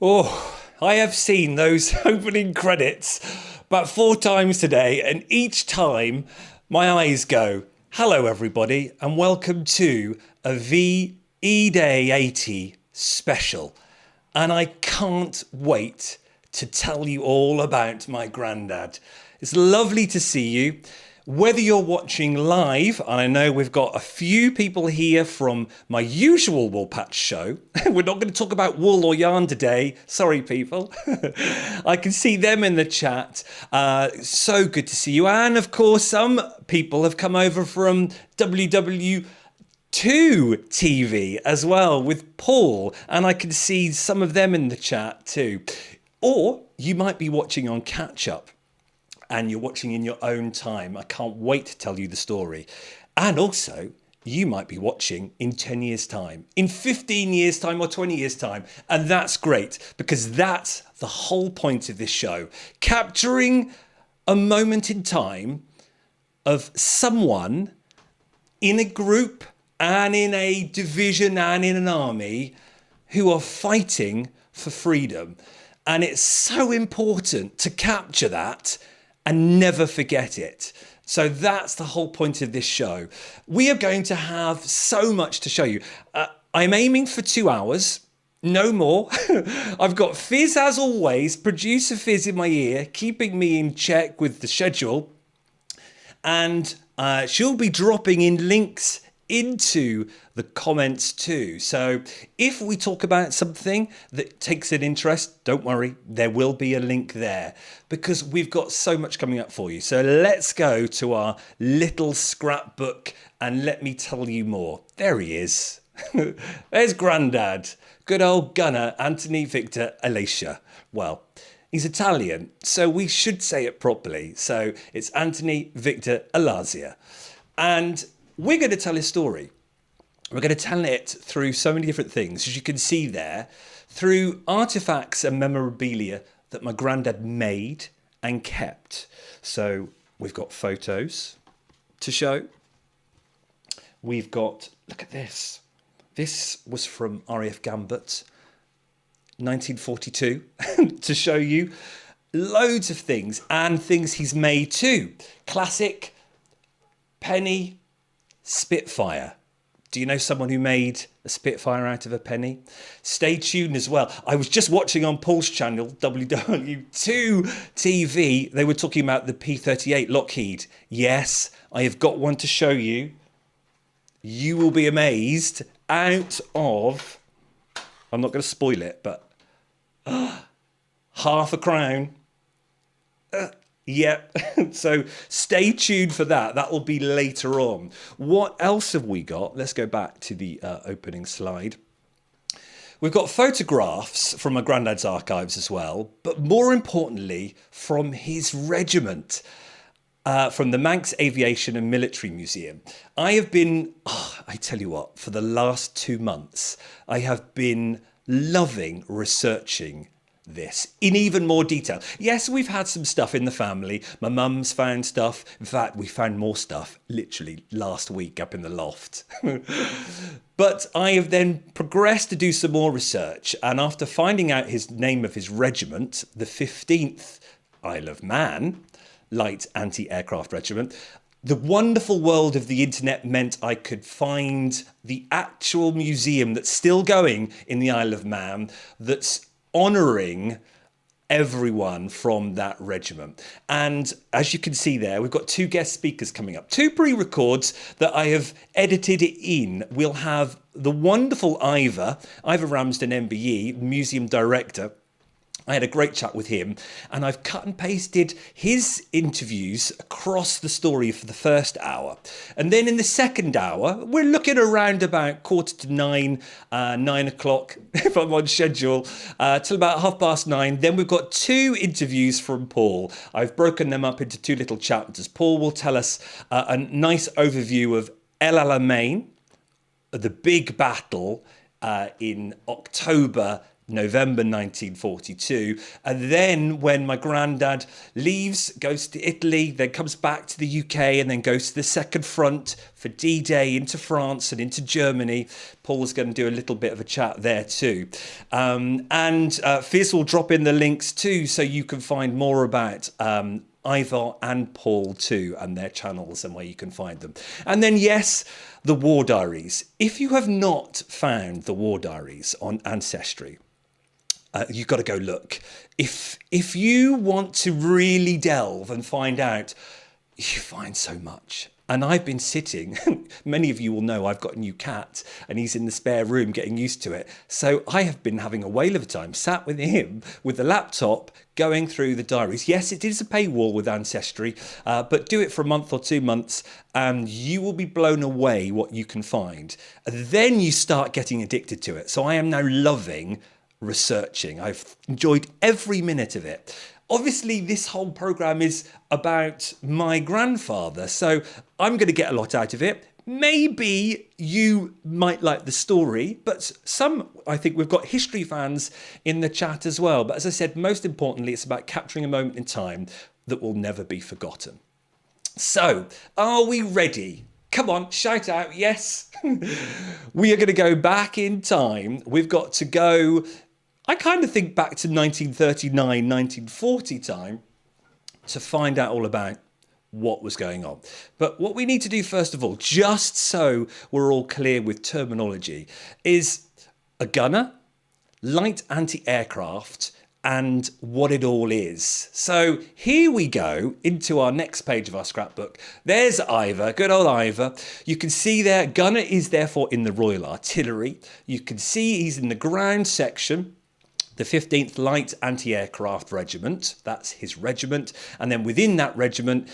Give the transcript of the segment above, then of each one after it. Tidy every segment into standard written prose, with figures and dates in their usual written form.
Oh, I have seen those opening credits about 4 times today, and each time my eyes go, hello everybody, and welcome to a VE Day 80 special. And I can't wait to tell you all about my granddad. It's lovely to see you. Whether you're watching live, and I know we've got a few people here from my usual Woolpatch show. We're not going to talk about wool or yarn today. Sorry, people. I can see them in the chat. So good to see you. And of course, some people have come over from WWII TV as well with Paul. And I can see some of them in the chat too. Or you might be watching on catch up, and you're watching in your own time. I can't wait to tell you the story. And also, you might be watching in 10 years' time, in 15 years' time or 20 years' time. And that's great, because that's the whole point of this show. Capturing a moment in time of someone in a group and in a division and in an army who are fighting for freedom. And it's so important to capture that and never forget it. So that's the whole point of this show. We are going to have so much to show you. I'm aiming for 2 hours, no more. I've got Fizz, as always, producer Fizz in my ear, keeping me in check with the schedule. And she'll be dropping in links into the comments too. So if we talk about something that takes an interest, don't worry, there will be a link there, because we've got so much coming up for you. So let's go to our little scrapbook and let me tell you more. There he is. There's Grandad, good old gunner Anthony Victor Elasia. Well, he's Italian, so we should say it properly. So it's Anthony Victor Elasia. And we're going to tell his story. We're going to tell it through so many different things, as you can see there, through artifacts and memorabilia that my granddad made and kept. So we've got photos to show. We've got, look at this. This was from RAF Gambit, 1942, to show you loads of things and things he's made too. Classic penny Spitfire. Do you know someone who made a Spitfire out of a penny? Stay tuned as well. I was just watching on Paul's channel, WWII TV. They were talking about the P-38 Lockheed. Yes, I have got one to show you. You will be amazed. Out of, I'm not going to spoil it, but £500. Yep. So stay tuned for that. That will be later on. What else have we got? Let's go back to the opening slide. We've got photographs from my granddad's archives as well, but more importantly, from his regiment, from the Manx Aviation and Military Museum. I have been, I tell you what, for the last 2 months, I have been loving researching this in even more detail. Yes, we've had some stuff in the family. My mum's found stuff. In fact, we found more stuff literally last week up in the loft. But I have then progressed to do some more research. And after finding out his name of his regiment, the 15th Isle of Man Light Anti-Aircraft Regiment, the wonderful world of the internet meant I could find the actual museum that's still going in the Isle of Man that's honouring everyone from that regiment. And as you can see there, we've got 2 guest speakers coming up, 2 pre-records that I have edited in. We'll have the wonderful Ivor Ramsden MBE, museum director. I had a great chat with him, and I've cut and pasted his interviews across the story for the first hour. And then in the second hour, we're looking around about 8:45, 9 o'clock, if I'm on schedule, till about 9:30. Then we've got 2 interviews from Paul. I've broken them up into 2 little chapters. Paul will tell us a nice overview of El Alamein, the big battle in October November 1942. And then when my granddad leaves, goes to Italy, then comes back to the UK, and then goes to the Second Front for D-Day into France and into Germany. Paul's going to do a little bit of a chat there too. And Fizz will drop in the links too, so you can find more about Ivor and Paul too, and their channels and where you can find them. And then, yes, the War Diaries. If you have not found the War Diaries on Ancestry, you've got to go look. If you want to really delve and find out, you find so much. And I've been sitting, many of you will know I've got a new cat and he's in the spare room getting used to it. So I have been having a whale of a time, sat with him with the laptop, going through the diaries. Yes, it is a paywall with Ancestry, but do it for a month or 2 months and you will be blown away what you can find. And then you start getting addicted to it. So I am now loving researching. I've enjoyed every minute of it. Obviously, this whole program is about my grandfather, so I'm going to get a lot out of it. Maybe you might like the story, but I think we've got history fans in the chat as well. But as I said, most importantly, it's about capturing a moment in time that will never be forgotten. So, are we ready? Come on, shout out, yes. We are going to go back in time. We've got to go, I kind of think back to 1939, 1940 time to find out all about what was going on. But what we need to do first of all, just so we're all clear with terminology, is a gunner, light anti-aircraft, and what it all is. So here we go into our next page of our scrapbook. There's Ivor, good old Ivor. You can see there, gunner is therefore in the Royal Artillery. You can see he's in the ground section, the 15th Light Anti-Aircraft Regiment. That's his regiment. And then within that regiment,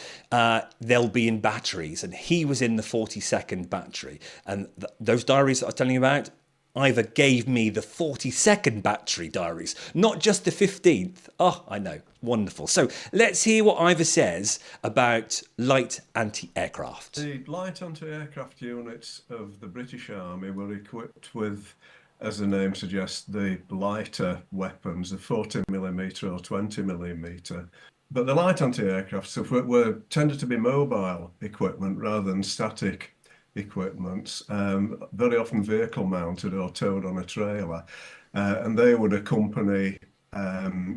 they'll be in batteries. And he was in the 42nd Battery. And those diaries that I was telling you about, Ivor gave me the 42nd Battery diaries, not just the 15th. Oh, I know. Wonderful. So let's hear what Ivor says about light anti-aircraft. The light anti-aircraft units of the British Army were equipped with, as the name suggests, the lighter weapons, the 40mm or 20mm. But the light anti-aircraft stuff were tended to be mobile equipment rather than static equipment, very often vehicle mounted or towed on a trailer, and they would accompany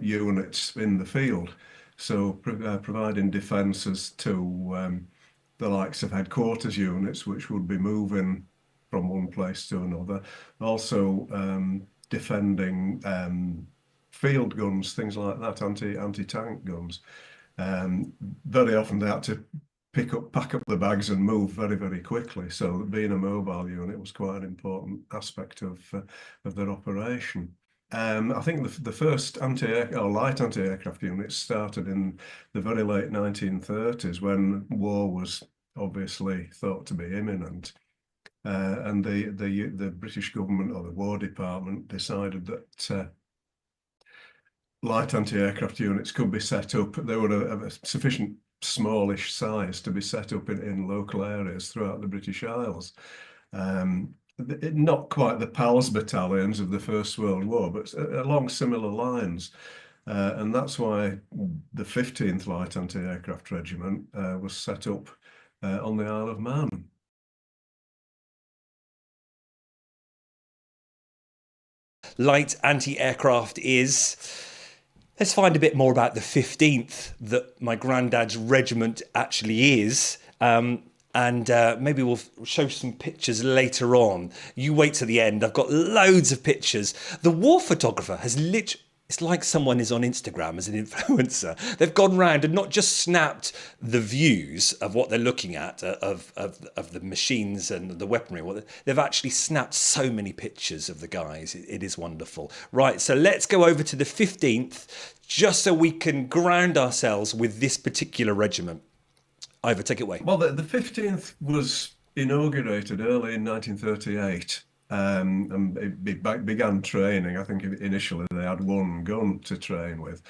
units in the field, so providing defences to the likes of headquarters units, which would be moving from one place to another. Also defending field guns, things like that, anti-tank guns. Very often they had to pack up the bags and move very, very quickly. So being a mobile unit was quite an important aspect of their operation. I think the first light anti-aircraft units started in the very late 1930s when war was obviously thought to be imminent. And the British government or the War Department decided that light anti-aircraft units could be set up. They were a sufficient smallish size to be set up in local areas throughout the British Isles. Not quite the PALS battalions of the First World War, but along similar lines. And that's why the 15th Light Anti-Aircraft Regiment was set up on the Isle of Man. Light anti-aircraft is... Let's find a bit more about the 15th that my granddad's regiment actually is. And maybe we'll show some pictures later on. You wait to the end. I've got loads of pictures. The war photographer has literally... It's like someone is on Instagram as an influencer. They've gone round and not just snapped the views of what they're looking at, of the machines and the weaponry. They've actually snapped so many pictures of the guys. It is wonderful. Right, so let's go over to the 15th, just so we can ground ourselves with this particular regiment. Ivor, take it away. Well, the 15th was inaugurated early in 1938. And it began training. I think initially they had one gun to train with.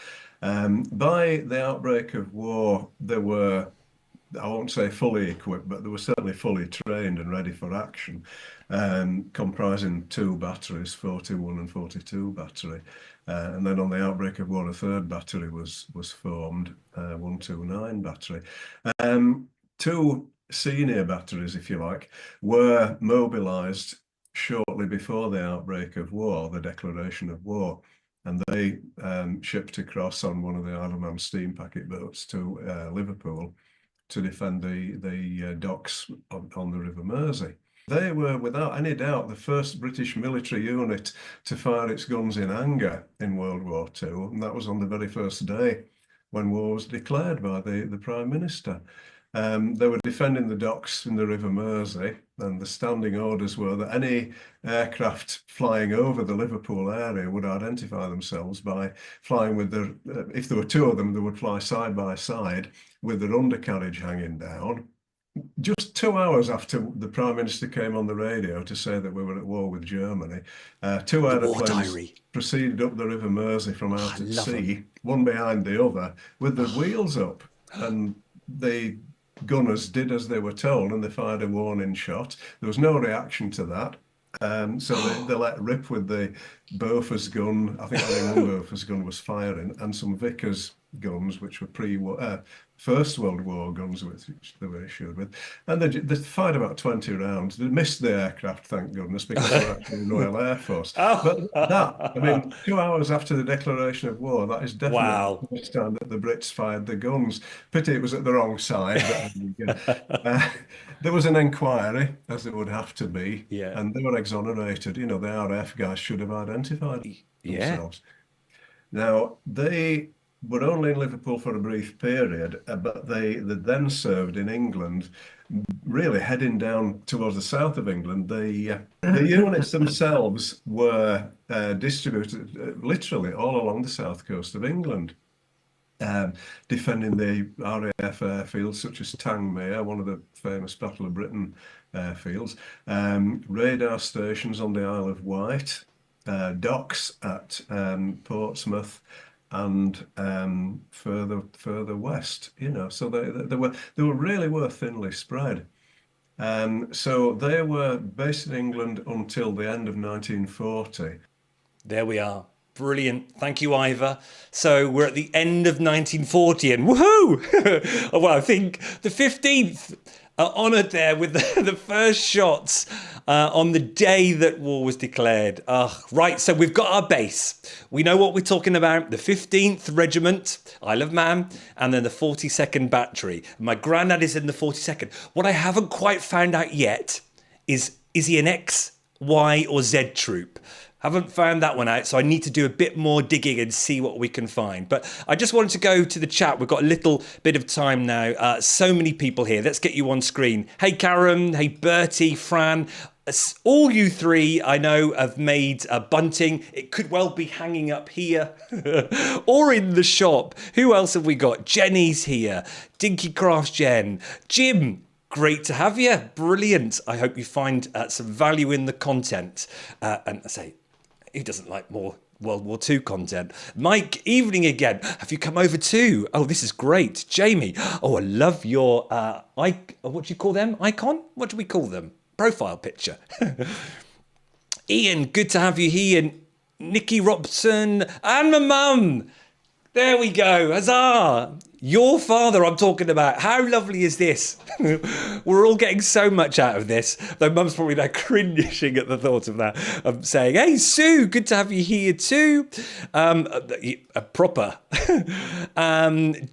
By the outbreak of war, there were I won't say fully equipped, but they were certainly fully trained and ready for action, comprising two batteries, 41 and 42 battery. And then on the outbreak of war, a third battery was formed, 129 battery. Two senior batteries, if you like, were mobilised shortly before the outbreak of war, the declaration of war. And they shipped across on one of the Isle of Man steam packet boats to Liverpool to defend the docks on the River Mersey. They were, without any doubt, the first British military unit to fire its guns in anger in World War II, and that was on the very first day when war was declared by the Prime Minister. They were defending the docks in the River Mersey, and the standing orders were that any aircraft flying over the Liverpool area would identify themselves by flying with their, if there were two of them, they would fly side by side with their undercarriage hanging down. Just 2 hours after the Prime Minister came on the radio to say that we were at war with Germany, two aeroplanes proceeded up the River Mersey from out at sea, one behind the other, with their wheels up. And the gunners did as they were told, and they fired a warning shot. There was no reaction to that. So they let rip with the Bofors gun. I think only one Bofors gun was firing, and some Vickers guns, which were First World War guns, which they were issued with. And they fired about 20 rounds. They missed the aircraft, thank goodness, because they were actually Royal Air Force. But that, I mean, 2 hours after the declaration of war, that is definitely the first time that the Brits fired the guns. Pity it was at the wrong side. But, there was an inquiry, as there would have to be, and they were exonerated. You know, the RAF guys should have identified themselves. Now, they were only in Liverpool for a brief period, but they then served in England, really heading down towards the south of England. The units themselves were distributed literally all along the south coast of England. Defending the RAF airfields such as Tangmere, one of the famous Battle of Britain airfields, radar stations on the Isle of Wight, docks at Portsmouth, and further west. You know, so they were really thinly spread. So they were based in England until the end of 1940. There we are. Brilliant. Thank you, Ivor. So we're at the end of 1940 and woohoo! Well, I think the 15th are honoured there with the first shots on the day that war was declared. Right, so we've got our base. We know what we're talking about. The 15th Regiment, Isle of Man, and then the 42nd Battery. My granddad is in the 42nd. What I haven't quite found out yet is he an X, Y or Z troop? Haven't found that one out, so I need to do a bit more digging and see what we can find. But I just wanted to go to the chat. We've got a little bit of time now. So many people here. Let's get you on screen. Hey, Karen. Hey, Bertie, Fran. All you three, I know, have made bunting. It could well be hanging up here or in the shop. Who else have we got? Jenny's here. Dinky Crafts Jen. Jim. Great to have you. Brilliant. I hope you find some value in the content. And I say, who doesn't like more World War II content? Mike, evening again. Have you come over too? Oh, this is great. Jamie. Oh, I love your, what do you call them? Icon? What do we call them? Profile picture. Ian, good to have you here. Nikki Robson and my mum. There we go. Huzzah. Your father I'm talking about. How lovely is this? We're all getting so much out of this. Though mum's probably now cringing at the thought of that. I'm saying, hey, Sue, good to have you here too. A proper.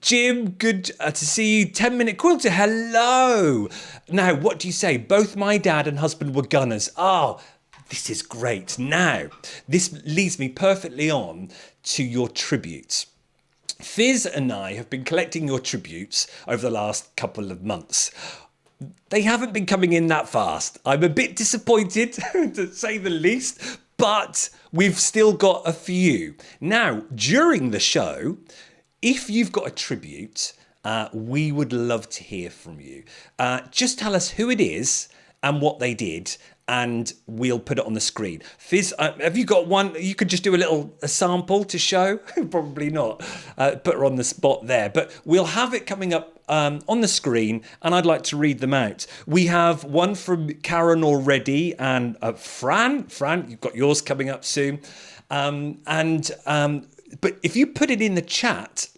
Jim, good to see you. 10-minute quilter. Hello. Now, what do you say? Both my dad and husband were gunners. Oh, this is great. Now, this leads me perfectly on to your tributes. Fizz and I have been collecting your tributes over the last couple of months. They haven't been coming in that fast. I'm a bit disappointed, to say the least, but we've still got a few. Now, during the show, if you've got a tribute, we would love to hear from you. Just tell us who it is and what they did, and we'll put it on the screen. Fizz, have you got one? You could just do a sample to show. Probably not. Put her on the spot there, but we'll have it coming up on the screen, and I'd like to read them out. We have one from Karen already, and Fran, you've got yours coming up soon. But if you put it in the chat,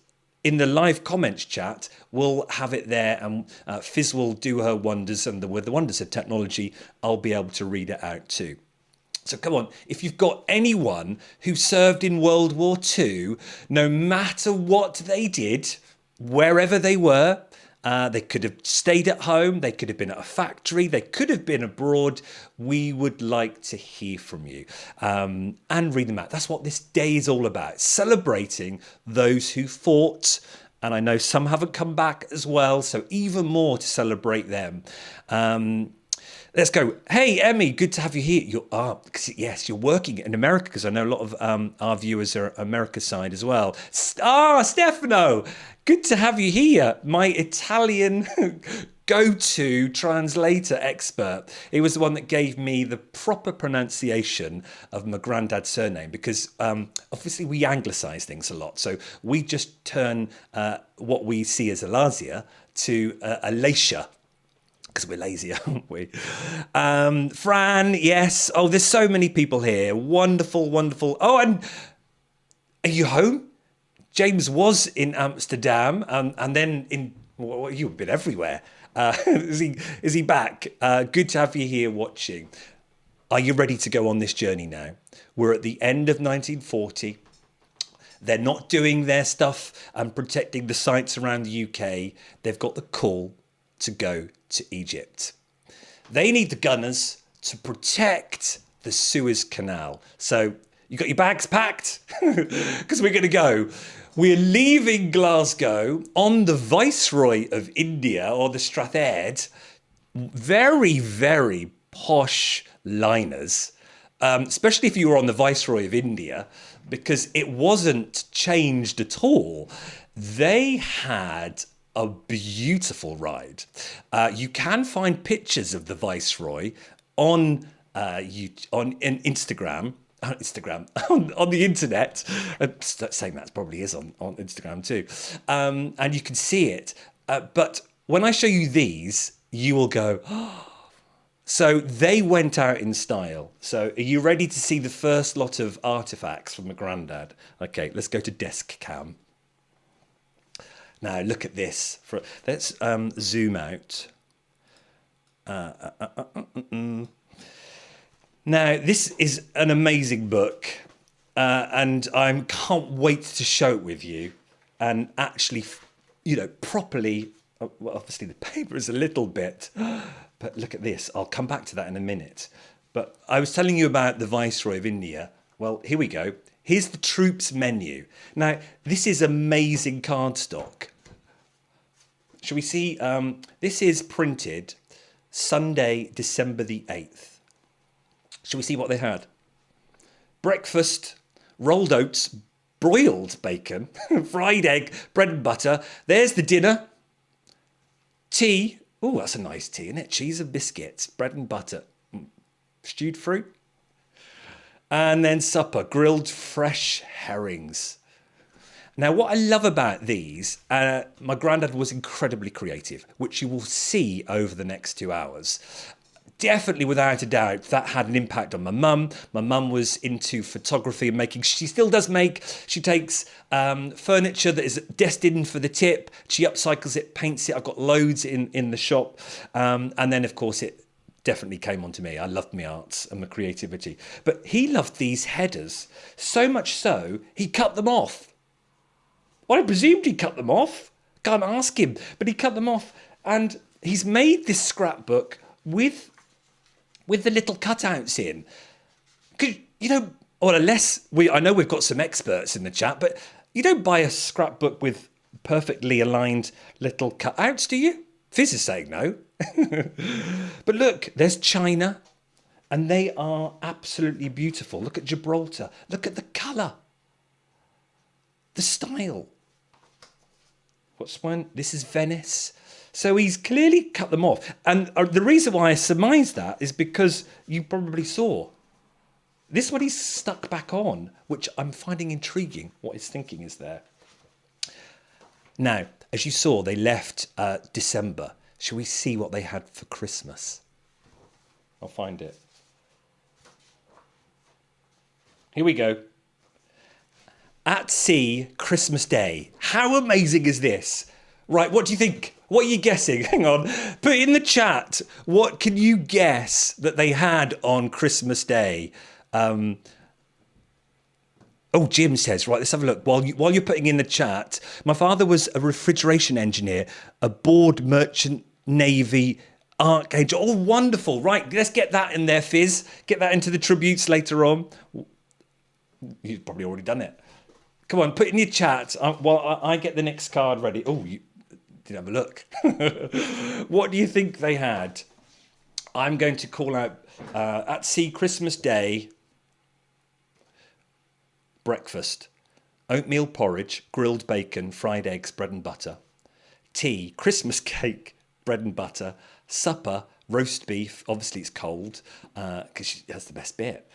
in the live comments chat, we'll have it there, and Fizz will do her wonders, and with the wonders of technology, I'll be able to read it out too. So come on, if you've got anyone who served in World War II, no matter what they did, wherever they were, they could have stayed at home, they could have been at a factory, they could have been abroad. We would like to hear from you and read them out. That's what this day is all about, celebrating those who fought. And I know some haven't come back as well, so even more to celebrate them. Let's go. Hey, Emmy, good to have you here. Yes, you're working in America, because I know a lot of our viewers are America side as well. Stefano, good to have you here. My Italian go-to translator expert. He was the one that gave me the proper pronunciation of my granddad's surname, because obviously we anglicize things a lot. So we just turn what we see as Elasia to Elasia, because we're lazy, aren't we? Fran, yes. Oh, there's so many people here. Wonderful, wonderful. Oh, and are you home? James was in Amsterdam, and then you've been everywhere. Is he back? Good to have you here watching. Are you ready to go on this journey now? We're at the end of 1940. They're not doing their stuff and protecting the sites around the UK. They've got the call to go to Egypt. They need the gunners to protect the Suez Canal. So you got your bags packed? Because we're going to go. We're leaving Glasgow on the Viceroy of India, or the Strathaired. Very, very posh liners, especially if you were on the Viceroy of India, because it wasn't changed at all. They had a beautiful ride. You can find pictures of the Viceroy on Instagram. On the internet. Saying that probably is on Instagram too. And you can see it. But when I show you these, you will go, oh. So they went out in style. So are you ready to see the first lot of artifacts from my granddad? Okay, let's go to desk cam. Now look at this. Let's zoom out. Now this is an amazing book, and I can't wait to show it with you, and actually, properly. Well, obviously the paper is a little bit, but look at this. I'll come back to that in a minute. But I was telling you about the Viceroy of India. Well, here we go. Here's the troops menu. Now, this is amazing cardstock. Shall we see? This is printed Sunday, December the 8th. Shall we see what they had? Breakfast, rolled oats, broiled bacon, fried egg, bread and butter. There's the dinner. Tea. Oh, that's a nice tea, isn't it? Cheese and biscuits, bread and butter. Stewed fruit. And then supper, grilled fresh herrings. Now, what I love about these, my granddad was incredibly creative, which you will see over the next 2 hours. Definitely, without a doubt, that had an impact on my mum. My mum was into photography and making. She still does make. She takes furniture that is destined for the tip. She upcycles it, paints it. I've got loads in the shop. And then, of course, it definitely came onto me. I loved my arts and my creativity. But he loved these headers, so much so, he cut them off. Well, I presumed he cut them off. Can't ask him. But he cut them off. And he's made this scrapbook with the little cutouts in. Because, or unless I know we've got some experts in the chat, but you don't buy a scrapbook with perfectly aligned little cutouts, do you? Fizz is saying no. But look, there's China, and they are absolutely beautiful. Look at Gibraltar. Look at the colour. The style. What's one? This is Venice. So he's clearly cut them off. And the reason why I surmise that is because you probably saw this one he's stuck back on, which I'm finding intriguing what his thinking is there. Now, as you saw, they left December. Shall we see what they had for Christmas? I'll find it. Here we go. At Sea, Christmas Day. How amazing is this? Right, what do you think? What are you guessing? Hang on. Put in the chat, what can you guess that they had on Christmas Day? Oh, Jim says, right, let's have a look. While you're putting in the chat, my father was a refrigeration engineer, aboard Merchant Navy Archangel. Oh, wonderful. Right, let's get that in there, Fizz. Get that into the tributes later on. You've probably already done it. Come on, put in your chat while I get the next card ready. Oh, you did have a look. What do you think they had? I'm going to call out At Sea Christmas Day breakfast. Oatmeal porridge, grilled bacon, fried eggs, bread and butter. Tea, Christmas cake, bread and butter. Supper, roast beef. Obviously it's cold because she has the best bit.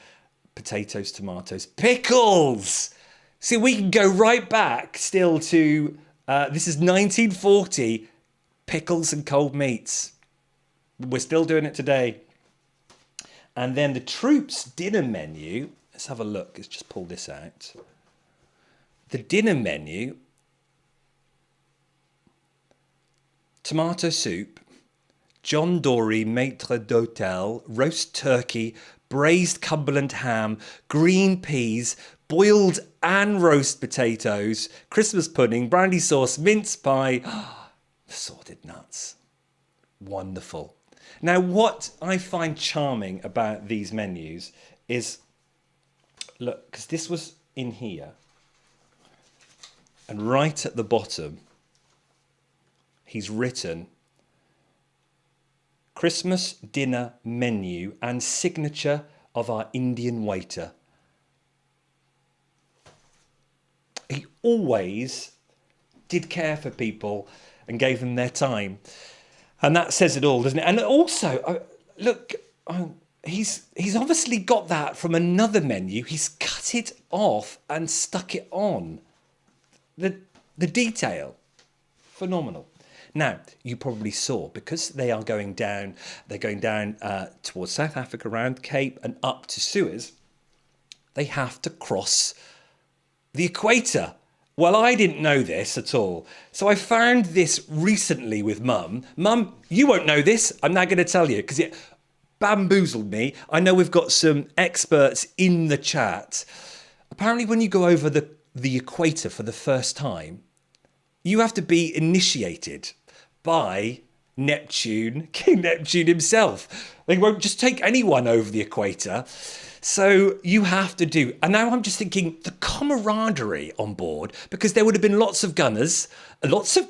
Potatoes, tomatoes, pickles. See, we can go right back still to, this is 1940, pickles and cold meats. We're still doing it today. And then the troops' dinner menu, let's have a look, let's just pull this out. The dinner menu, tomato soup, John Dory maître d'hôtel, roast turkey, braised Cumberland ham, green peas, boiled and roast potatoes, Christmas pudding, brandy sauce, mince pie, assorted nuts. Wonderful. Now, what I find charming about these menus is, look, because this was in here, and right at the bottom, he's written Christmas dinner menu and signature of our Indian waiter. He always did care for people and gave them their time. And that says it all, doesn't it? And also, look, he's obviously got that from another menu. He's cut it off and stuck it on. The detail, phenomenal. Now, you probably saw, because they are going down, they're going down towards South Africa, around Cape and up to Suez, they have to cross the equator. Well, I didn't know this at all. So I found this recently with Mum. Mum, you won't know this. I'm now going to tell you because it bamboozled me. I know we've got some experts in the chat. Apparently, when you go over the equator for the first time, you have to be initiated by Neptune, King Neptune himself. They won't just take anyone over the equator. So you have to do, and now I'm just thinking the camaraderie on board, because there would have been lots of gunners, lots of,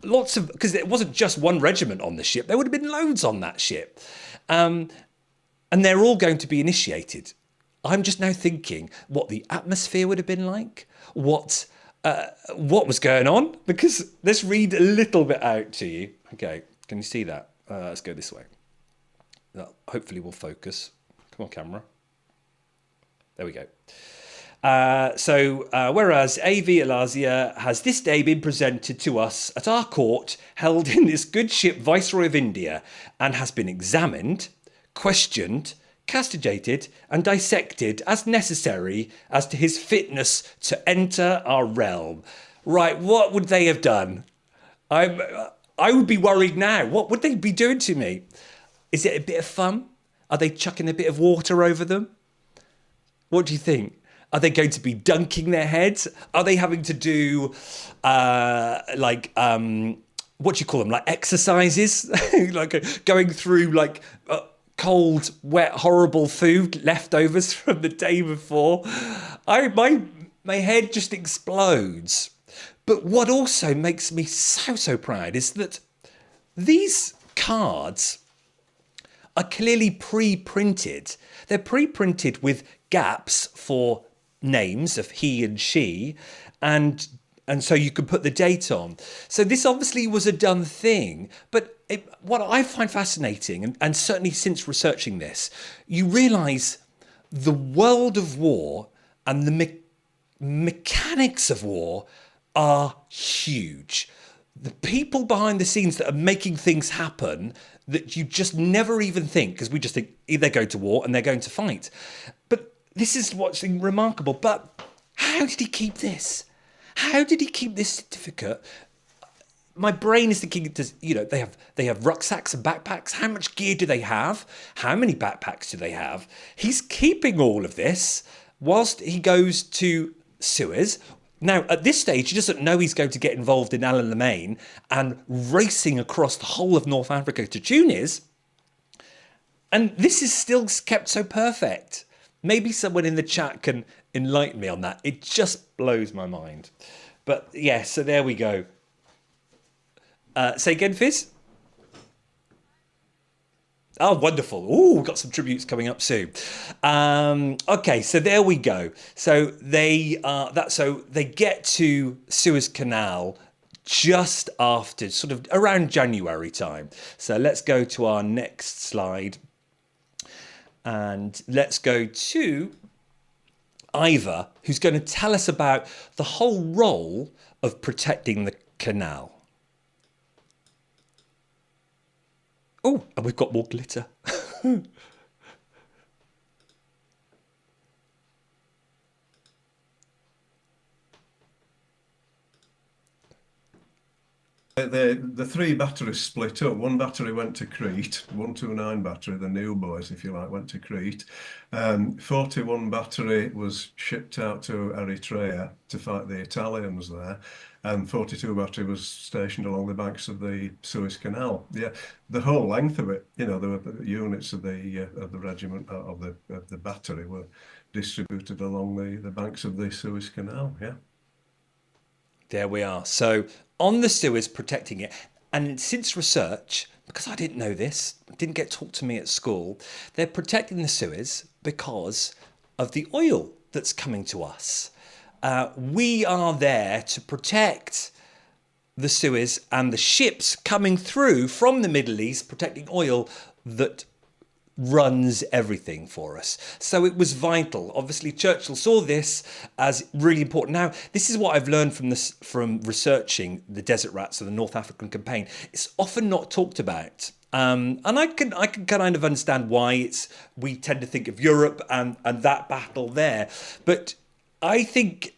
because it wasn't just one regiment on the ship, there would have been loads on that ship. And they're all going to be initiated. I'm just now thinking what the atmosphere would have been like, what was going on, because let's read a little bit out to you. Okay, can you see that? Let's go this way. Hopefully we'll focus. Come on, camera. There we go. Whereas A.V. Elasia has this day been presented to us at our court, held in this good ship Viceroy of India, and has been examined, questioned, castigated, and dissected as necessary as to his fitness to enter our realm. Right, what would they have done? I would be worried now. What would they be doing to me? Is it a bit of fun? Are they chucking a bit of water over them? What do you think? Are they going to be dunking their heads? Are they having to do what do you call them? Like exercises? Like going through like cold, wet, horrible food, leftovers from the day before. My head just explodes. But what also makes me so proud is that these cards are clearly pre-printed. They're pre-printed with gaps for names of he and she, and And so you could put the date on. So this obviously was a done thing. But what I find fascinating, and certainly since researching this, you realise the world of war and the mechanics of war are huge. The people behind the scenes that are making things happen that you just never even think, because we just think they're going to war and they're going to fight. But this is what's remarkable. But how did he keep this? How did he keep this certificate? My brain is thinking, they have rucksacks and backpacks. How much gear do they have? How many backpacks do they have? He's keeping all of this whilst he goes to Suez. Now, at this stage, he doesn't know he's going to get involved in Al Alamein and racing across the whole of North Africa to Tunis. And this is still kept so perfect. Maybe someone in the chat can enlighten me on that. It just blows my mind. But yeah, so there we go. Say again, Fizz? Oh, wonderful. Oh, we've got some tributes coming up soon. Okay, so there we go. So they get to Suez Canal just after, sort of around January time. So let's go to our next slide. And let's go to Ivor, who's going to tell us about the whole role of protecting the canal. Oh, and we've got more glitter. The three batteries split up. One battery went to Crete, 129 battery, the new boys, if you like, went to Crete. 41 battery was shipped out to Eritrea to fight the Italians there. And 42 battery was stationed along the banks of the Suez Canal. Yeah, the whole length of it, there were units of the regiment, of the battery were distributed along the banks of the Suez Canal. Yeah. There we are. So on the Suez, protecting it. And since research, because I didn't know this, didn't get taught to me at school, they're protecting the Suez because of the oil that's coming to us. We are there to protect the Suez and the ships coming through from the Middle East, protecting oil that runs everything for us. So it was vital. Obviously, Churchill saw this as really important. Now, this is what I've learned from researching the Desert Rats of the North African campaign. It's often not talked about. And I can kind of understand why we tend to think of Europe and that battle there. But I think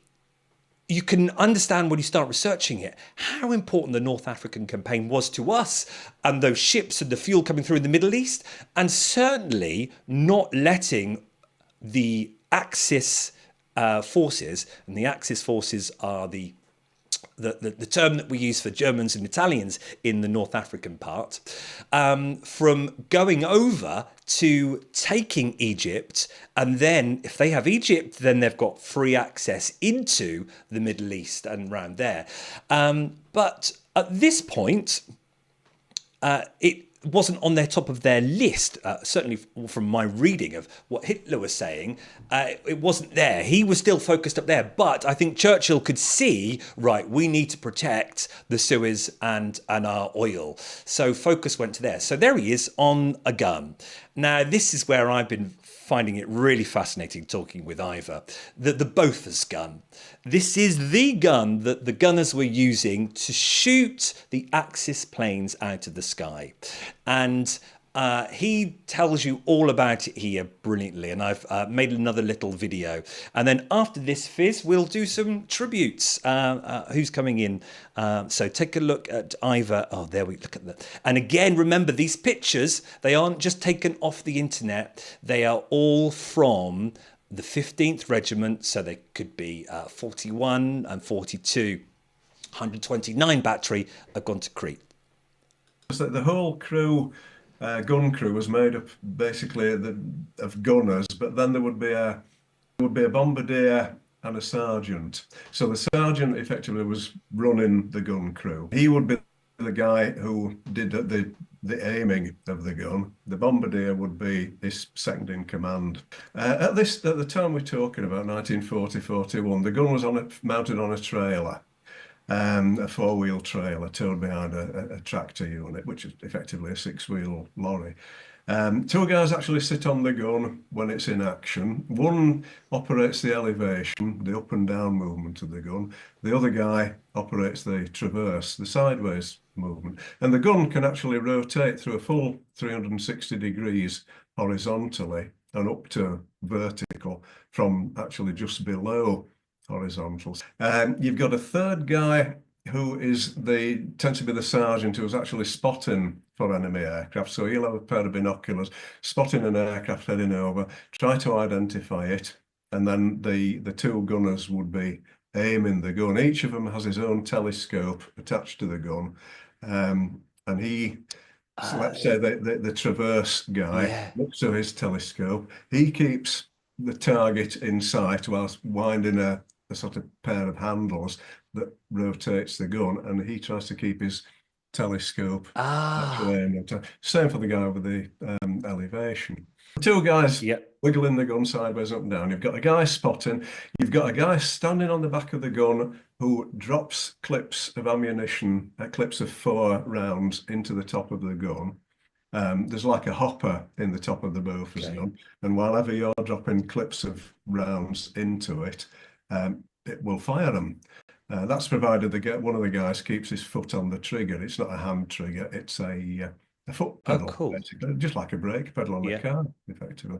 you can understand when you start researching it how important the North African campaign was to us and those ships and the fuel coming through in the Middle East, and certainly not letting the Axis forces, and the Axis forces are the term that we use for Germans and Italians in the North African part, from going over to taking Egypt. And then if they have Egypt, then they've got free access into the Middle East and around there. But at this point, it wasn't on their top of their list, certainly from my reading of what Hitler was saying. It wasn't there. He was still focused up there. But I think Churchill could see, right, we need to protect the Suez and our oil. So focus went to there. So there he is on a gun. Now, this is where I've been finding it really fascinating talking with Ivor, the Bofors gun. This is the gun that the gunners were using to shoot the Axis planes out of the sky. And he tells you all about it here brilliantly. And I've made another little video. And then after this, Fizz, we'll do some tributes. Who's coming in? So take a look at Ivor. Oh, there we look at that. And again, remember, these pictures, they aren't just taken off the internet. They are all from the 15th Regiment. So they could be 41 and 42. 129 battery have gone to Crete. So the whole crew, gun crew, was made up basically of gunners, but then there would be a bombardier and a sergeant. So the sergeant effectively was running the gun crew. He would be the guy who did the aiming of the gun. The bombardier would be his second in command. At the time we're talking about, 1940-41, the gun was mounted on a trailer. a four-wheel trailer towed behind a tractor unit, which is effectively a six-wheel lorry. Two guys actually sit on the gun when it's in action. One operates the elevation, the up and down movement of the gun. The other guy operates the traverse, the sideways movement. And the gun can actually rotate through a full 360 degrees horizontally and up to vertical from actually just below horizontal. You've got a third guy who tends to be the sergeant who's actually spotting for enemy aircraft. So he'll have a pair of binoculars, spotting an aircraft heading over, try to identify it, and then the two gunners would be aiming the gun. Each of them has his own telescope attached to the gun, and he. So let's say the traverse guy looks to his telescope. He keeps the target in sight whilst winding a sort of pair of handles that rotates the gun, and he tries to keep his telescope actually aimed. Same for the guy with the elevation. Two guys wiggling the gun sideways up and down. You've got a guy spotting. You've got a guy standing on the back of the gun who drops clips of ammunition, clips of 4 rounds into the top of the gun. There's like a hopper in the top of the Bofors gun, and whenever you're dropping clips of rounds into it, it will fire them. That's provided one of the guys keeps his foot on the trigger. It's not a hand trigger; it's a foot pedal, basically, just like a brake pedal on a car, effectively.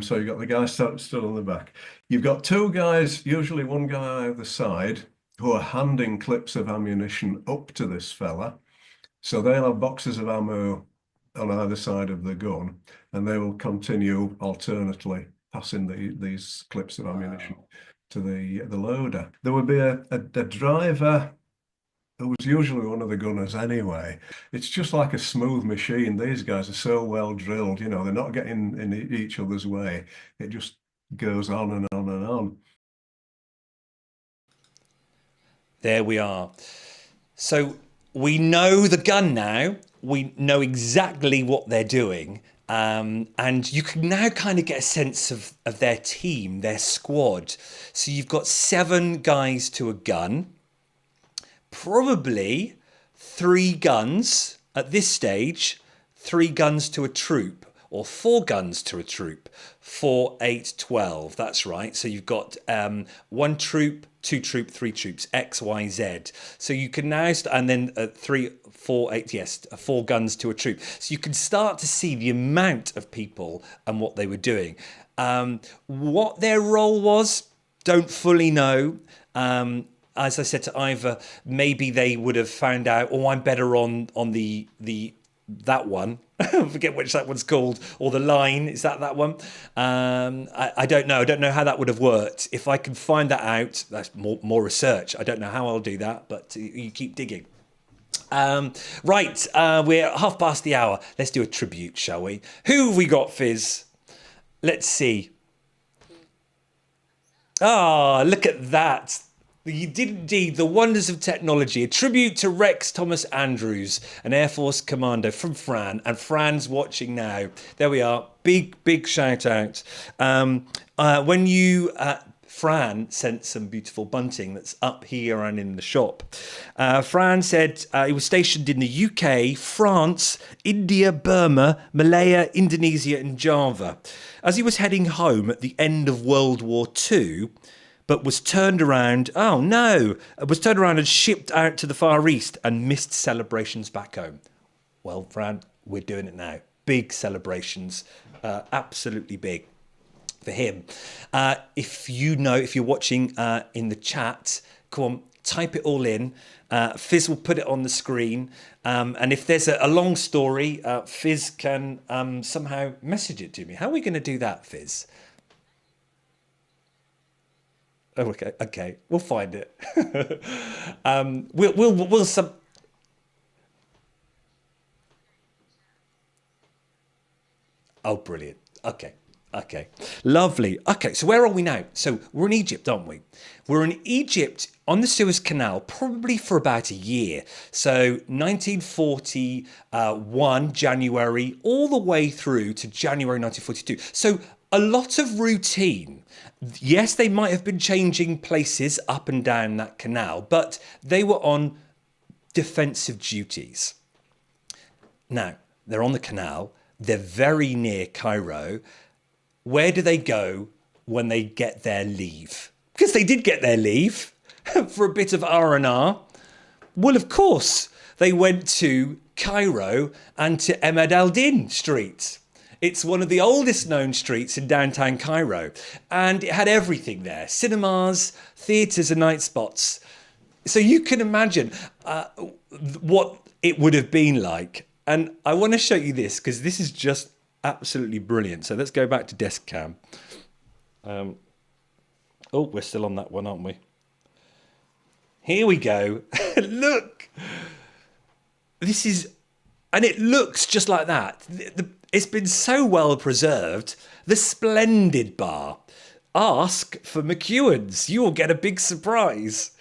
So you've got the guy stood on the back. You've got two guys, usually one guy either side, who are handing clips of ammunition up to this fella. So they'll have boxes of ammo on either side of the gun, and they will continue alternately passing these clips of ammunition to the loader. There would be a driver who was usually one of the gunners anyway. It's just like a smooth machine. These guys are so well drilled, they're not getting in each other's way. It just goes on and on and on. There we are. So we know the gun now. We know exactly what they're doing. And you can now kind of get a sense of their team, their squad. So you've got 7 guys to a gun, probably 3 guns at this stage, 3 guns to a troop, or 4 guns to a troop. 4, 8, 12. That's right. So you've got 1 troop, 2 troop, 3 troops, X, Y, Z. So you can now, and then 3, 4, 8, yes, 4 guns to a troop. So you can start to see the amount of people and what they were doing. What their role was, don't fully know. As I said to Ivor, maybe they would have found out, I'm better on that one. I forget which that one's called, or the line. Is that one? I don't know. I don't know how that would have worked. If I can find that out, that's more research. I don't know how I'll do that, but you keep digging. Right, we're at half past the hour. Let's do a tribute, shall we? Who have we got, Fizz? Let's see. Look at that. You did indeed the wonders of technology. A tribute to Rex Thomas Andrews, an Air Force commando from Fran. And Fran's watching now. There we are. Big shout out. When you... Fran sent some beautiful bunting that's up here and in the shop. Fran said he was stationed in the UK, France, India, Burma, Malaya, Indonesia and Java. As he was heading home at the end of World War II, but was turned around, was turned around and shipped out to the Far East and missed celebrations back home. Well, Fran, we're doing it now. Big celebrations, absolutely big. For him. If you're watching in the chat, come on, type it all in. Fizz will put it on the screen. And if there's a long story, Fizz can somehow message it to me. How are we going to do that, Fizz? Oh, okay, we'll find it. We'll some. Oh, brilliant. Okay, lovely. Okay, so where are we now? So we're in Egypt, aren't we? We're in Egypt on the Suez Canal, probably for about a year. So 1941, January, all the way through to January 1942. So a lot of routine. Yes, they might have been changing places up and down that canal, but they were on defensive duties. Now, they're on the canal, they're very near Cairo. Where do they go when they get their leave? Because they did get their leave for a bit of R&R. Well, of course, they went to Cairo and to Ahmed al-Din Street. It's one of the oldest known streets in downtown Cairo, and it had everything there: cinemas, theatres and night spots. So you can imagine what it would have been like. And I want to show you this because this is just absolutely brilliant. So let's go back to desk cam. Oh, we're still on that one, aren't we? Here we go. Look. This is, and it looks just like that. It's been so well preserved. The Splendid Bar. Ask for McEwan's. You will get a big surprise.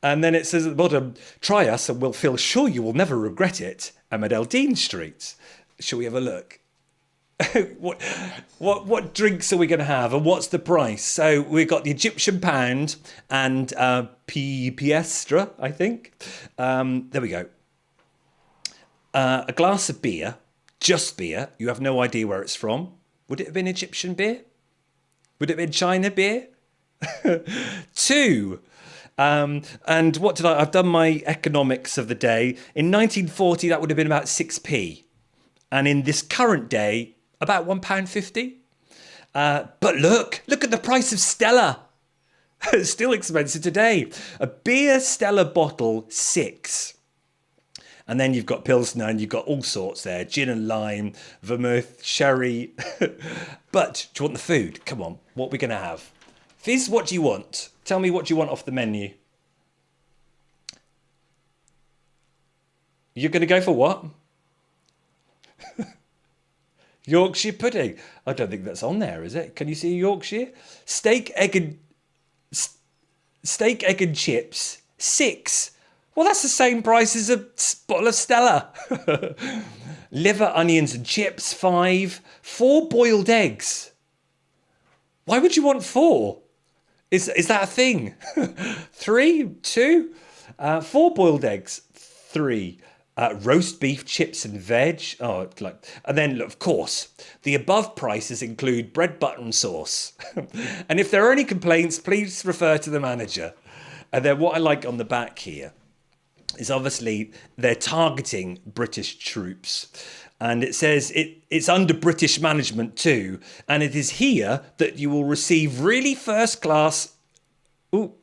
And then it says at the bottom, try us and we'll feel sure you will never regret it. Ahmed al-Din Street. Shall we have a look? What drinks are we going to have and what's the price? So we've got the Egyptian pound and piastra, I think. There we go. A glass of beer, just beer. You have no idea where it's from. Would it have been Egyptian beer? Would it have been China beer? 2. And what did I've done my economics of the day. In 1940, that would have been about 6p. And in this current day, about £1.50. But look at the price of Stella. It's still expensive today. A beer Stella bottle, 6. And then you've got Pilsner and you've got all sorts there. Gin and lime, vermouth, sherry. But do you want the food? Come on, what are we going to have? Fizz, what do you want? Tell me what you want off the menu. You're going to go for what? Yorkshire pudding. I don't think that's on there, is it? Can you see Yorkshire? Steak, egg and chips, 6. Well, that's the same price as a bottle of Stella. Liver, onions and chips, 5. 4 boiled eggs. Why would you want 4? Is that a thing? 3, 2, 4 boiled eggs, 3. Roast beef, chips and veg. Oh, and then, of course, the above prices include bread, butter and sauce. And if there are any complaints, please refer to the manager. And then what I like on the back here is obviously they're targeting British troops. And it says it's under British management too. And it is here that you will receive really first class,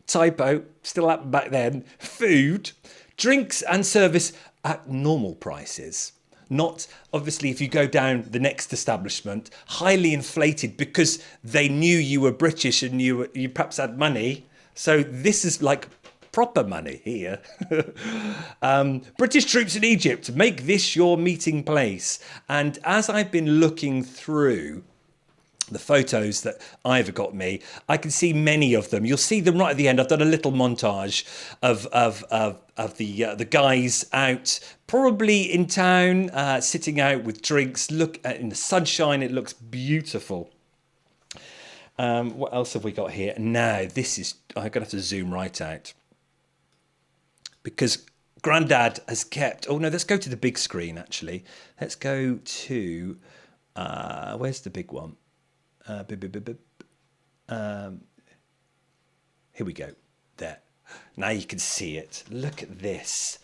typo, still happened back then, food, drinks and service at normal prices. Not, obviously, if you go down the next establishment, highly inflated because they knew you were British and you perhaps had money. So this is like proper money here. British troops in Egypt, make this your meeting place. And as I've been looking through the photos that Ivor got me, I can see many of them. You'll see them right at the end. I've done a little montage of the guys out, probably in town, sitting out with drinks. Look in the sunshine. It looks beautiful. What else have we got here? Now, this is, I'm going to have to zoom right out because Grandad has kept, oh no, let's go to the big screen actually. Let's go to, where's the big one? Here we go. There. Now you can see it. Look at this.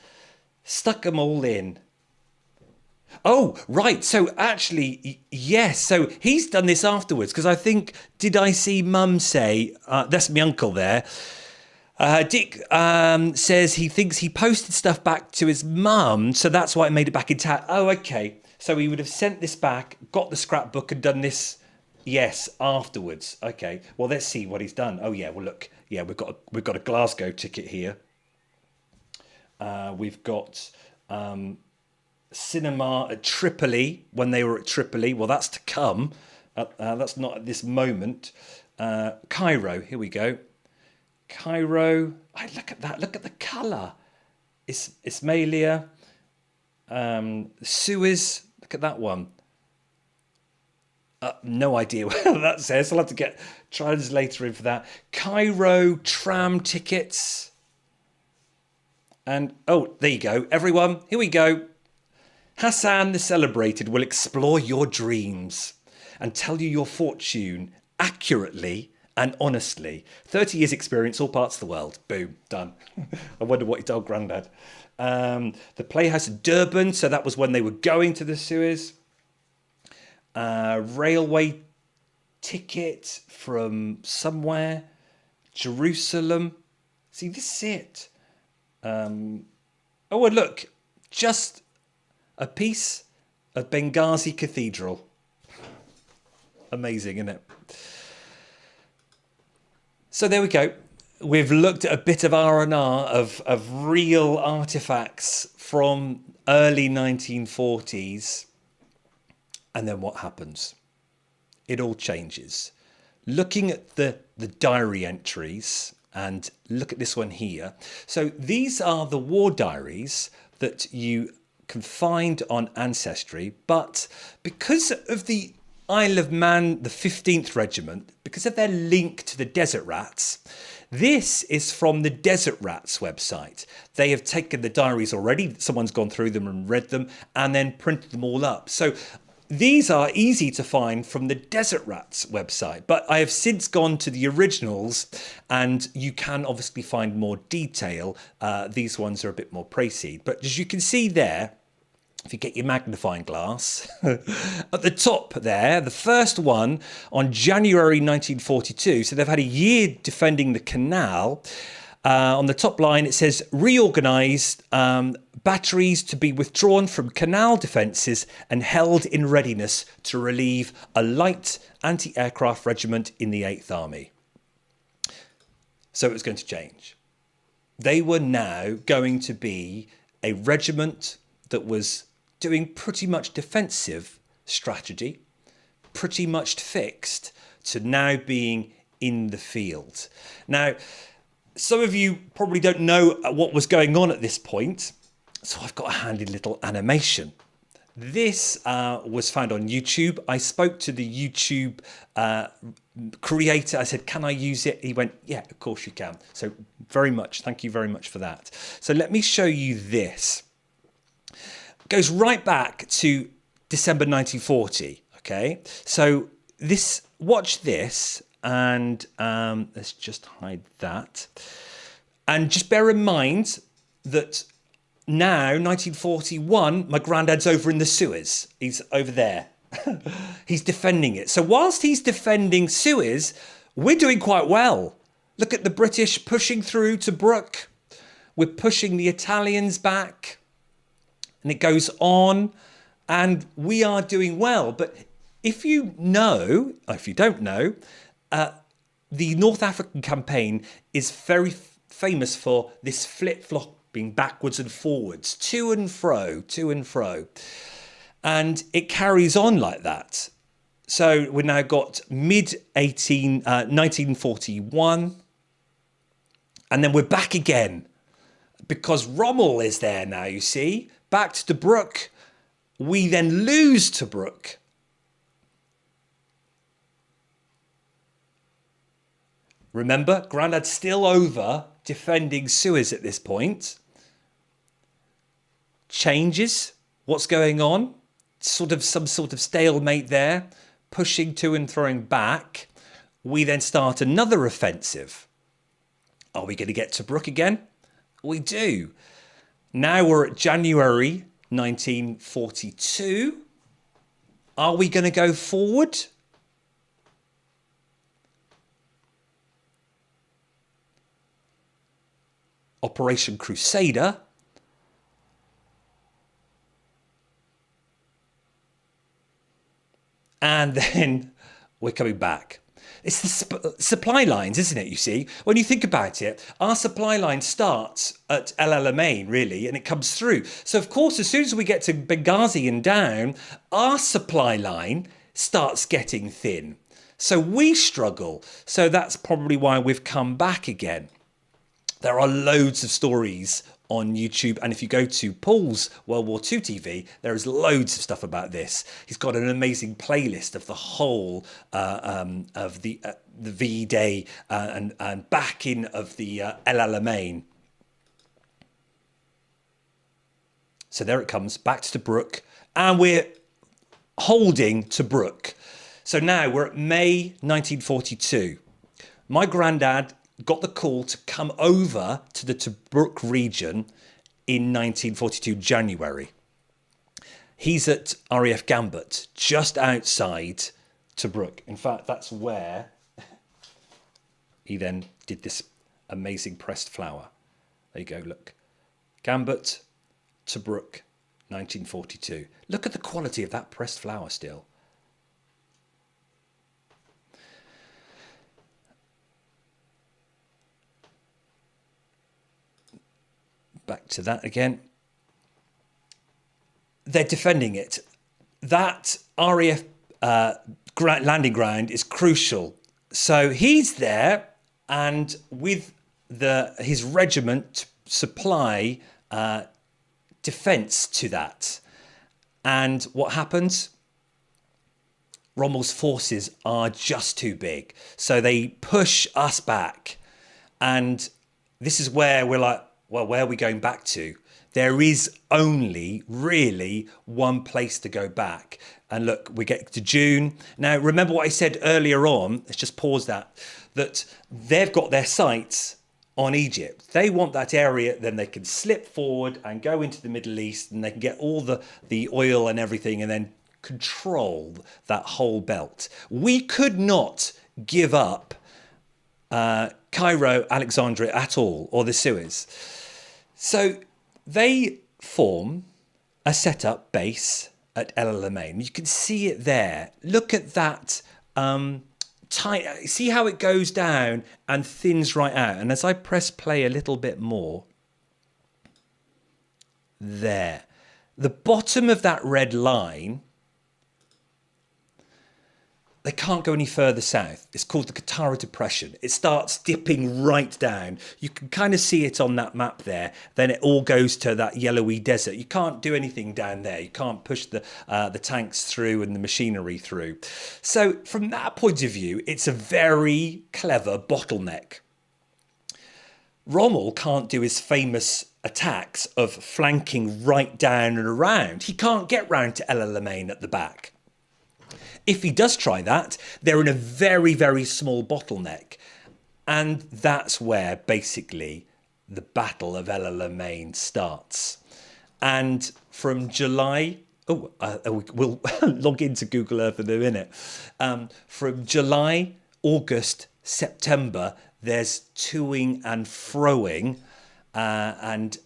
Stuck them all in. Oh, right. So actually, yes. So he's done this afterwards because I think, did I see Mum say, that's my uncle there. Dick says he thinks he posted stuff back to his mum, so that's why it made it back in town. Oh, okay. So he would have sent this back, got the scrapbook and done this, yes, afterwards. Okay. Well, let's see what he's done. Oh, yeah. Well, look. Yeah, we've got a Glasgow ticket here. We've got cinema at Tripoli when they were at Tripoli. Well, that's to come. That's not at this moment. Cairo. Here we go. Cairo. Look at that. Look at the colour. Ismailia. Suez. Look at that one. No idea what that says. I'll have to get translator in for that. Cairo tram tickets. And, oh, there you go. Everyone, here we go. Hassan the Celebrated will explore your dreams and tell you your fortune accurately and honestly. 30 years experience, all parts of the world. Boom, done. I wonder what he told Grandad. The Playhouse of Durban, so that was when they were going to the Suez. Railway ticket from somewhere. Jerusalem. See, this is it. Oh, and look, just a piece of Benghazi Cathedral. Amazing, isn't it? So there we go. We've looked at a bit of R&R of real artifacts from early 1940s. And then what happens? It all changes. Looking at the diary entries, and look at this one here. So these are the war diaries that you can find on Ancestry, but because of the Isle of Man, the 15th Regiment, because of their link to the Desert Rats, this is from the Desert Rats website. They have taken the diaries already, someone's gone through them and read them, and then printed them all up. So these are easy to find from the Desert Rats website, but I have since gone to the originals, and you can obviously find more detail. These ones are a bit more pricey, but as you can see there, if you get your magnifying glass, at the top there, the first one on January 1942, so they've had a year defending the canal. On the top line, it says, reorganised batteries to be withdrawn from canal defences and held in readiness to relieve a light anti-aircraft regiment in the 8th Army. So it was going to change. They were now going to be a regiment that was doing pretty much defensive strategy, pretty much fixed, to now being in the field. Now, some of you probably don't know what was going on at this point, so I've got a handy little animation. This was found on YouTube. I spoke to the YouTube creator. I said, can I use it? He went, yeah, of course you can. So thank you very much for that. So let me show you this. It goes right back to December 1940. Okay, so watch this. And let's just hide that. And just bear in mind that now, 1941, my granddad's over in the Suez. He's over there. He's defending it. So whilst he's defending Suez, we're doing quite well. Look at the British pushing through to Tobruk. We're pushing the Italians back. And it goes on. And we are doing well. But if you know, or if you don't know, the North African campaign is very famous for this flip-flopping backwards and forwards, to and fro. And it carries on like that. So we've now got mid-1941. And then we're back again. Because Rommel is there now, you see. Back to Tobruk. We then lose Tobruk. Remember, Grandad's still over defending Suez at this point. Changes. What's going on? Some sort of stalemate there. Pushing to and throwing back. We then start another offensive. Are we going to get Tobruk again? We do. Now we're at January 1942. Are we going to go forward? Operation Crusader. And then we're coming back. It's the supply lines, isn't it, you see? When you think about it, our supply line starts at El Alamein, really, and it comes through. So, of course, as soon as we get to Benghazi and down, our supply line starts getting thin. So we struggle. So that's probably why we've come back again. There are loads of stories on YouTube, and if you go to Paul's World War II TV, there is loads of stuff about this. He's got an amazing playlist of the whole of the VE Day and backing of the El Alamein. So there it comes, back to Tobruk, and we're holding Tobruk. So now we're at May 1942. My granddad got the call to come over to the Tobruk region in 1942 January. He's at RAF Gambit, just outside Tobruk. In fact, that's where he then did this amazing pressed flower. There you go, look. Gambit, Tobruk, 1942. Look at the quality of that pressed flower still. Back to that again. They're defending it. That RAF landing ground is crucial. So he's there, and with his regiment to supply defence to that. And what happens? Rommel's forces are just too big. So they push us back. And this is where we're like, well, where are we going back to? There is only really one place to go back. And look, we get to June. Now, remember what I said earlier on, let's just pause that they've got their sights on Egypt. They want that area, then they can slip forward and go into the Middle East, and they can get all the oil and everything and then control that whole belt. We could not give up Cairo, Alexandria at all, or the Suez. So they form a setup base at El Alamein. You can see it there. Look at that see how it goes down and thins right out. And as I press play a little bit more, there. The bottom of that red line, they can't go any further south. It's called the Qattara Depression. It starts dipping right down. You can kind of see it on that map there. Then it all goes to that yellowy desert. You can't do anything down there. You can't push the tanks through and the machinery through. So from that point of view, it's a very clever bottleneck. Rommel can't do his famous attacks of flanking right down and around. He can't get round to El Alamein at the back. If he does try that, they're in a very, very small bottleneck. And that's where basically the Battle of El Alamein starts. And from July, we'll log into Google Earth in a minute. From July, August, September, there's toing and froing and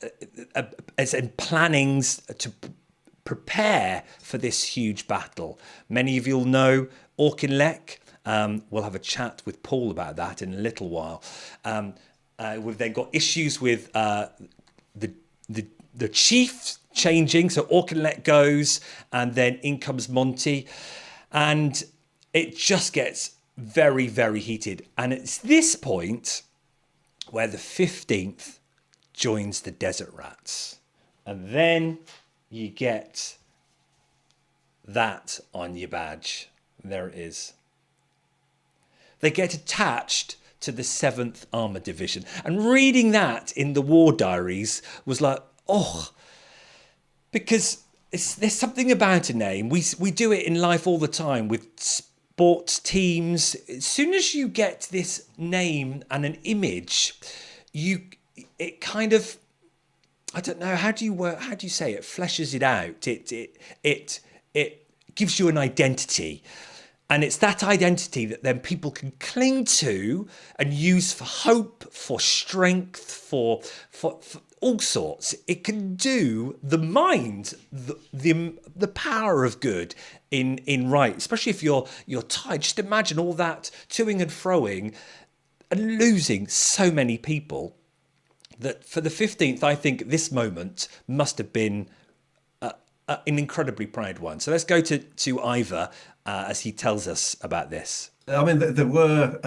plannings to prepare for this huge battle. Many of you'll know Auchinleck. We'll have a chat with Paul about that in a little while. We've then got issues with the chief changing. So Auchinleck goes, and then in comes Monty, and it just gets very, very heated. And it's this point where the 15th joins the Desert Rats, and then you get that on your badge. There it is. They get attached to the 7th Armoured Division. And reading that in the war diaries was like, oh, because there's something about a name. We do it in life all the time with sports teams. As soon as you get this name and an image, it kind of, I don't know, how do you say it? Fleshes it out. It gives you an identity. And it's that identity that then people can cling to and use for hope, for strength, for all sorts. It can do the mind, the power of good in right, especially if you're tired. Just imagine all that toing and froing and losing so many people. That for the 15th, I think this moment must have been an incredibly proud one. So let's go to Ivor as he tells us about this. I mean, there were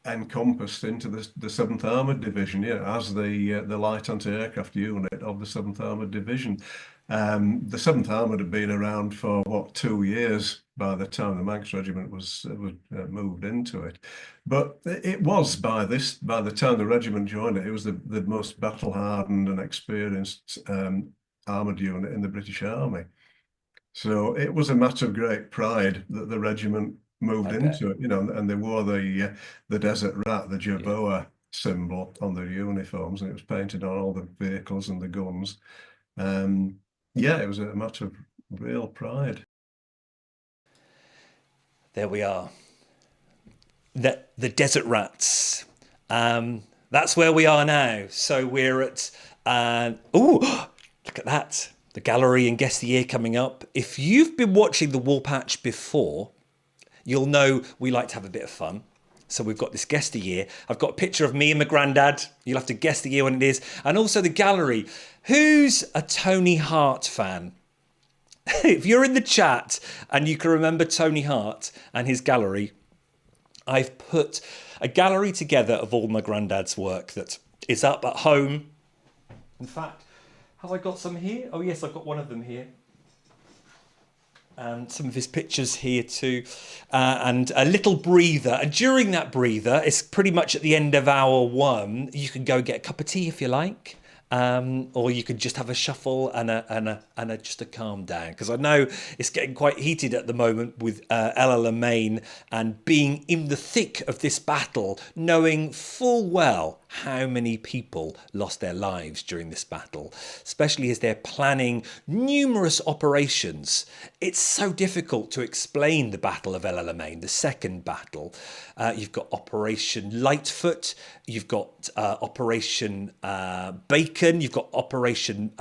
encompassed into the 7th Armoured Division, yeah, as the light anti-aircraft unit of the 7th Armoured Division. The 7th Armoured had been around for, what, 2 years by the time the Manx Regiment was moved into it. But it was, by the time the regiment joined it, it was the most battle-hardened and experienced armoured unit in the British Army. So it was a matter of great pride that the regiment moved into it, you know, and they wore the desert rat, the jerboa symbol on their uniforms, and it was painted on all the vehicles and the guns. Yeah, it was a matter of real pride. There we are. The desert rats. That's where we are now. So we're at look at that. The gallery and guest of the year coming up. If you've been watching the Woolpatch before, you'll know we like to have a bit of fun. So we've got this guest of the year. I've got a picture of me and my granddad. You'll have to guess the year when it is. And also the gallery. Who's a Tony Hart fan? If you're in the chat and you can remember Tony Hart and his gallery, I've put a gallery together of all my granddad's work that is up at home. In fact, have I got some here? Oh yes, I've got one of them here. And some of his pictures here too. And a little breather. And during that breather, it's pretty much at the end of hour one, you can go get a cup of tea if you like. Or you could just have a shuffle and just a calm down, because I know it's getting quite heated at the moment with El Alamein and being in the thick of this battle, knowing full well how many people lost their lives during this battle, especially as they're planning numerous operations. It's so difficult to explain the Battle of El Alamein, the second battle. You've got Operation Lightfoot, you've got Operation Bacon, you've got Operation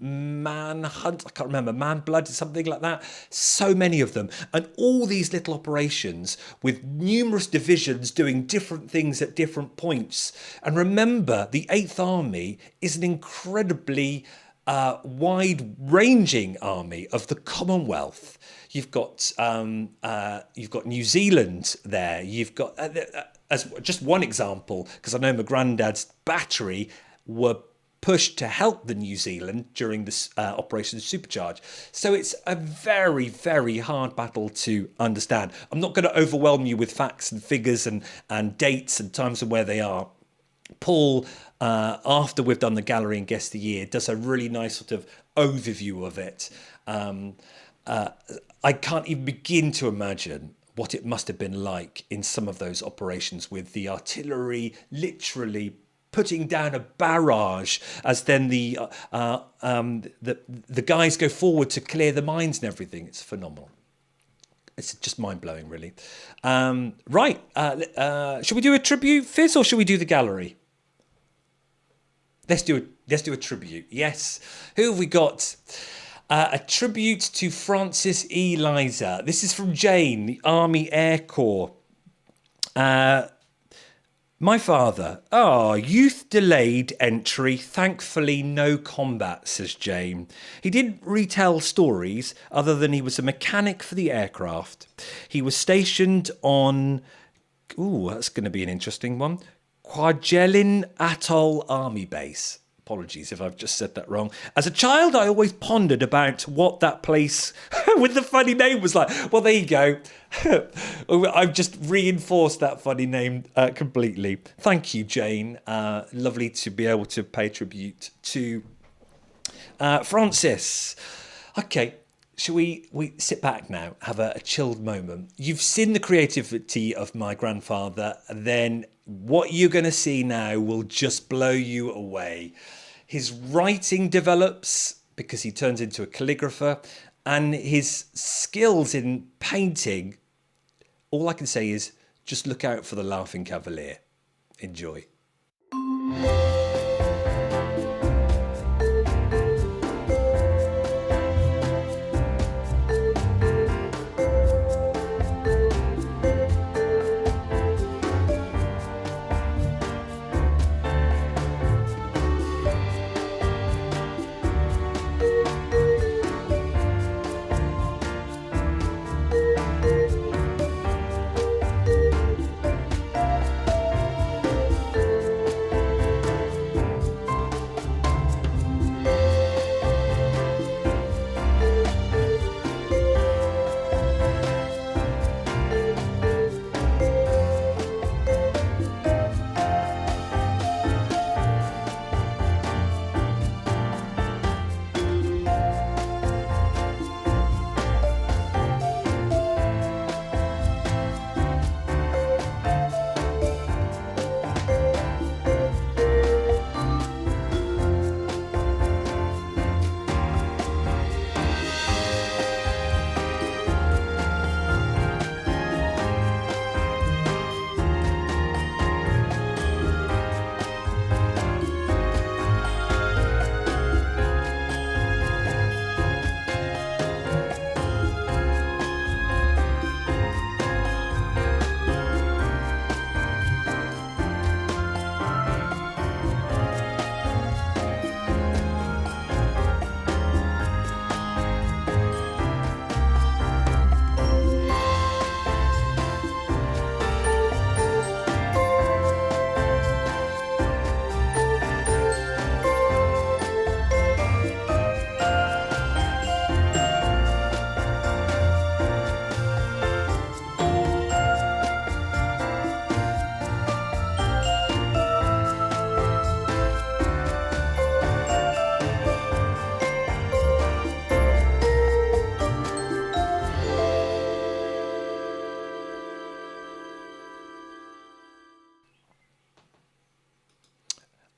Manhunt, I can't remember, Man Blood, something like that. So many of them. And all these little operations with numerous divisions doing different things at different points. And remember, the 8th Army is an incredibly wide-ranging army of the Commonwealth. You've got New Zealand there. You've got, as just one example, because I know my granddad's battery were pushed to help the New Zealand during this Operation Supercharge. So it's a very, very hard battle to understand. I'm not going to overwhelm you with facts and figures and dates and times and where they are. Paul, after we've done the gallery and guest of the year, does a really nice sort of overview of it. I can't even begin to imagine what it must have been like in some of those operations with the artillery literally putting down a barrage as then the guys go forward to clear the mines and everything. It's phenomenal. It's just mind-blowing, really. Right. Should we do a tribute, Fizz, or should we do the gallery? Let's do a tribute. Yes. Who have we got? A tribute to Francis Elasia. This is from Jane, the Army Air Corps. My father. Youth delayed entry. Thankfully, no combat, says Jane. He didn't retell stories other than he was a mechanic for the aircraft. He was stationed on... Ooh, that's going to be an interesting one. Kwajalein Atoll Army Base. Apologies if I've just said that wrong. As a child, I always pondered about what that place with the funny name was like. Well, there you go. I've just reinforced that funny name completely. Thank you, Jane. Lovely to be able to pay tribute to Francis. Okay, shall we sit back now, have a chilled moment? You've seen the creativity of my grandfather, then what you're going to see now will just blow you away. His writing develops because he turns into a calligrapher, and his skills in painting, all I can say is just look out for the Laughing Cavalier. Enjoy.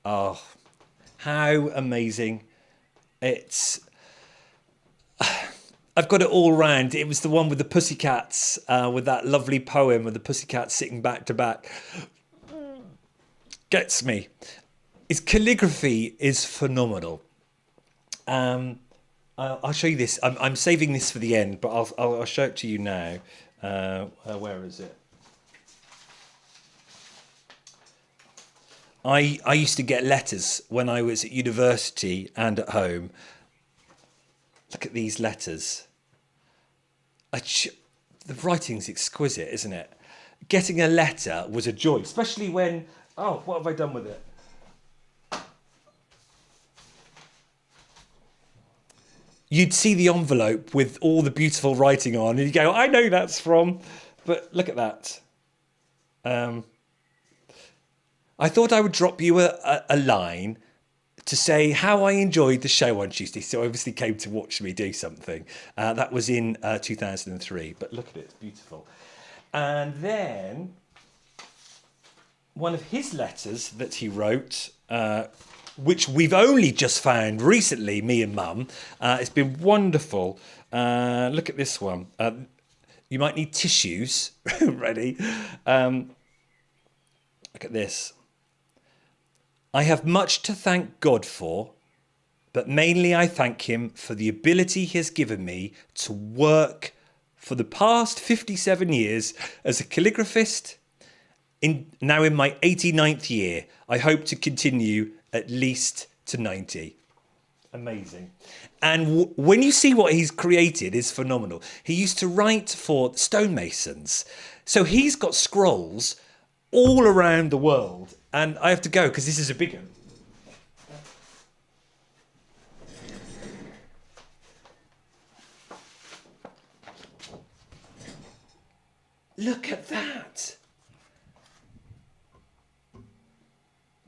Oh, how amazing. It's... I've got it all round. It was the one with the pussycats, with that lovely poem with the pussycats sitting back to back. Gets me. His calligraphy is phenomenal. I'll show you this. I'm saving this for the end, but I'll show it to you now. Where is it? I used to get letters when I was at university and at home. Look at these letters. The writing's exquisite, isn't it? Getting a letter was a joy, especially when... Oh, what have I done with it? You'd see the envelope with all the beautiful writing on, and you go, I know that's from... But look at that. I thought I would drop you a line to say how I enjoyed the show on Tuesday. So obviously came to watch me do something. That was in 2003. But look at it, it's beautiful. And then one of his letters that he wrote, which we've only just found recently, me and Mum. It's been wonderful. Look at this one. You might need tissues. Ready? Look at this. I have much to thank God for, but mainly I thank him for the ability he has given me to work for the past 57 years as a calligraphist, now in my 89th year. I hope to continue at least to 90. Amazing. And when you see what he's created, is phenomenal. He used to write for stonemasons. So he's got scrolls all around the world. And I have to go because this is a big one. Look at that.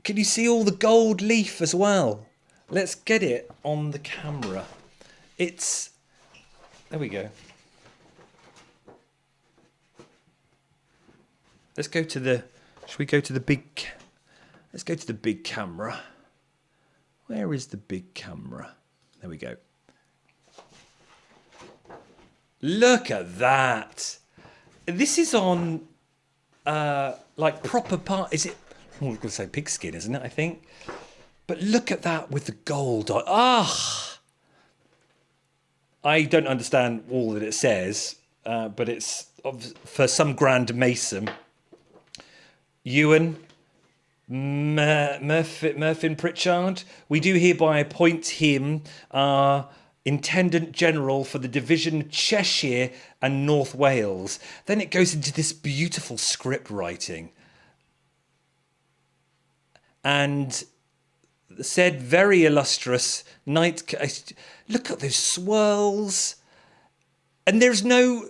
Can you see all the gold leaf as well? Let's get it on the camera. It's... There we go. Let's go to the... Should we go to the big... Let's go to the big camera. Where is the big camera? There we go. Look at that. This is on like proper part. Is it? I'm going to say pigskin, isn't it? I think. But look at that with the gold on. Ah, I don't understand all that it says, but it's for some grand mason. Ewan Murfin Pritchard, we do hereby appoint him Intendant General for the Division of Cheshire and North Wales. Then it goes into this beautiful script writing. And said very illustrious knight. Look at those swirls. And there's no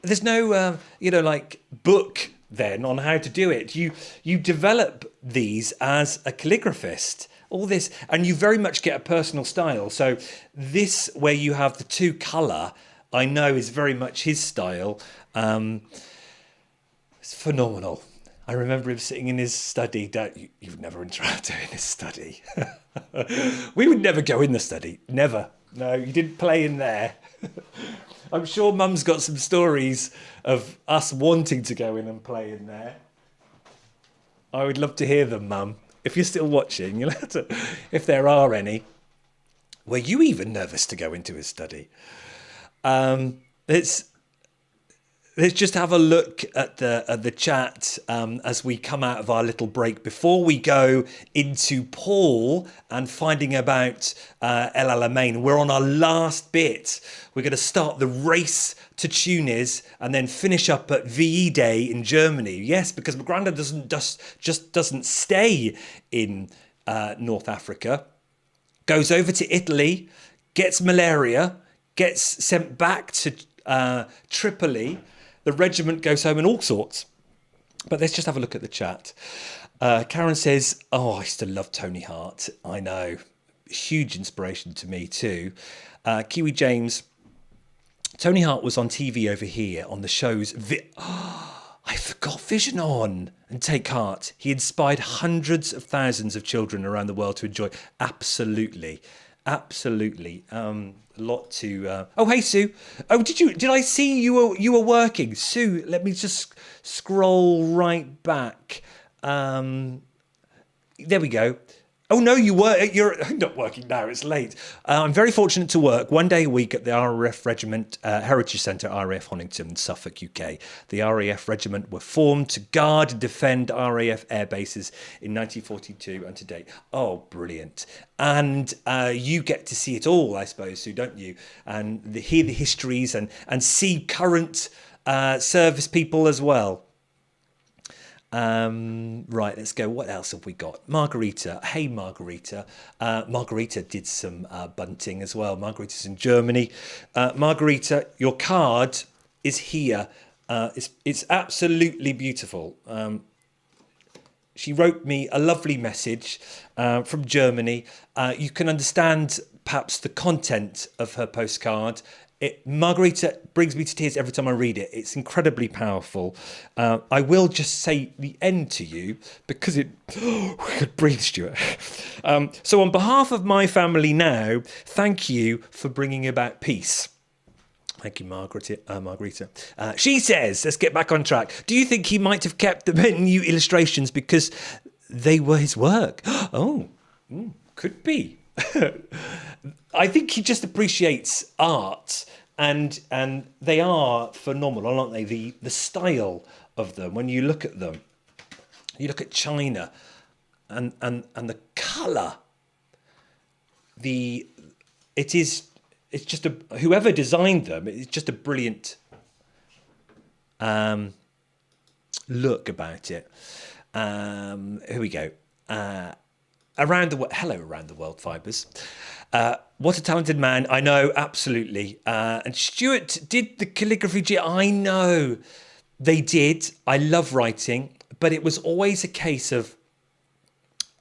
like book then on how to do it. You develop these as a calligraphist. All this, and you very much get a personal style. So this, where you have the two colour, I know is very much his style. It's phenomenal. I remember him sitting in his study. You've never interacted in his study. We would never go in the study. Never. No, you didn't play in there. I'm sure Mum's got some stories of us wanting to go in and play in there. I would love to hear them, Mum. If you're still watching, you'll have to, if there are any. Were you even nervous to go into his study? Let's just have a look at the chat as we come out of our little break before we go into Paul and finding about El Alamein. We're on our last bit. We're going to start the race to Tunis and then finish up at VE Day in Germany. Yes, because Grandad doesn't stay in North Africa. Goes over to Italy, gets malaria, gets sent back to Tripoli. The regiment goes home and all sorts. But let's just have a look at the chat. Karen says, oh, I used to love Tony Hart. I know. Huge inspiration to me too. Kiwi James, Tony Hart was on TV over here on the shows. I forgot vision on and take heart. He inspired hundreds of thousands of children around the world to enjoy. Absolutely. Absolutely. A lot to... Oh, hey, Sue. Oh, did I see you were working? Sue, let me just scroll right back. There we go. Oh, no, you're not working now. It's late. I'm very fortunate to work one day a week at the RAF Regiment Heritage Centre, RAF Honington, Suffolk, UK. The RAF Regiment were formed to guard and defend RAF air bases in 1942 and to date. Oh, brilliant. And you get to see it all, I suppose, Sue, don't you? And hear the histories and see current service people as well. Right, let's go. What else have we got? Margarita. Hey, Margarita. Margarita did some bunting as well. Margarita's in Germany. Margarita, your card is here. It's absolutely beautiful. She wrote me a lovely message from Germany. You can understand perhaps the content of her postcard. Margarita brings me to tears every time I read it. It's incredibly powerful. I will just say the end to you because it... breathe, Stuart. So on behalf of my family now, thank you for bringing about peace. Thank you, Margarita. She says, let's get back on track. Do you think he might have kept the new illustrations because they were his work? Oh, could be. I think he just appreciates art, and they are phenomenal, aren't they? The style of them. When you look at them, you look at China, and the colour. It's just whoever designed them. It's just a brilliant look about it. Here we go. Around the world, hello, around the world, Fibers. What a talented man! I know, absolutely. And Stuart did the calligraphy. I know they did. I love writing, but it was always a case of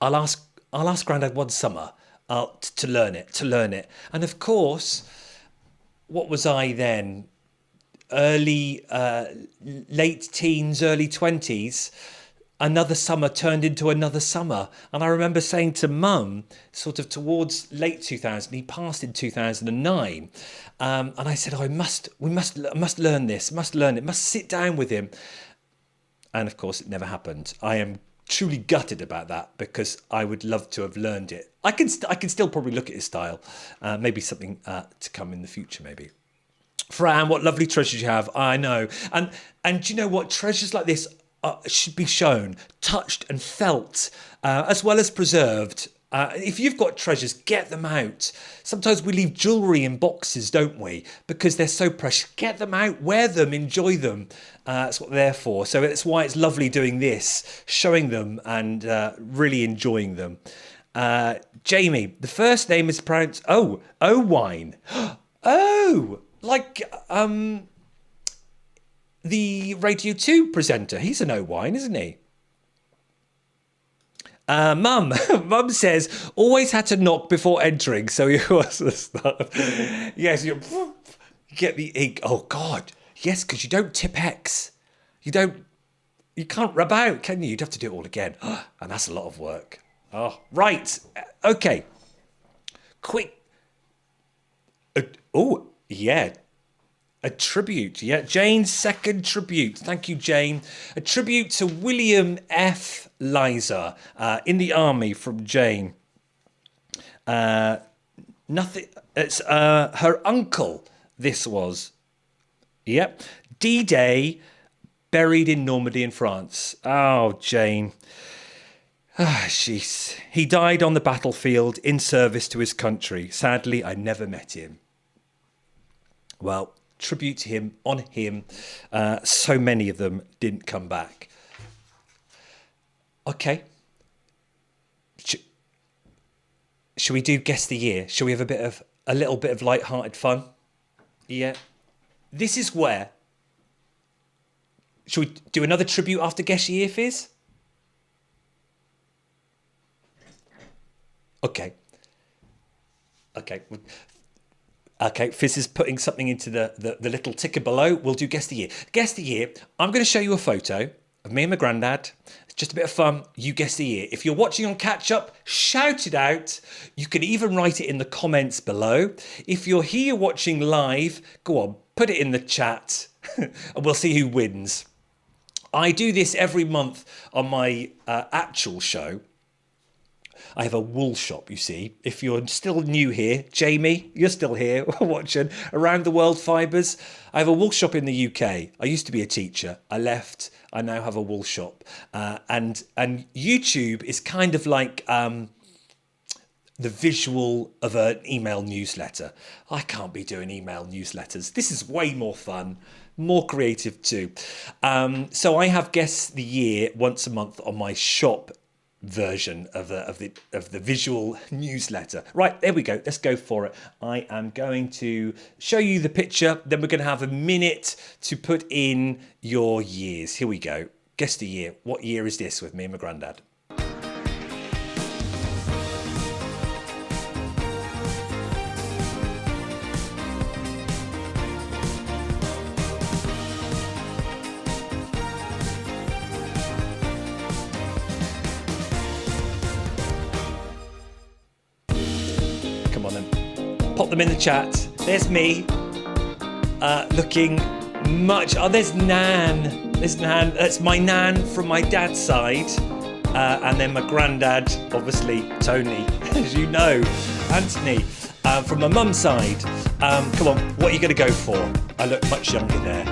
I'll ask Grandad one summer to learn it. And of course, what was I then? Late teens, early 20s. Another summer turned into another summer. And I remember saying to Mum, sort of towards late 2000, he passed in 2009. And I said, we must learn this, must sit down with him. And of course, it never happened. I am truly gutted about that because I would love to have learned it. I can still probably look at his style. Maybe something to come in the future, maybe. Fran, what lovely treasures you have. I know. And do you know what? Treasures like this should be shown, touched and felt, as well as preserved. If you've got treasures, get them out. Sometimes we leave jewellery in boxes, don't we? Because they're so precious. Get them out, wear them, enjoy them. That's what they're for. So that's why it's lovely doing this, showing them and really enjoying them. Jamie, the first name is pronounced Owine. Oh, like the Radio 2 presenter. He's an Owine, isn't he? Mum says, always had to knock before entering, so you was the start. Yes, you get the ink. Oh, God. Yes, because you don't tip X. You can't rub out, can you? You'd have to do it all again. And that's a lot of work. Oh, right. Okay. Quick. Oh, yeah. A tribute, yeah. Jane's second tribute. Thank you, Jane. A tribute to William F. Liza in the army from Jane. Nothing. It's her uncle. This was. Yep. D-Day, buried in Normandy in France. Oh, Jane. Jeez. He died on the battlefield in service to his country. Sadly, I never met him. Well, tribute to him, on him. So many of them didn't come back. Okay. Shall we do Guess the Year? Shall we have a little bit of light-hearted fun? Yeah. This is where... Shall we do another tribute after Guess the Year, Fizz? Okay. Okay, Fizz is putting something into the little ticker below. We'll do Guess the Year. Guess the Year. I'm going to show you a photo of me and my granddad. It's just a bit of fun. You guess the year. If you're watching on catch up, shout it out. You can even write it in the comments below. If you're here watching live, go on, put it in the chat and we'll see who wins. I do this every month on my actual show. I have a wool shop, you see. If you're still new here, Jamie, you're still here watching Around the World Fibres. I have a wool shop in the UK. I used to be a teacher. I left. I now have a wool shop. And YouTube is kind of like the visual of an email newsletter. I can't be doing email newsletters. This is way more fun, more creative too. So I have Guess the Year once a month on my shop version of the visual newsletter. Right, there we go. Let's go for it. I am going to show you the picture. Then we're going to have a minute to put in your years. Here we go. Guess the year. What year is this with me and my granddad? Pop them in the chat. There's me, looking much. Oh, there's Nan. There's Nan. That's my Nan from my dad's side, and then my granddad, obviously Tony, as you know, Anthony, from my mum's side. Come on, what are you going to go for? I look much younger there.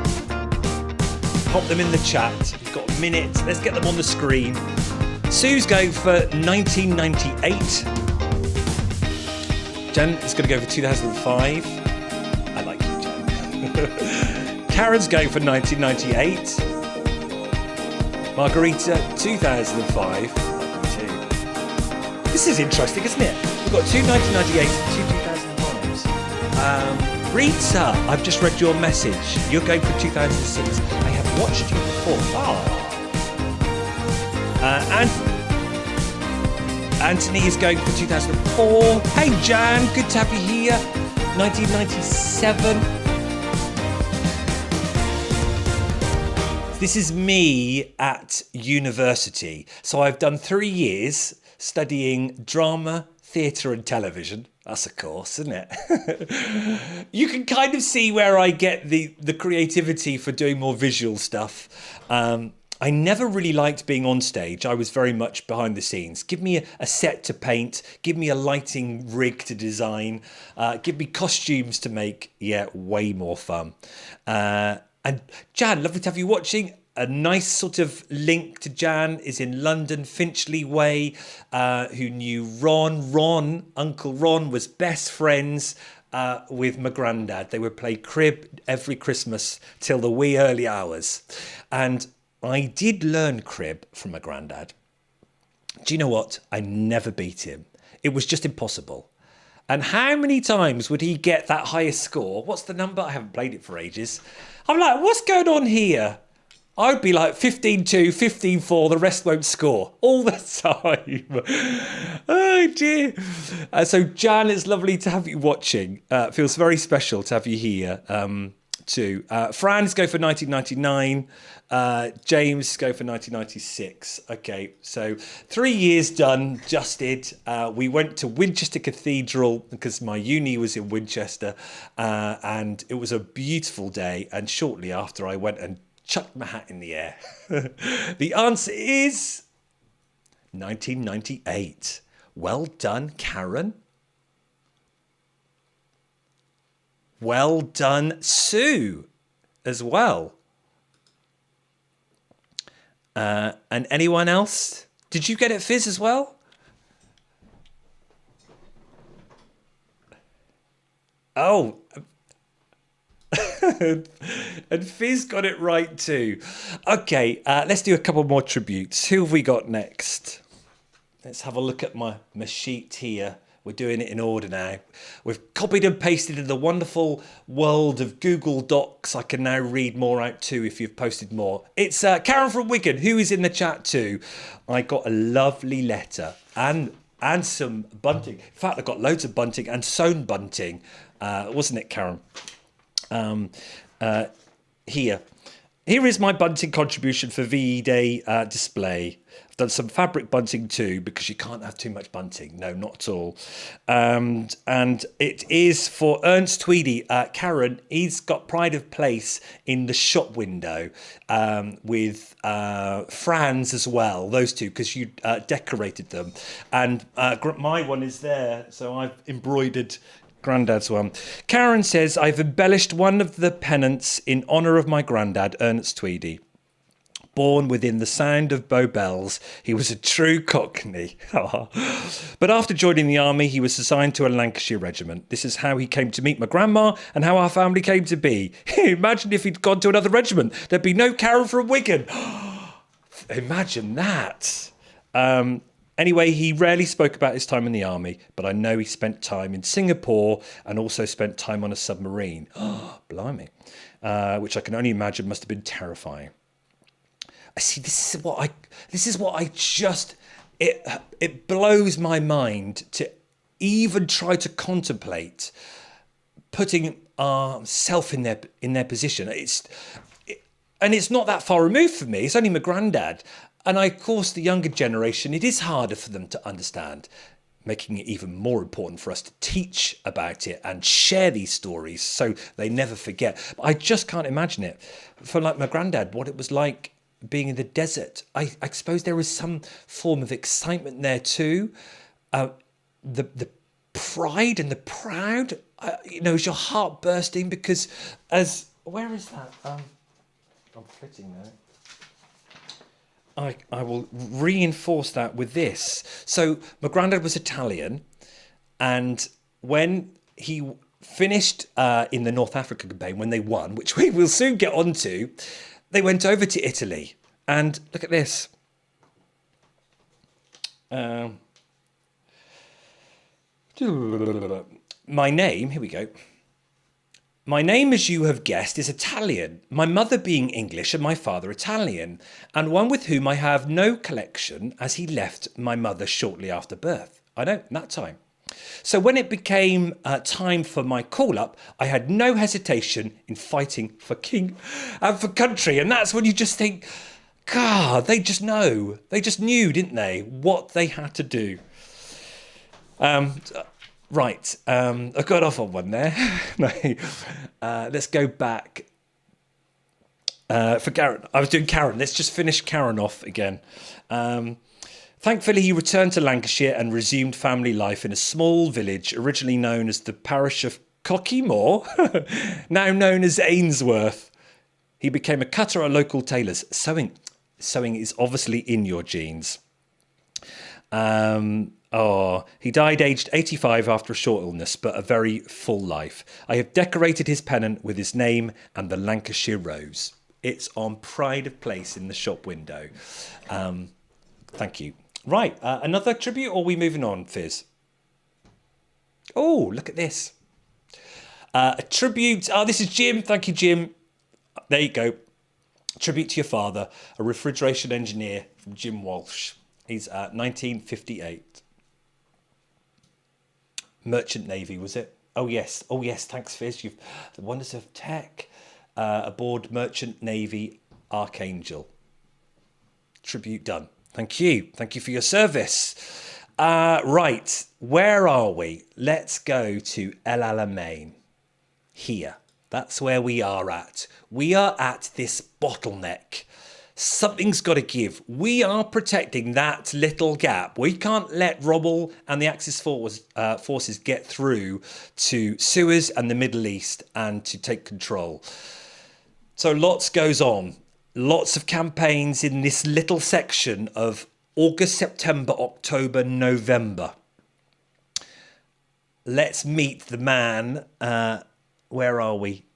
Pop them in the chat. You've got a minute. Let's get them on the screen. Sue's going for 1998. Jen is going to go for 2005. I like you, Jen. Karen's going for 1998. Margarita, 2005. I like you too. This is interesting, isn't it? We've got two 1998s and two 2005s. Rita, I've just read your message. You're going for 2006. I have watched you before. And Anthony is going for 2004. Hey Jan, good to have you here. 1997. This is me at university. So I've done 3 years studying drama, theatre and television. That's a course, isn't it? You can kind of see where I get the creativity for doing more visual stuff. I never really liked being on stage. I was very much behind the scenes. Give me a set to paint. Give me a lighting rig to design. Give me costumes to make. Yeah, way more fun. And Jan, lovely to have you watching. A nice sort of link to Jan is in London, Finchley Way, who knew Ron. Uncle Ron was best friends with my granddad. They would play crib every Christmas till the wee early hours. And I did learn crib from my granddad. Do you know what? I never beat him. It was just impossible. And how many times would he get that highest score? What's the number? I haven't played it for ages. I'm like, what's going on here? I'd be like 15-2, 15-4, the rest won't score all the time. Oh dear. So Jan, it's lovely to have you watching. It feels very special to have you here too. Fran's go for 1999. James go for 1996. Okay, so 3 years done, just did. We went to Winchester Cathedral because my uni was in Winchester, and it was a beautiful day. And shortly after, I went and chucked my hat in the air. The answer is 1998. Well done, Karen. Well done, Sue, as well. And anyone else? Did you get it, Fizz, as well? Oh. And Fizz got it right too. Okay, let's do a couple more tributes. Who have we got next? Let's have a look at my sheet here. We're doing it in order now. We've copied and pasted in the wonderful world of Google Docs. I can now read more out too if you've posted more. It's Karen from Wigan, who is in the chat too. I got a lovely letter and some bunting. In fact, I got loads of bunting and sewn bunting. Wasn't it, Karen? Here Here is my bunting contribution for VE Day display. I've done some fabric bunting too, because you can't have too much bunting. No, not at all. And it is for Ernst Tweedy. Karen, he's got pride of place in the shop window with Franz as well, those two, because you decorated them. And my one is there, so I've embroidered Grandad's one. Karen says, I've embellished one of the pennants in honour of my granddad, Ernest Tweedy. Born within the sound of Bow Bells, he was a true Cockney. But after joining the army, he was assigned to a Lancashire regiment. This is how he came to meet my grandma and how our family came to be. Imagine if he'd gone to another regiment. There'd be no Karen from Wigan. Imagine that. Anyway, he rarely spoke about his time in the army, but I know he spent time in Singapore and also spent time on a submarine. Blimey. Which I can only imagine must have been terrifying. I see, this is what I just, it blows my mind to even try to contemplate putting ourselves in their position. And it's not that far removed from me. It's only my granddad. And of course, the younger generation, it is harder for them to understand, making it even more important for us to teach about it and share these stories so they never forget. But I just can't imagine it. For like my granddad, what it was like being in the desert. I suppose there was some form of excitement there too. The pride and the proud, is your heart bursting because where is that? I'm flitting there. I will reinforce that with this. So my granddad was Italian, and when he finished in the North Africa campaign, when they won, which we will soon get onto, they went over to Italy. And look at this. My name, here we go. My name, as you have guessed, is Italian, my mother being English and my father Italian, and one with whom I have no connection as he left my mother shortly after birth. I know, that time. So when it became time for my call-up, I had no hesitation in fighting for king and for country. And that's when you just think, God, they just know. They just knew, didn't they, what they had to do. Right, I got off on one there. Let's go back. For Karen, I was doing Karen. Let's just finish Karen off again. Thankfully, he returned to Lancashire and resumed family life in a small village originally known as the parish of Cockymore, now known as Ainsworth. He became a cutter at a local tailor's. Sewing is obviously in your genes. He died aged 85 after a short illness, but a very full life. I have decorated his pennant with his name and the Lancashire Rose. It's on pride of place in the shop window. Thank you. Right, another tribute, or are we moving on, Fizz? Oh, look at this. A tribute. This is Jim. Thank you, Jim. There you go. Tribute to your father, a refrigeration engineer from Jim Walsh. He's 1958. Merchant Navy, was it? Oh, yes. Thanks, Fizz. The wonders of tech. Aboard Merchant Navy Archangel. Tribute done. Thank you. Thank you for your service. Right. Where are we? Let's go to El Alamein. Here. That's where we are at. We are at this bottleneck. Something's got to give. We are protecting that little gap. We can't let Rommel and the Axis forces get through to Suez and the Middle East and to take control. So lots goes on. Lots of campaigns in this little section of August, September, October, November. Let's meet the man. Where are we?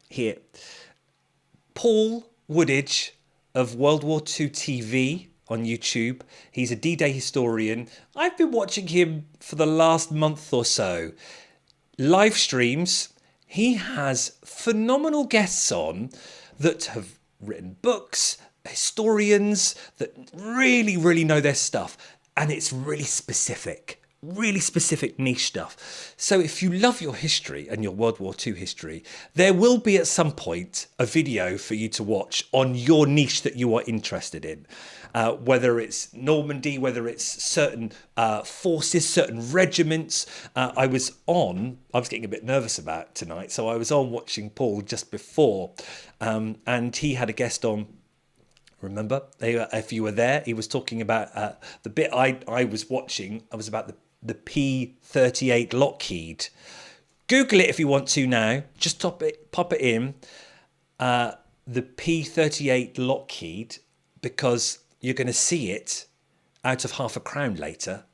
Here. Paul Woodidge of World War II TV on YouTube. He's a D-Day historian. I've been watching him for the last month or so. Live streams. He has phenomenal guests on that have written books, historians that really, really know their stuff. And it's really specific. really specific niche stuff. So if you love your history and your World War II history, there will be at some point a video for you to watch on your niche that you are interested in. Whether it's Normandy, whether it's certain forces, certain regiments. I was getting a bit nervous about tonight, so I was on watching Paul just before, and he had a guest on. Remember, if you were there, he was talking about the bit I was watching. I was about the P-38 Lockheed. Google it if you want to now. Just pop it in. The P-38 Lockheed, because you're going to see it out of £5 later.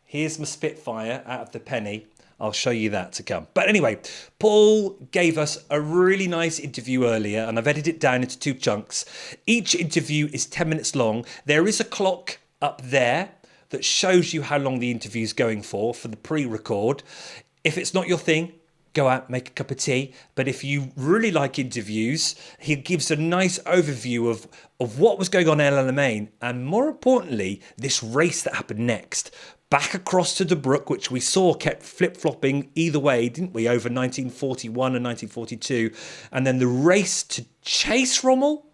Here's my Spitfire out of the penny. I'll show you that to come. But anyway, Paul gave us a really nice interview earlier, and I've edited it down into 2 chunks. Each interview is 10 minutes long. There is a clock up there that shows you how long the interview is going for the pre-record. If it's not your thing, go out, make a cup of tea. But if you really like interviews, he gives a nice overview of what was going on in El Alamein, and more importantly, this race that happened next. Back across to the Brook, which we saw kept flip-flopping either way, didn't we, over 1941 and 1942. And then the race to chase Rommel,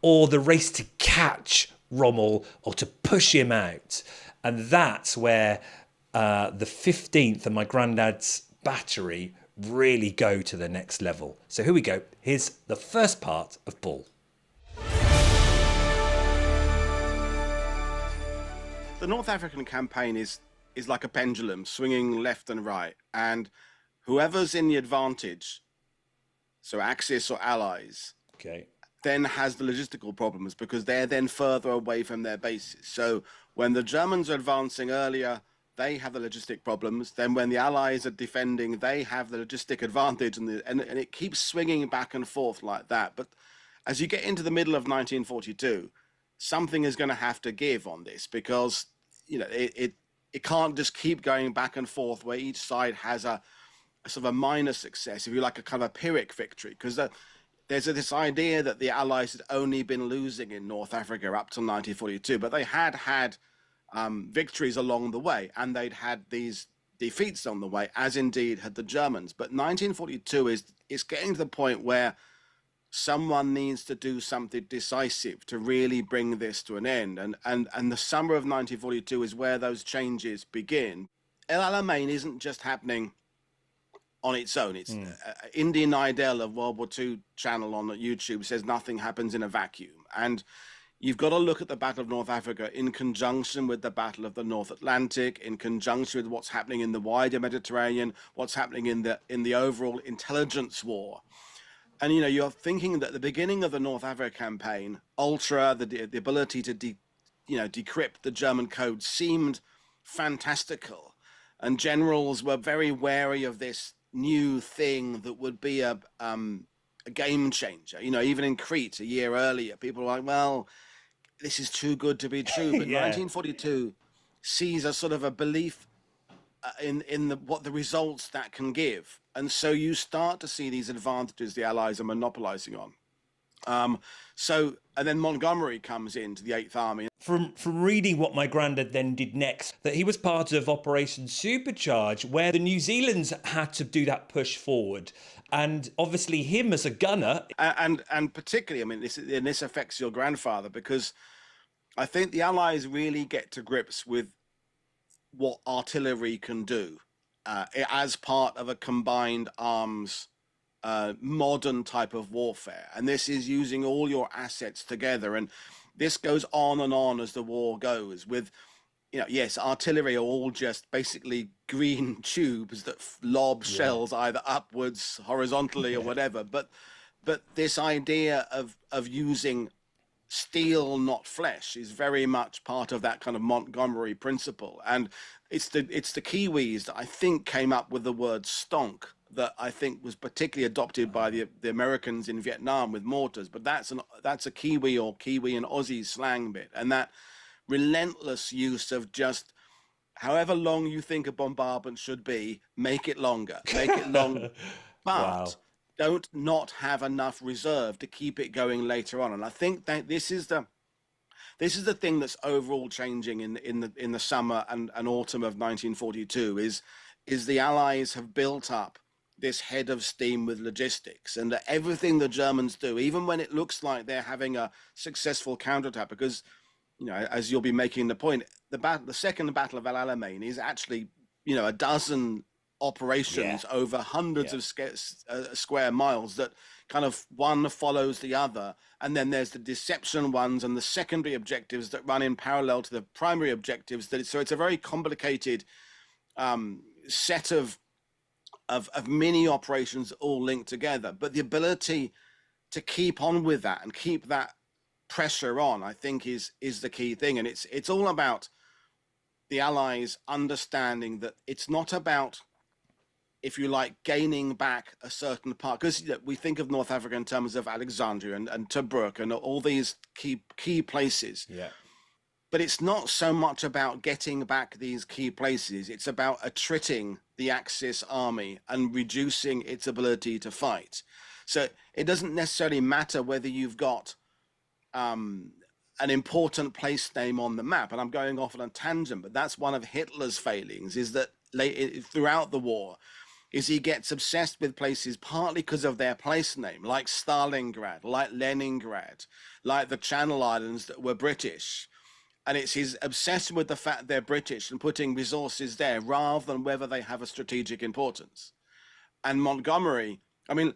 or the race to catch Rommel, or to push him out. And that's where the 15th and my granddad's battery really go to the next level. So here we go. Here's the first part of Paul. The North African campaign is like a pendulum swinging left and right, and whoever's in the advantage, so Axis or Allies, Okay. then has the logistical problems because they're then further away from their bases. So when the Germans are advancing earlier, they have the logistic problems. Then when the Allies are defending, they have the logistic advantage, and it keeps swinging back and forth like that. But as you get into the middle of 1942, something is going to have to give on this, because it can't just keep going back and forth where each side has a sort of a minor success, if you like, a kind of a Pyrrhic victory, because there's this idea that the Allies had only been losing in North Africa up till 1942, but they had victories along the way, and they'd had these defeats on the way, as indeed had the Germans. But 1942 is getting to the point where someone needs to do something decisive to really bring this to an end. And the summer of 1942 is where those changes begin. El Alamein isn't just happening on its own. It's Indian Idol of World War II channel on YouTube says nothing happens in a vacuum. And you've got to look at the Battle of North Africa in conjunction with the Battle of the North Atlantic, in conjunction with what's happening in the wider Mediterranean, what's happening in the overall intelligence war. And you're thinking that the beginning of the North Africa campaign, the ability to decrypt the German code seemed fantastical, and generals were very wary of this new thing that would be a game changer. Even in Crete a year earlier, people were like, well, this is too good to be true. But Yeah. 1942 sees a sort of a belief in what the results that can give. And so you start to see these advantages the Allies are monopolizing on. And then Montgomery comes into the 8th Army. From reading what my granddad then did next, that he was part of Operation Supercharge, where the New Zealanders had to do that push forward. And obviously him as a gunner. And particularly, I mean, this affects your grandfather, because I think the Allies really get to grips with what artillery can do as part of a combined arms modern type of warfare. And this is using all your assets together. And this goes on as the war goes with, yes, artillery are all just basically green tubes that lob shells either upwards, horizontally, or whatever. But this idea of using steel, not flesh, is very much part of that kind of Montgomery principle. And it's the Kiwis that I think came up with the word stonk, that I think was particularly adopted by the Americans in Vietnam with mortars. But that's a Kiwi or Kiwi and Aussie slang bit, and that relentless use of just however long you think a bombardment should be, make it longer, but Wow. don't not have enough reserve to keep it going later on. And I think that this is this is the thing that's overall changing in the summer and autumn of 1942 is the Allies have built up this head of steam with logistics, and that everything the Germans do, even when it looks like they're having a successful counterattack, because, you know, as you'll be making the point, the second battle of El Alamein is actually, you know, a dozen operations over hundreds of square miles that kind of one follows the other, and then there's the deception ones and the secondary objectives that run in parallel to the primary objectives. So it's a very complicated set of mini operations all linked together, but the ability to keep on with that and keep that pressure on, I think, is the key thing. And it's all about the Allies understanding that it's not about, if you like, gaining back a certain part, because we think of North Africa in terms of Alexandria and Tobruk and all these key places. Yeah. But it's not so much about getting back these key places. It's about attriting the Axis army and reducing its ability to fight. So it doesn't necessarily matter whether you've got an important place name on the map. And I'm going off on a tangent, but that's one of Hitler's failings, is that throughout the war, is he gets obsessed with places partly because of their place name, like Stalingrad, like Leningrad, like the Channel Islands that were British. And it's his obsession with the fact they're British and putting resources there rather than whether they have a strategic importance. And Montgomery, I mean,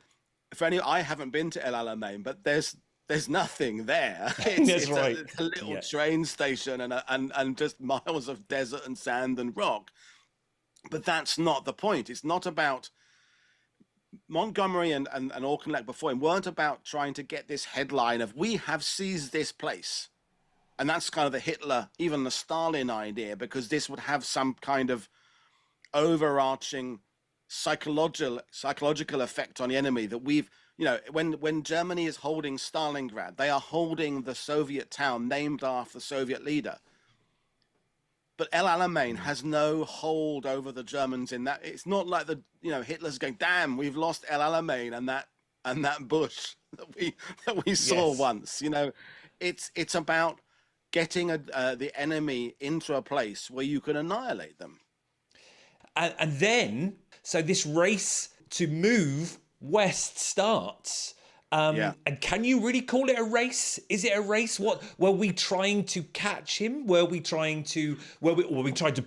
I haven't been to El Alamein, but there's nothing there. It's right. A little train station and just miles of desert and sand and rock. But that's not the point. It's not about Montgomery and Auchinleck before him weren't about trying to get this headline of "we have seized this place." And that's kind of the Hitler, even the Stalin idea, because this would have some kind of overarching psychological effect on the enemy that we've, you know, when Germany is holding Stalingrad, they are holding the Soviet town named after the Soviet leader. But El Alamein has no hold over the Germans in that. It's not like Hitler's going, damn, we've lost El Alamein and that bush that we saw once. You know, it's about getting the enemy into a place where you can annihilate them. And then, so this race to move west starts. And can you really call it a race? Is it a race? What were we trying to catch him? Were we trying to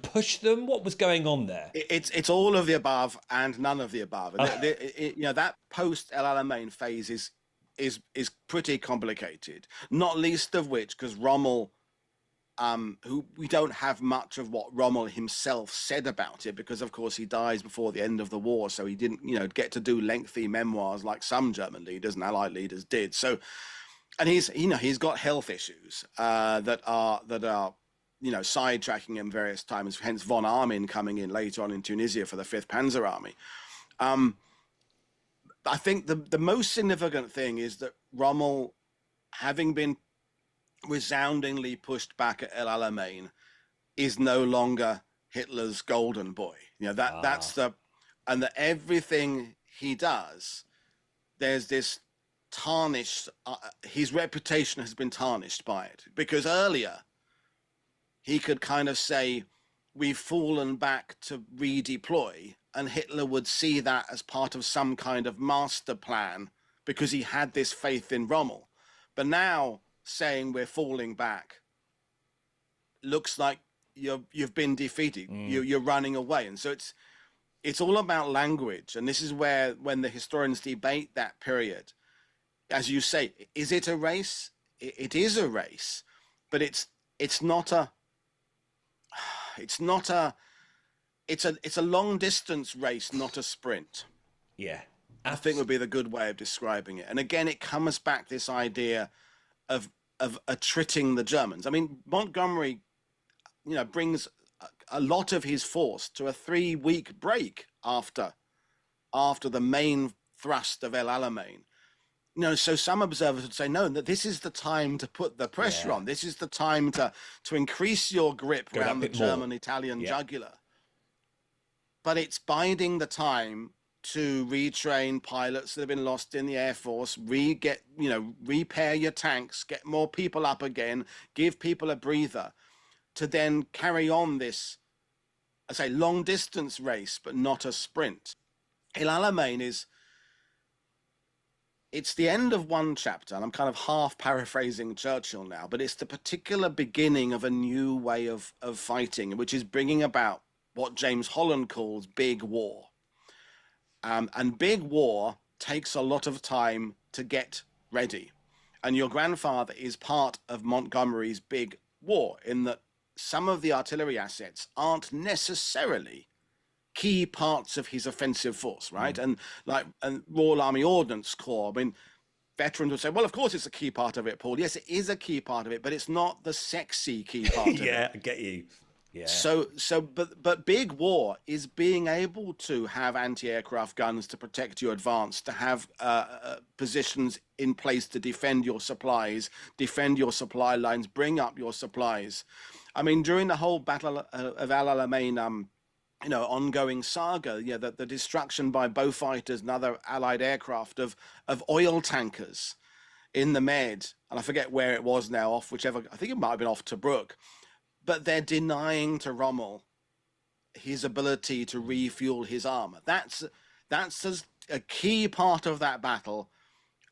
push them? What was going on there? It's all of the above and none of the above. That post El Alamein phase is pretty complicated, not least of which because Rommel, who we don't have much of what Rommel himself said about it, because of course he dies before the end of the war, so he didn't get to do lengthy memoirs like some German leaders and Allied leaders did. So, and he's got health issues that are sidetracking him various times, hence von Armin coming in later on in Tunisia for the 5th Panzer Army. I think the most significant thing is that Rommel, having been resoundingly pushed back at El Alamein, is no longer Hitler's golden boy. That's and that everything he does, there's this tarnished, his reputation has been tarnished by it, because earlier he could kind of say, we've fallen back to redeploy, and Hitler would see that as part of some kind of master plan because he had this faith in Rommel. But now saying we're falling back looks like you've been defeated. You're running away. And so it's all about language. And this is where, when the historians debate that period, as you say, is it a race? It is a race, but it's a long distance race, not a sprint. Yeah. I think would be the good way of describing it. And again, it comes back this idea of attriting the Germans. I mean, Montgomery, brings a lot of his force to a 3-week break after the main thrust of El Alamein. So some observers would say, no, that this is the time to put the pressure on. This is the time to increase your grip around the German-Italian jugular. But it's biding the time to retrain pilots that have been lost in the Air Force, repair your tanks, get more people up again, give people a breather, to then carry on this, I say, long distance race, but not a sprint. El Alamein it's the end of one chapter, and I'm kind of half paraphrasing Churchill now, but it's the particular beginning of a new way of fighting, which is bringing about what James Holland calls big war. And big war takes a lot of time to get ready. And your grandfather is part of Montgomery's big war, in that some of the artillery assets aren't necessarily key parts of his offensive force, right? And Royal Army Ordnance Corps, I mean, veterans would say, well, of course it's a key part of it, Paul. Yes, it is a key part of it, but it's not the sexy key part of it. Yeah, I get you. Yeah. But big war is being able to have anti-aircraft guns to protect your advance, to have positions in place to defend your supplies, defend your supply lines, bring up your supplies. I mean, during the whole Battle of El Alamein, ongoing saga, the destruction by Beaufighters and other Allied aircraft of oil tankers in the Med, and I forget where it was now, I think it might have been off Tobruk, but they're denying to Rommel his ability to refuel his armor. That's as a key part of that battle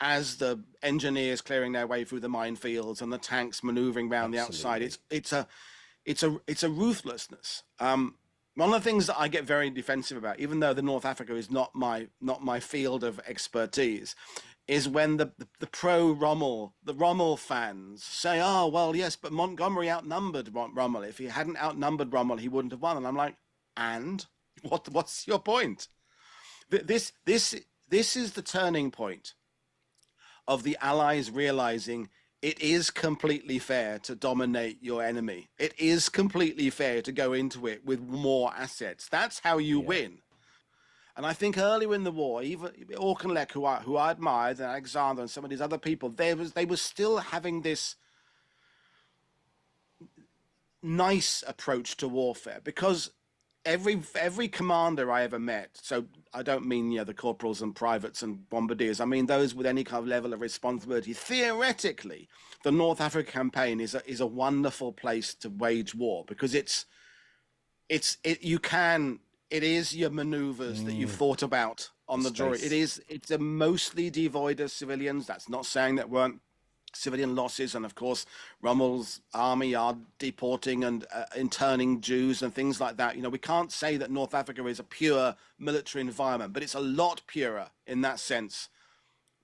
as the engineers clearing their way through the minefields and the tanks maneuvering around the outside. It's a ruthlessness. One of the things that I get very defensive about, even though the North Africa is not my field of expertise, is when the Rommel fans say, oh, well, yes, but Montgomery outnumbered Rommel. If he hadn't outnumbered Rommel, he wouldn't have won. And I'm like, and what's your point? This is the turning point of the Allies realizing it is completely fair to dominate your enemy. It is completely fair to go into it with more assets. That's how you win. And I think earlier in the war, even Auchinleck, who I admired, and Alexander and some of these other people, they were still having this nice approach to warfare, because every commander I ever met, so I don't mean the corporals and privates and bombardiers, I mean those with any kind of level of responsibility. Theoretically, the North Africa campaign is a wonderful place to wage war, because it is your maneuvers that you've thought about on the drawing. It's a mostly devoid of civilians. That's not saying that weren't civilian losses, and of course Rommel's army are deporting and interning Jews and things like that. We can't say that North Africa is a pure military environment, but it's a lot purer in that sense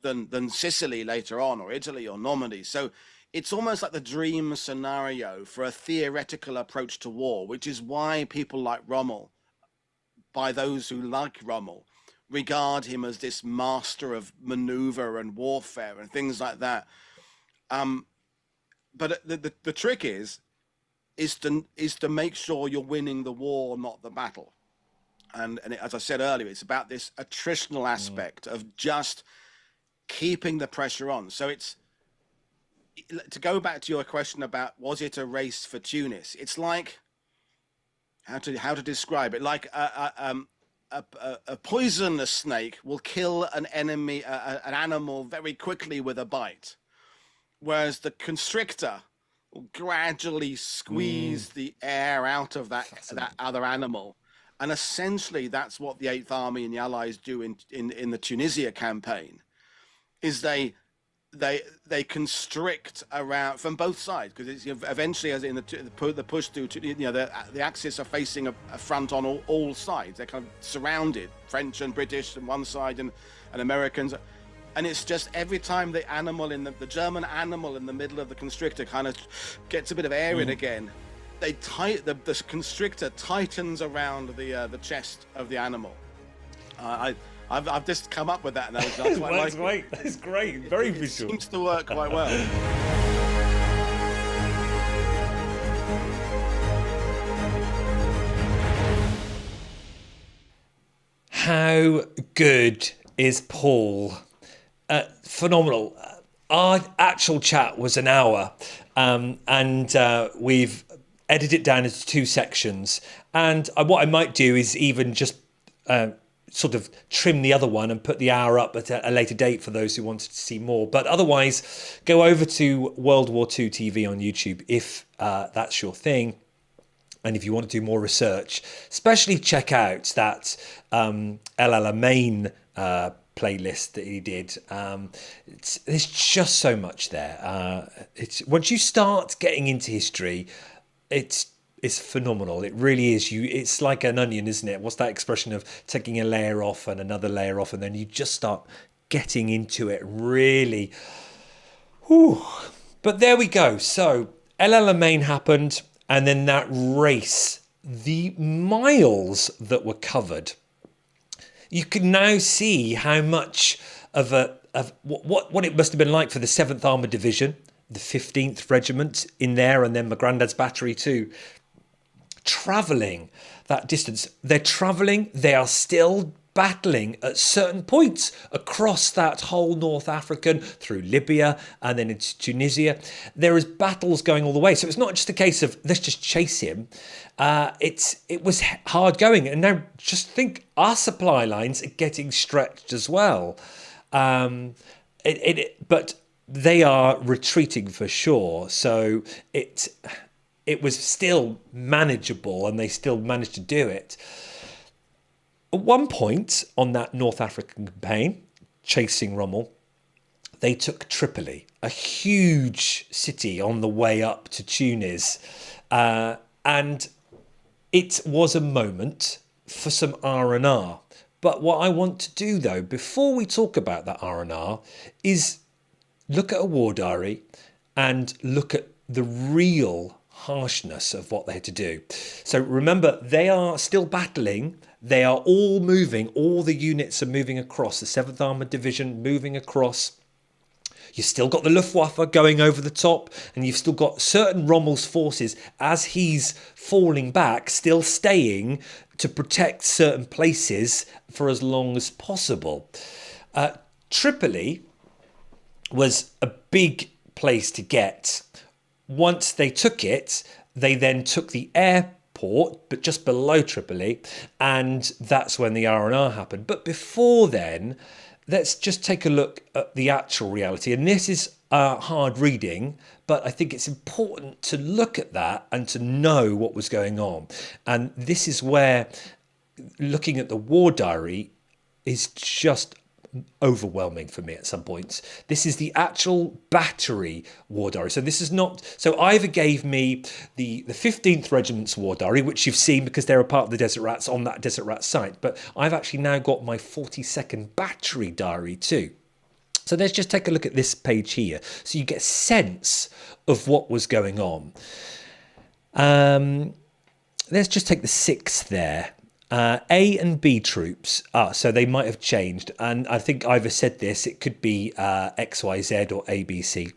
than Sicily later on, or Italy or Normandy. So it's almost like the dream scenario for a theoretical approach to war, which is why people like Rommel, by those who like Rommel, regard him as this master of maneuver and warfare and things like that. But the trick is to make sure you're winning the war, not the battle. And as I said earlier, it's about this attritional aspect of just keeping the pressure on. So it's, to go back to your question about, was it a race for Tunis? It's like, how to describe it? Like a poisonous snake will kill an enemy, an animal very quickly with a bite, whereas the constrictor will gradually squeeze the air out of that other animal. And essentially, that's what the Eighth Army and the Allies do in the Tunisia campaign, is they constrict around from both sides, because it's eventually, as in the push through, the Axis are facing a front on all sides. They're kind of surrounded, French and British on one side and Americans, and it's just every time the animal in the German animal in the middle of the constrictor kind of gets a bit of air in again, the constrictor tightens around the chest of the animal. I've just come up with that now. That's great. That's great. Very visual. It seems to work quite well. How good is Paul? Phenomenal. Our actual chat was an hour, and we've edited it down into 2 sections. And what I might do is even just sort of trim the other one and put the hour up at a later date for those who wanted to see more. But otherwise, go over to World War II TV on YouTube if that's your thing. And if you want to do more research, especially check out that El Alamein playlist that he did. There's just so much there. Once you start getting into history, it's phenomenal. It really is. It's like an onion, isn't it? What's that expression of taking a layer off and another layer off, and then you just start getting into it really. Whew. But there we go. So El Alamein happened, and then that race, the miles that were covered. You can now see how much of what it must have been like for the 7th Armoured Division, the 15th Regiment in there, and then my granddad's battery too. Travelling that distance. They're travelling, they are still battling at certain points across that whole North African, through Libya and then into Tunisia. There is battles going all the way. So it's not just a case of let's just chase him. It was hard going. And now just think our supply lines are getting stretched as well. But they are retreating for sure. So it was still manageable and they still managed to do it. At one point on that North African campaign, chasing Rommel, they took Tripoli, a huge city on the way up to Tunis. And it was a moment for some R&R. But what I want to do, though, before we talk about that R&R, is look at a war diary and look at the real harshness of what they had to do. So remember, they are still battling. They are all moving. All the units are moving across. The 7th Armoured Division moving across. You've still got the Luftwaffe going over the top, and you've still got certain Rommel's forces, as he's falling back, still staying to protect certain places for as long as possible. Tripoli was a big place to get. Once they took it, they then took the airport, but just below Tripoli, and that's when the R&R happened. But before then, let's just take a look at the actual reality. And this is hard reading, but I think it's important to look at that and to know what was going on. And this is where looking at the war diary is just overwhelming for me at some points. This is the actual battery war diary. So this is not, so Ivor gave me the 15th Regiment's war diary, which you've seen because they're a part of the Desert Rats on that Desert Rat site. But I've actually now got my 42nd battery diary too. So let's just take a look at this page here. So you get a sense of what was going on. Let's just take the 6th there. A and B troops, so they might have changed. And I think Ivor said this, it could be XYZ or ABC.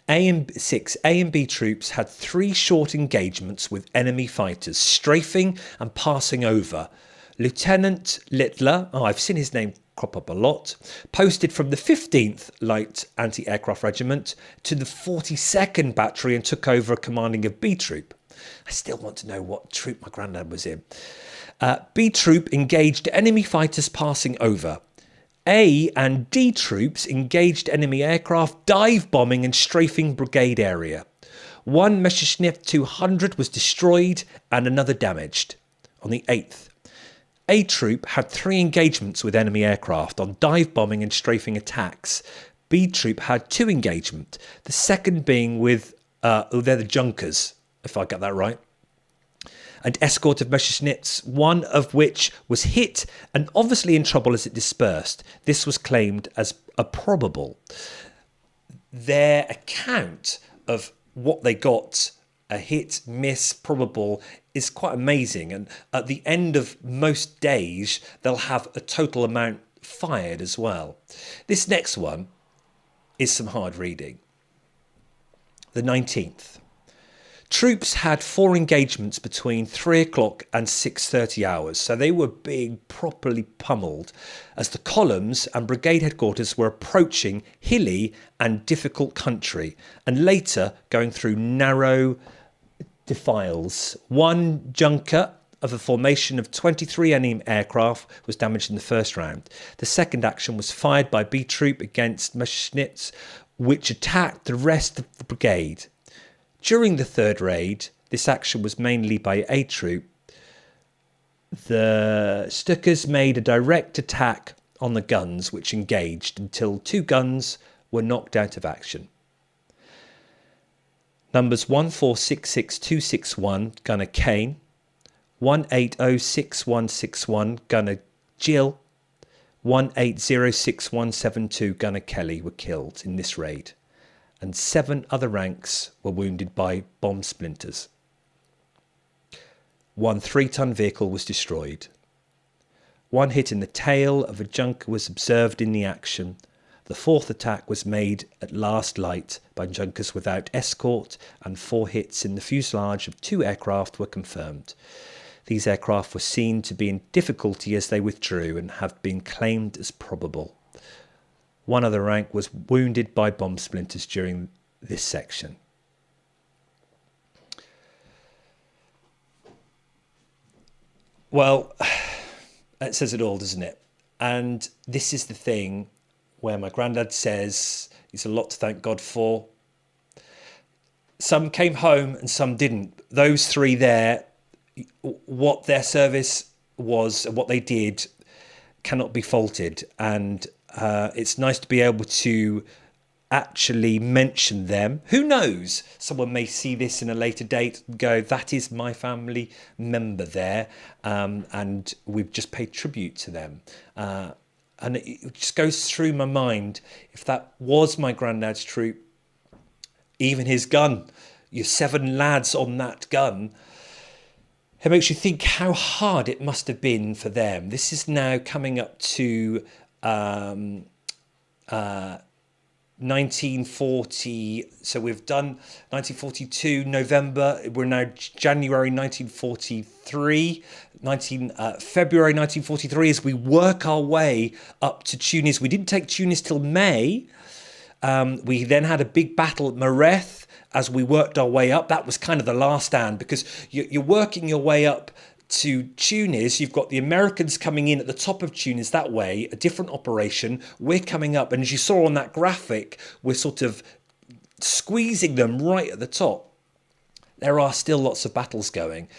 A and B troops had 3 short engagements with enemy fighters, strafing and passing over. Lieutenant Littler, I've seen his name crop up a lot, posted from the 15th Light Anti-Aircraft Regiment to the 42nd Battery and took over commanding of B Troop. I still want to know what troop my granddad was in. B Troop engaged enemy fighters passing over. A and D troops engaged enemy aircraft dive bombing and strafing brigade area. One Messerschmitt 200 was destroyed and another damaged. On the 8th, A Troop had 3 engagements with enemy aircraft on dive bombing and strafing attacks. B Troop had 2 engagements, the second being with, they're the Junkers, if I got that right, and escort of Messerschmitts, one of which was hit and obviously in trouble as it dispersed. This was claimed as a probable. Their account of what they got, a hit, miss, probable, is quite amazing. And at the end of most days, they'll have a total amount fired as well. This next one is some hard reading. The 19th. Troops had 4 engagements between 3 o'clock and 6:30 hours, so they were being properly pummeled as the columns and brigade headquarters were approaching hilly and difficult country and later going through narrow defiles. One junker of a formation of 23 enemy aircraft was damaged in the first round. The second action was fired by B Troop against Messerschmitts, which attacked the rest of the brigade. During the third raid, this action was mainly by A Troop. The Stukas made a direct attack on the guns which engaged until 2 guns were knocked out of action. Numbers 1466261, Gunner Kane, 1806161, Gunner Jill, 1806172, Gunner Kelly were killed in this raid, and 7 other ranks were wounded by bomb splinters. 1 3-ton vehicle was destroyed. 1 hit in the tail of a Junker was observed in the action. The 4th attack was made at last light by Junkers without escort, and 4 hits in the fuselage of 2 aircraft were confirmed. These aircraft were seen to be in difficulty as they withdrew and have been claimed as probable. 1 other rank was wounded by bomb splinters during this section. Well, it says it all, doesn't it? And this is the thing where my granddad says it's a lot to thank God for. Some came home and some didn't. Those 3 there, what their service was and what they did cannot be faulted. And it's nice to be able to actually mention them. Who knows? Someone may see this in a later date and go, that is my family member there. And we've just paid tribute to them. And it just goes through my mind, if that was my granddad's troop, even his gun, your 7 lads on that gun, it makes you think how hard it must have been for them. This is now coming up to 1940. So we've done 1942 November. We're now January 1943. February 1943 as we work our way up to Tunis. We didn't take Tunis till May. We then had a big battle at Mareth as we worked our way up. That was kind of the last stand, because you're working your way up to Tunis. You've got the Americans coming in at the top of Tunis that way, a different operation. We're coming up, and as you saw on that graphic, we're sort of squeezing them right at the top. There are still lots of battles going,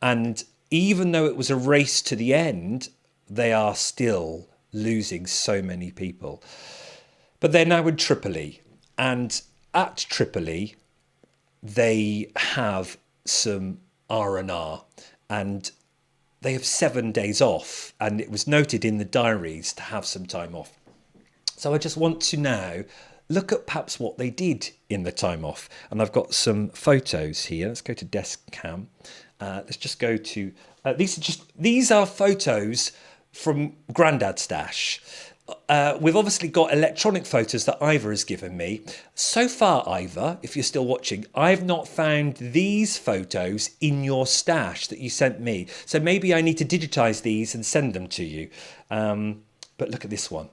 and even though it was a race to the end, they are still losing so many people. But they're now in Tripoli, and at Tripoli they have some R&R, and they have 7 days off, and it was noted in the diaries to have some time off. So I just want to now look at perhaps what they did in the time off, and I've got some photos here. Let's go to desk cam. Let's just go to these are photos from Grandad's stash. We've obviously got electronic photos that Ivor has given me. So far, Ivor, if you're still watching, I've not found these photos in your stash that you sent me. So maybe I need to digitize these and send them to you. But look at this one.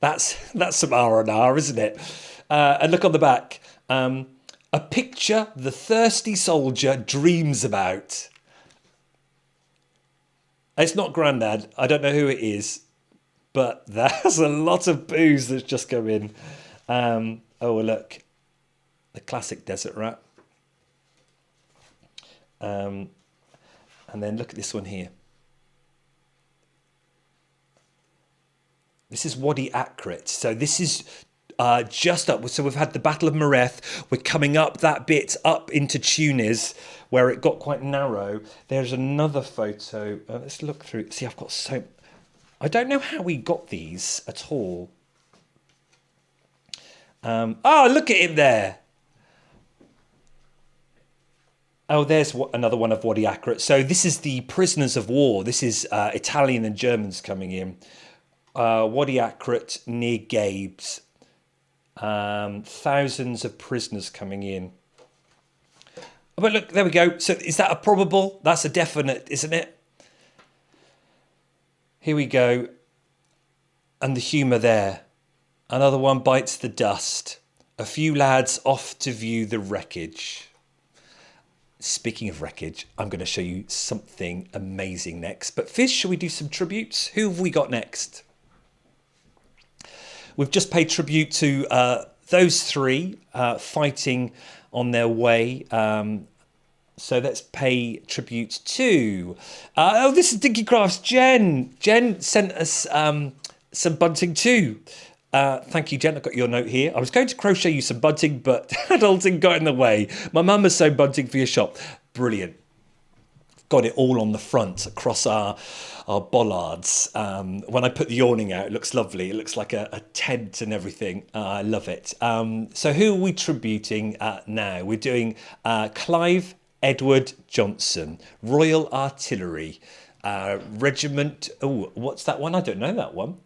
That's some R&R, isn't it? And look on the back. A picture the thirsty soldier dreams about. It's not Grandad. I don't know who it is, but there's a lot of booze that's just come in. Oh, look. The classic desert rat. And then look at this one here. This is Wadi Akrit. So this is just up. So we've had the Battle of Mareth. We're coming up that bit up into Tunis, where it got quite narrow. There's another photo. Let's look through. See, I've got so... I don't know how we got these at all. Oh, look at him there. Oh, there's another one of Wadi Akrit. So this is the prisoners of war. This is Italian and Germans coming in. Wadi Akrit near Gabes. Thousands of prisoners coming in. But look, there we go. So is that a probable? That's a definite, isn't it? Here we go. And the humour there. Another one bites the dust. A few lads off to view the wreckage. Speaking of wreckage, I'm going to show you something amazing next. But first, shall we do some tributes? Who have we got next? We've just paid tribute to those three fighting on their way. So let's pay tribute to... oh, this is Dinky Crafts. Jen. Jen sent us some bunting too. Thank you, Jen. I've got your note here. I was going to crochet you some bunting, but adulting got in the way. My mum has sewn bunting for your shop. Brilliant. Got it all on the front across our bollards. When I put the awning out, it looks lovely. It looks like a tent and everything. I love it. So who are we tributing now? We're doing Clive Edward Johnson, Royal Artillery Regiment. Oh, what's that one? I don't know that one.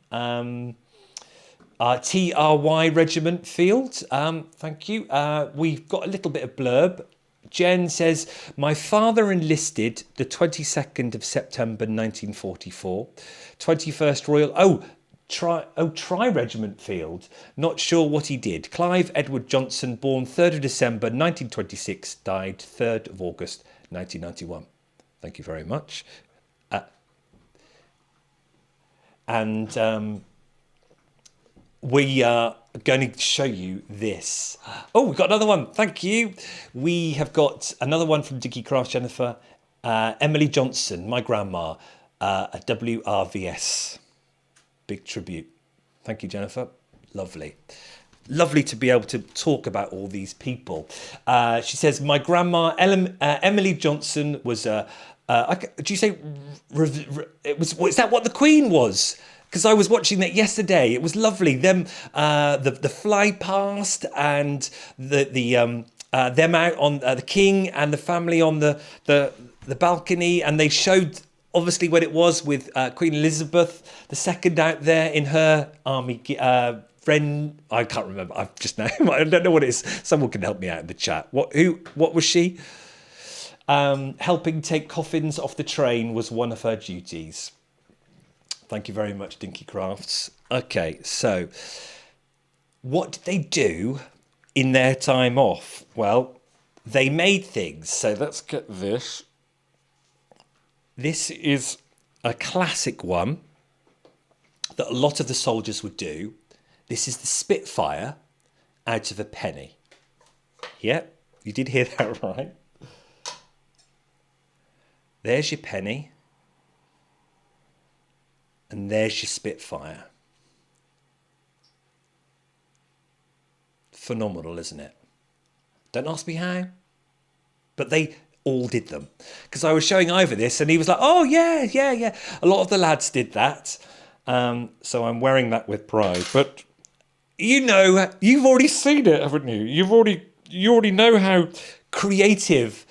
TRY Regiment Field. Thank you. We've got a little bit of blurb. Jen says, my father enlisted the 22nd of September 1944. 21st Royal... Tri Regiment Field. Not sure what he did. Clive Edward Johnson, born 3rd of December 1926, died 3rd of August 1991. Thank you very much. We are going to show you this. Oh, we've got another one. Thank you. We have got another one from Dinky Crafts, Jennifer. Emily Johnson, my grandma, a WRVS. Big tribute. Thank you, Jennifer. Lovely. Lovely to be able to talk about all these people. She says, my grandma, Emily Johnson, was a... do you say... is that what the Queen was? Because I was watching that yesterday. It was lovely. Them, the fly past and them out on the King and the family on the balcony, and they showed obviously what it was with Queen Elizabeth II out there in her army. Friend, I can't remember. I've just now. I don't know what it is. Someone can help me out in the chat. What was she? Helping take coffins off the train was one of her duties. Thank you very much, Dinky Crafts. Okay, so what did they do in their time off? Well, they made things. So let's get this. This is a classic one that a lot of the soldiers would do. This is the Spitfire out of a penny. Yep, you did hear that right. There's your penny. And there's your Spitfire. Phenomenal, isn't it? Don't ask me how. But they all did them. Because I was showing Ivor this and he was like, oh, yeah. A lot of the lads did that. So I'm wearing that with pride. But, you know, you've already seen it, haven't you? You already know how creative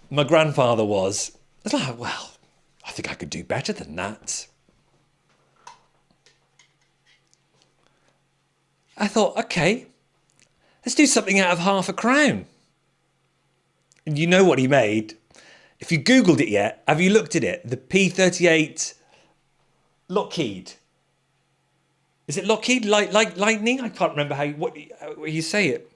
my grandfather was. I was like, well, I think I could do better than that. I thought, okay, let's do something out of £0.50. And you know what he made? If you Googled it yet, have you looked at it? The P-38 Lockheed. Is it Lockheed? Like lightning? I can't remember how you say it.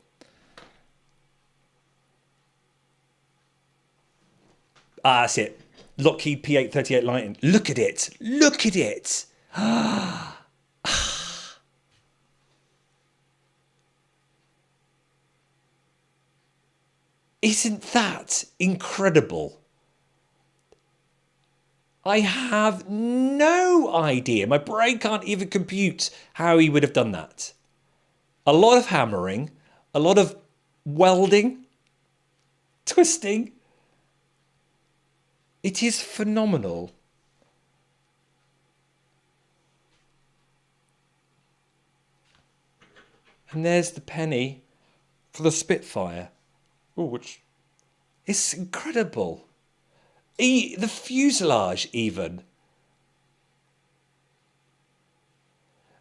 That's it. Lockheed P-838 Lightning. Look at it. Look at it. Isn't that incredible? I have no idea. My brain can't even compute how he would have done that. A lot of hammering, a lot of welding, twisting. It is phenomenal. And there's the penny for the Spitfire. Oh, which is incredible. The fuselage even.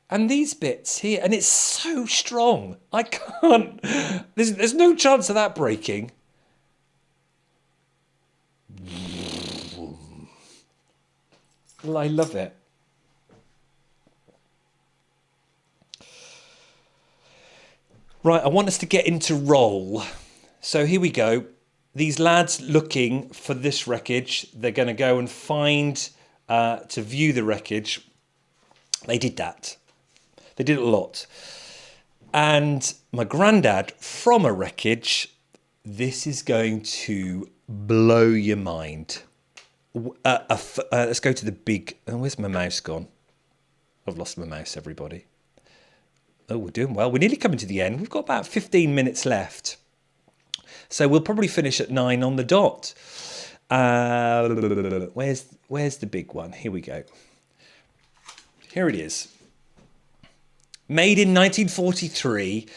And these bits here, and it's so strong. I can't, there's no chance of that breaking. I love it. Right, I want us to get into roll. So here we go. these lads looking for this wreckage. They're going to go and find, to view the wreckage. They did that. They did it a lot. And my granddad, from a wreckage, this is going to blow your mind. Let's go to the big... Oh, where's my mouse gone? I've lost my mouse, everybody. Oh, we're doing well. We're nearly coming to the end. We've got about 15 minutes left. So we'll probably finish at 9 on the dot. Where's the big one? Here we go. Here it is. Made in 1943.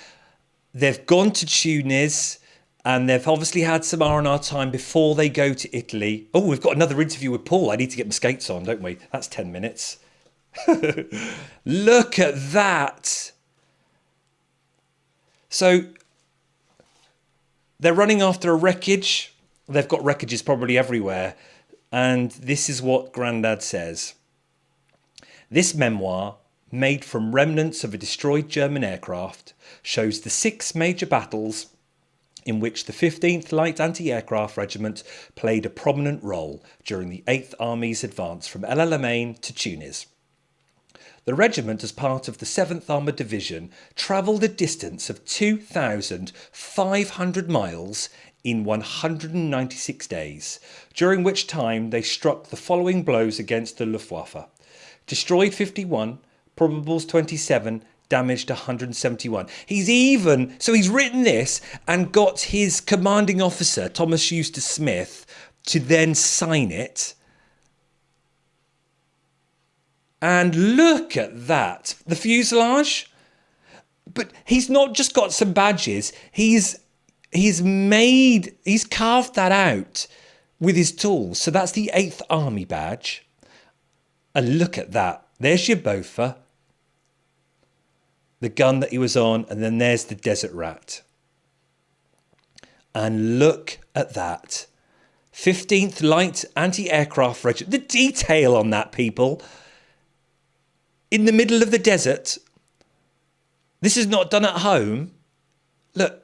They've gone to Tunis, and they've obviously had some R&R time before they go to Italy. Oh, we've got another interview with Paul. I need to get my skates on, don't we? That's 10 minutes. Look at that. So they're running after a wreckage. They've got wreckages probably everywhere. And this is what Grandad says. This memoir, made from remnants of a destroyed German aircraft, shows the 6 major battles in which the 15th Light Anti-Aircraft Regiment played a prominent role during the 8th Army's advance from El Alamein to Tunis. The regiment, as part of the 7th Armoured Division, travelled a distance of 2,500 miles in 196 days, during which time they struck the following blows against the Luftwaffe. Destroyed 51, probables 27, damaged 171. He's written this and got his commanding officer, Thomas Eustace Smith, to then sign it. And look at that. The fuselage. But he's not just got some badges. He's carved that out with his tools. So that's the 8th Army badge. And look at that. There's your Bofor. The gun that he was on. And then there's the Desert Rat. And look at that. 15th Light Anti-Aircraft Regiment. The detail on that, people. In the middle of the desert. This is not done at home. Look.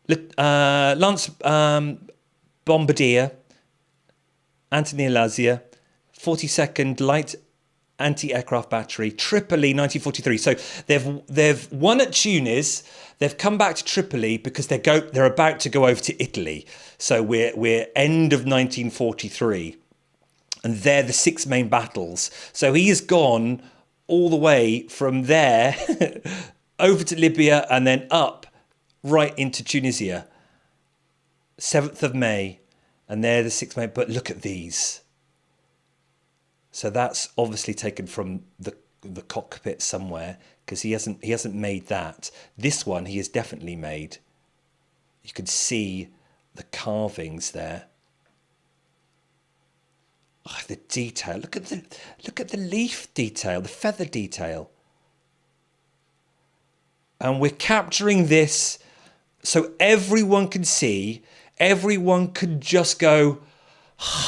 Lance Bombardier. Anthony Elasia. 42nd Light Anti-Aircraft Battery. Tripoli, 1943. So they've won at Tunis. They've come back to Tripoli because they're about to go over to Italy. So we're end of 1943. And they're the 6 main battles. So he has gone all the way from there over to Libya and then up right into Tunisia. 7th of May. And they're the 6 main. But look at these. So that's obviously taken from the cockpit somewhere because he hasn't made that. This one he has definitely made. You can see the carvings there. Oh, the detail. Look at the leaf detail, the feather detail. And we're capturing this so everyone can see, everyone can just go,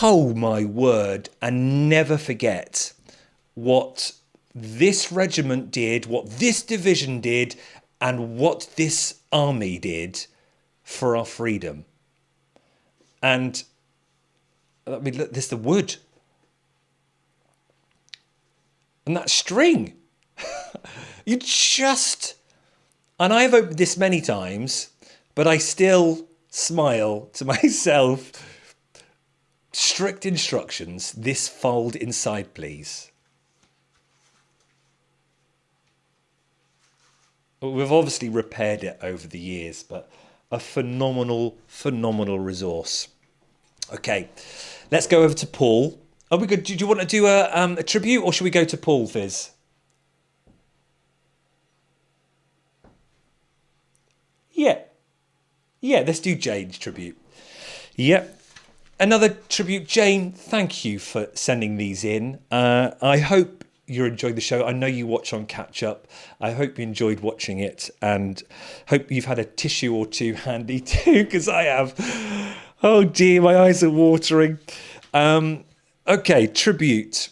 oh my word, and never forget what this regiment did, what this division did, and what this army did for our freedom. And I mean, look, there's the wood. And that string. You just... And I've opened this many times, but I still smile to myself. Strict instructions. This fold inside, please. Well, we've obviously repaired it over the years, but a phenomenal, phenomenal resource. Okay, let's go over to Paul. Are we good? Do you want to do a tribute, or should we go to Paul, Fizz? Yeah, let's do Jane's tribute. Yep. Another tribute. Jane, thank you for sending these in. I hope you're enjoying the show. I know you watch on Catch Up. I hope you enjoyed watching it, and hope you've had a tissue or two handy too, because I have. Oh dear, my eyes are watering. Okay, tribute.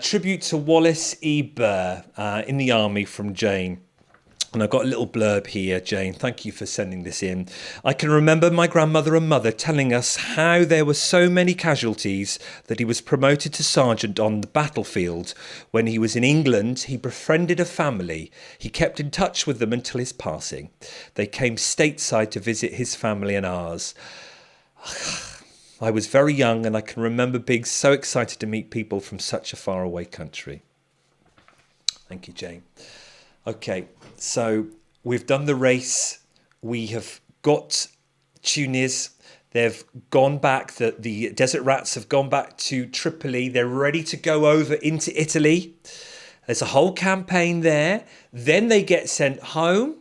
Tribute to Wallace E. Burr in the army from Jane. And I've got a little blurb here, Jane. Thank you for sending this in. I can remember my grandmother and mother telling us how there were so many casualties that he was promoted to sergeant on the battlefield. When he was in England, he befriended a family. He kept in touch with them until his passing. They came stateside to visit his family and ours. I was very young and I can remember being so excited to meet people from such a faraway country. Thank you, Jane. Okay, so we've done the race. We have got Tunis. They've gone back. The Desert Rats have gone back to Tripoli. They're ready to go over into Italy. There's a whole campaign there. Then they get sent home,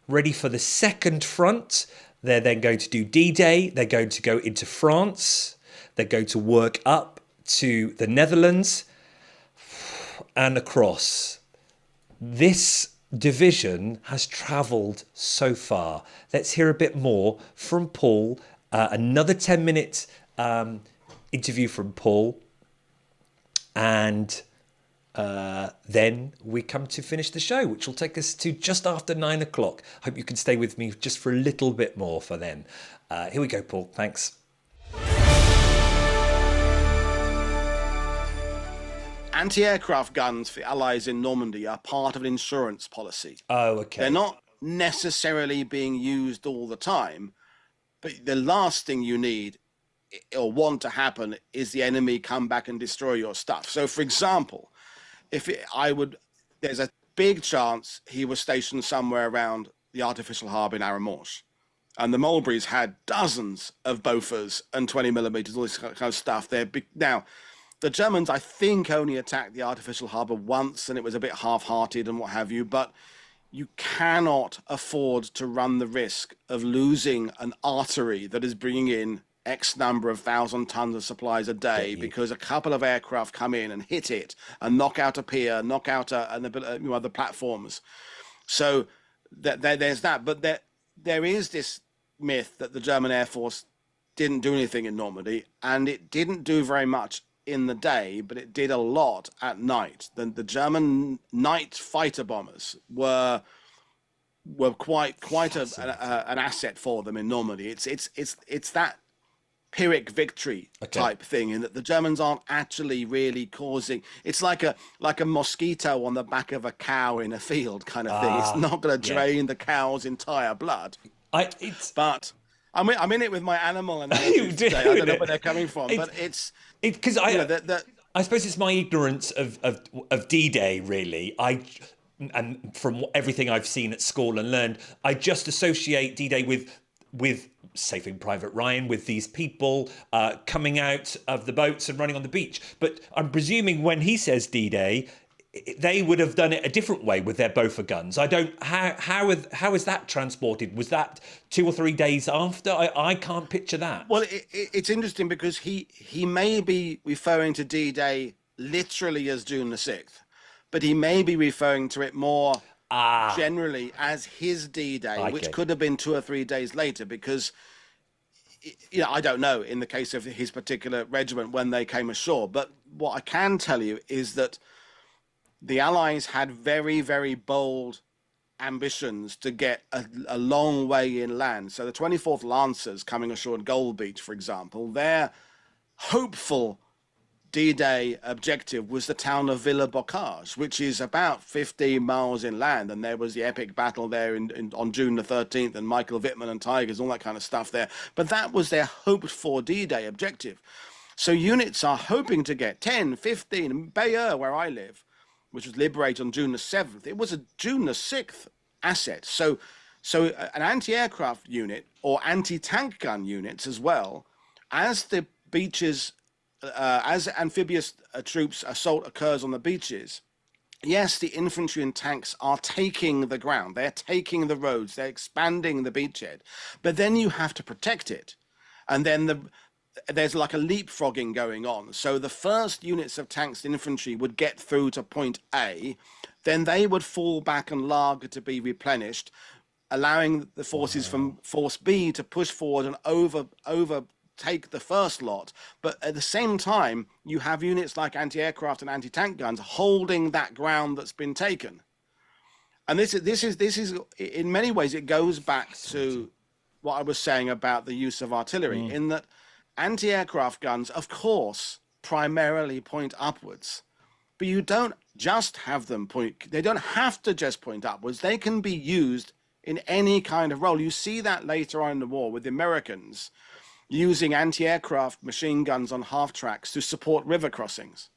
ready for the second front. They're then going to do D-Day. They're going to go into France. They're going to work up to the Netherlands and across. This division has travelled so far. Let's hear a bit more from Paul. Another 10-minute interview from Paul. And then we come to finish the show, which will take us to just after 9 o'clock. Hope you can stay with me just for a little bit more for then. Here we go, Paul. Thanks. Anti-aircraft guns for the Allies in Normandy are part of an insurance policy. Oh, okay. They're not necessarily being used all the time, but the last thing you need or want to happen is the enemy come back and destroy your stuff. So, for example, there's a big chance he was stationed somewhere around the artificial harbour in Aramonge. And the Mulberries had dozens of Bofors and 20mm, all this kind of stuff there. Now, the Germans, I think, only attacked the artificial harbour once, and it was a bit half-hearted and what have you, but you cannot afford to run the risk of losing an artery that is bringing in X number of 1,000 tons of supplies a day because a couple of aircraft come in and hit it and knock out a pier, knock out other platforms. So there's that. But there is this myth that the German Air Force didn't do anything in Normandy, and it didn't do very much in the day, but it did a lot at night. The German night fighter bombers were quite an asset for them in Normandy. It's that Pyrrhic victory type thing, in that the Germans aren't actually really causing. It's like a mosquito on the back of a cow in a field kind of thing. It's not going to drain the cow's entire blood. But I'm in it with my animal analogies today. I don't know where they're coming from, but it's because I suppose it's my ignorance of D-Day, really. And from everything I've seen at school and learned, I just associate D-Day with Saving Private Ryan, with these people coming out of the boats and running on the beach. But I'm presuming when he says D-Day, they would have done it a different way with their Bofor guns. How is that transported? Was that 2 or 3 days after? I can't picture that. Well, it's interesting because he may be referring to D-Day literally as June the 6th, but he may be referring to it more generally as his D-Day, which could have been 2 or 3 days later, because I don't know in the case of his particular regiment when they came ashore. But what I can tell you is that the Allies had very, very bold ambitions to get a long way inland. So the 24th Lancers coming ashore at Gold Beach, for example, their hopeful D-Day objective was the town of Villa-Bocage, which is about 15 miles inland. And there was the epic battle there on June the 13th, and Michael Wittmann and Tigers, all that kind of stuff there. But that was their hoped-for D-Day objective. So units are hoping to get 10, 15, Bayeux, where I live, which was liberated on June the 7th. It was a June the 6th asset. So an anti-aircraft unit or anti-tank gun units as well, as the beaches, as amphibious troops assault occurs on the beaches, yes, the infantry and tanks are taking the ground. They're taking the roads. They're expanding the beachhead. But then you have to protect it. And then there's like a leapfrogging going on. So the first units of tanks and infantry would get through to point A, then they would fall back and lag to be replenished, allowing the forces from force B to push forward and overtake the first lot. But at the same time, you have units like anti-aircraft and anti-tank guns holding that ground that's been taken. And this is in many ways it goes back to what I was saying about the use of artillery, in that anti-aircraft guns, of course, primarily point upwards, but you don't just have them point. They don't have to just point upwards. They can be used in any kind of role. You see that later on in the war with the Americans using anti-aircraft machine guns on half tracks to support river crossings.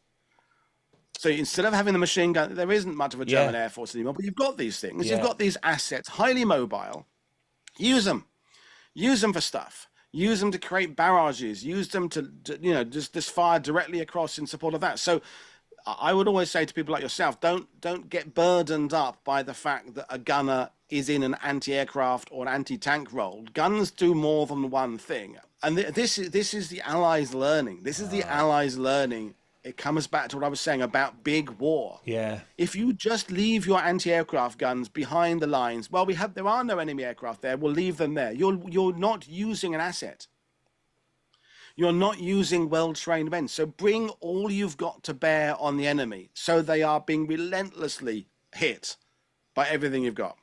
So instead of having the machine gun, there isn't much of a German Air Force anymore, but you've got these things. You've got these assets, highly mobile. Use them. Use them for stuff. Use them to create barrages. Use them to just fire directly across in support of that. So I would always say to people like yourself, don't get burdened up by the fact that a gunner is in an anti-aircraft or an anti-tank role. Guns do more than one thing. And this is the Allies learning. This is the Allies learning. It comes back to what I was saying about big war. Yeah. If you just leave your anti-aircraft guns behind the lines, well, there are no enemy aircraft there. We'll leave them there. You're not using an asset. You're not using well-trained men. So bring all you've got to bear on the enemy, so they are being relentlessly hit by everything you've got.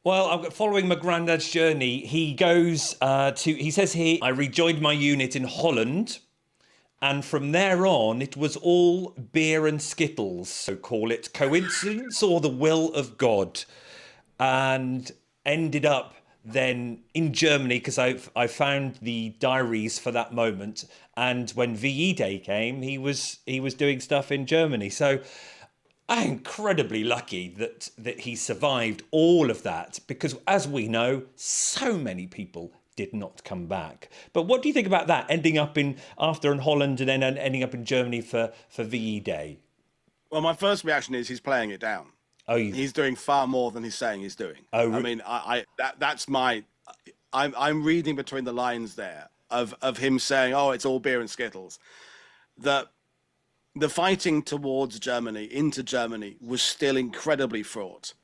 Well, following my granddad's journey, he goes he says here, I rejoined my unit in Holland. And from there on, it was all beer and skittles. So call it coincidence or the will of God. And ended up then in Germany, because I found the diaries for that moment. And when VE Day came, he was doing stuff in Germany. So I'm incredibly lucky that he survived all of that, because as we know, so many people did not come back. But what do you think about that, ending up in Holland and then ending up in Germany for VE Day? Well, my first reaction is he's playing it down. Oh, he's doing far more than he's saying he's doing. Oh, I mean, I'm reading between the lines there of him saying, "Oh, it's all beer and skittles." The fighting towards Germany, into Germany, was still incredibly fraught.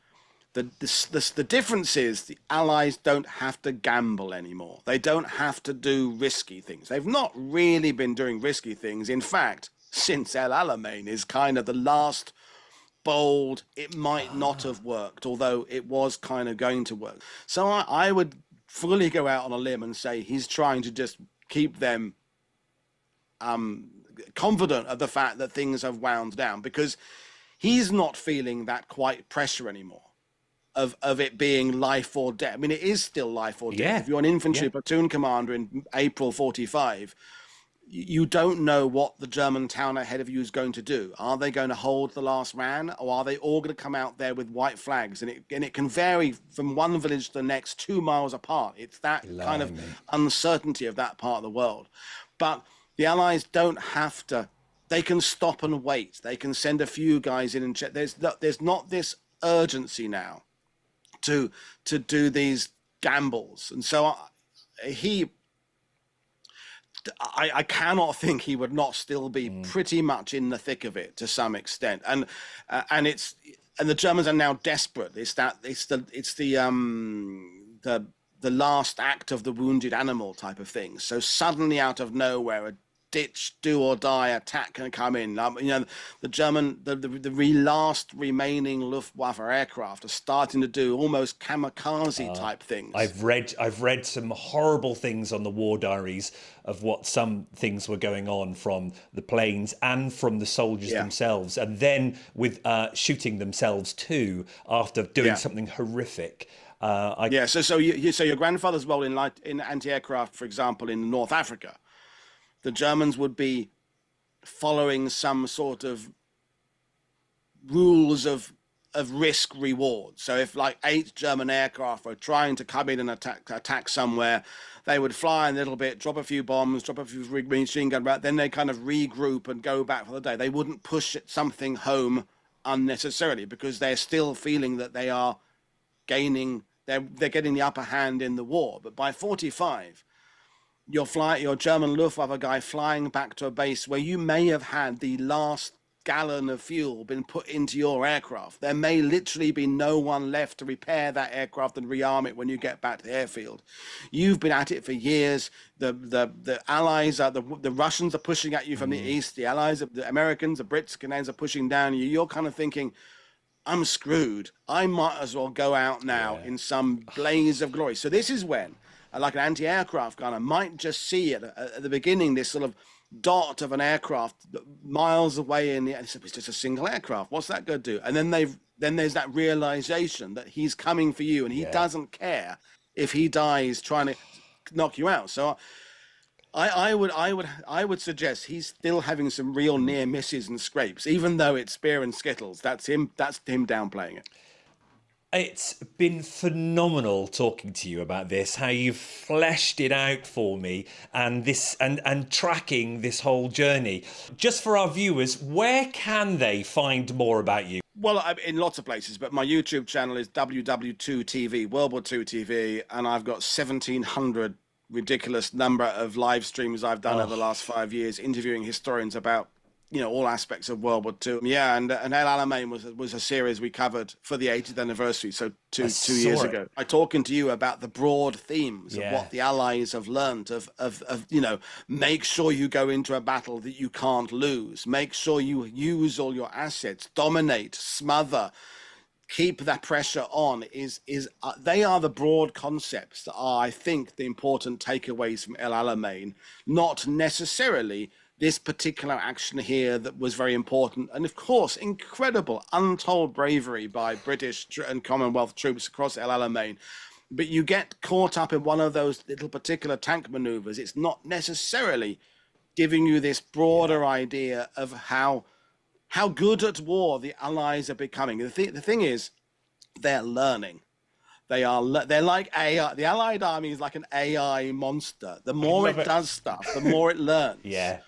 The difference is the Allies don't have to gamble anymore. They don't have to do risky things. They've not really been doing risky things. In fact, since El Alamein is kind of the last bold, it might not have worked, although it was kind of going to work. So I would fully go out on a limb and say he's trying to just keep them confident of the fact that things have wound down, because he's not feeling that quite pressure anymore of it being life or death. I mean, it is still life or death. Yeah. If you're an infantry platoon commander in April 45, you don't know what the German town ahead of you is going to do. Are they going to hold the last man, or are they all going to come out there with white flags? And it can vary from one village to the next 2 miles apart. It's that kind of uncertainty of that part of the world. But the Allies don't have to. They can stop and wait. They can send a few guys in and check. There's not this urgency now to do these gambles. And so I cannot think he would not still be pretty much in the thick of it to some extent. And the Germans are now desperate. It's the last act of the wounded animal type of thing. So suddenly out of nowhere, a ditch, do or die attack can come in. The German, the last remaining Luftwaffe aircraft are starting to do almost kamikaze type things. I've read some horrible things on the war diaries of what some things were going on from the planes and from the soldiers themselves, and then with shooting themselves too after doing something horrific. So your grandfather's role in anti-aircraft, for example, in North Africa, the Germans would be following some sort of rules of risk reward. So if like 8 German aircraft were trying to come in and attack somewhere, they would fly a little bit, drop a few bombs, drop a few machine gun rounds, then they kind of regroup and go back for the day. They wouldn't push something home unnecessarily, because they're still feeling that they are gaining, they're getting the upper hand in the war. But by 45, your German Luftwaffe guy flying back to a base where you may have had the last gallon of fuel been put into your aircraft. There may literally be no one left to repair that aircraft and rearm it when you get back to the airfield. You've been at it for years. The Allies, the Russians are pushing at you from the east. The Allies, the Americans, the Brits, Canadians are pushing down you. You're kind of thinking, I'm screwed. I might as well go out now in some blaze of glory. So this is when, like an anti-aircraft gunner might just see at the beginning this sort of dot of an aircraft miles away in the air. It's just a single aircraft. What's that going to do? And then there's that realization that he's coming for you, and he doesn't care if he dies trying to knock you out. So I would suggest he's still having some real near misses and scrapes, even though it's spear and skittles. That's him downplaying it. It's been phenomenal talking to you about this, how you've fleshed it out for me, and this and tracking this whole journey. Just for our viewers, where can they find more about you? Well, in lots of places, but my YouTube channel is WWII TV, World War II TV, and I've got 1,700 ridiculous number of live streams I've done over the last 5 years, interviewing historians about, all aspects of World War II. Yeah, and El Alamein was a series we covered for the 80th anniversary, so two years ago. I'm talking to you about the broad themes of what the Allies have learned of make sure you go into a battle that you can't lose. Make sure you use all your assets, dominate, smother, keep that pressure on. They are the broad concepts that are, I think, the important takeaways from El Alamein, not necessarily this particular action here that was very important. And of course, incredible, untold bravery by British and Commonwealth troops across El Alamein. But you get caught up in one of those little particular tank maneuvers. It's not necessarily giving you this broader idea of how good at war the Allies are becoming. The thing is, they're learning. They're like AI. The Allied army is like an AI monster. The more it does stuff, the more it learns. Yeah.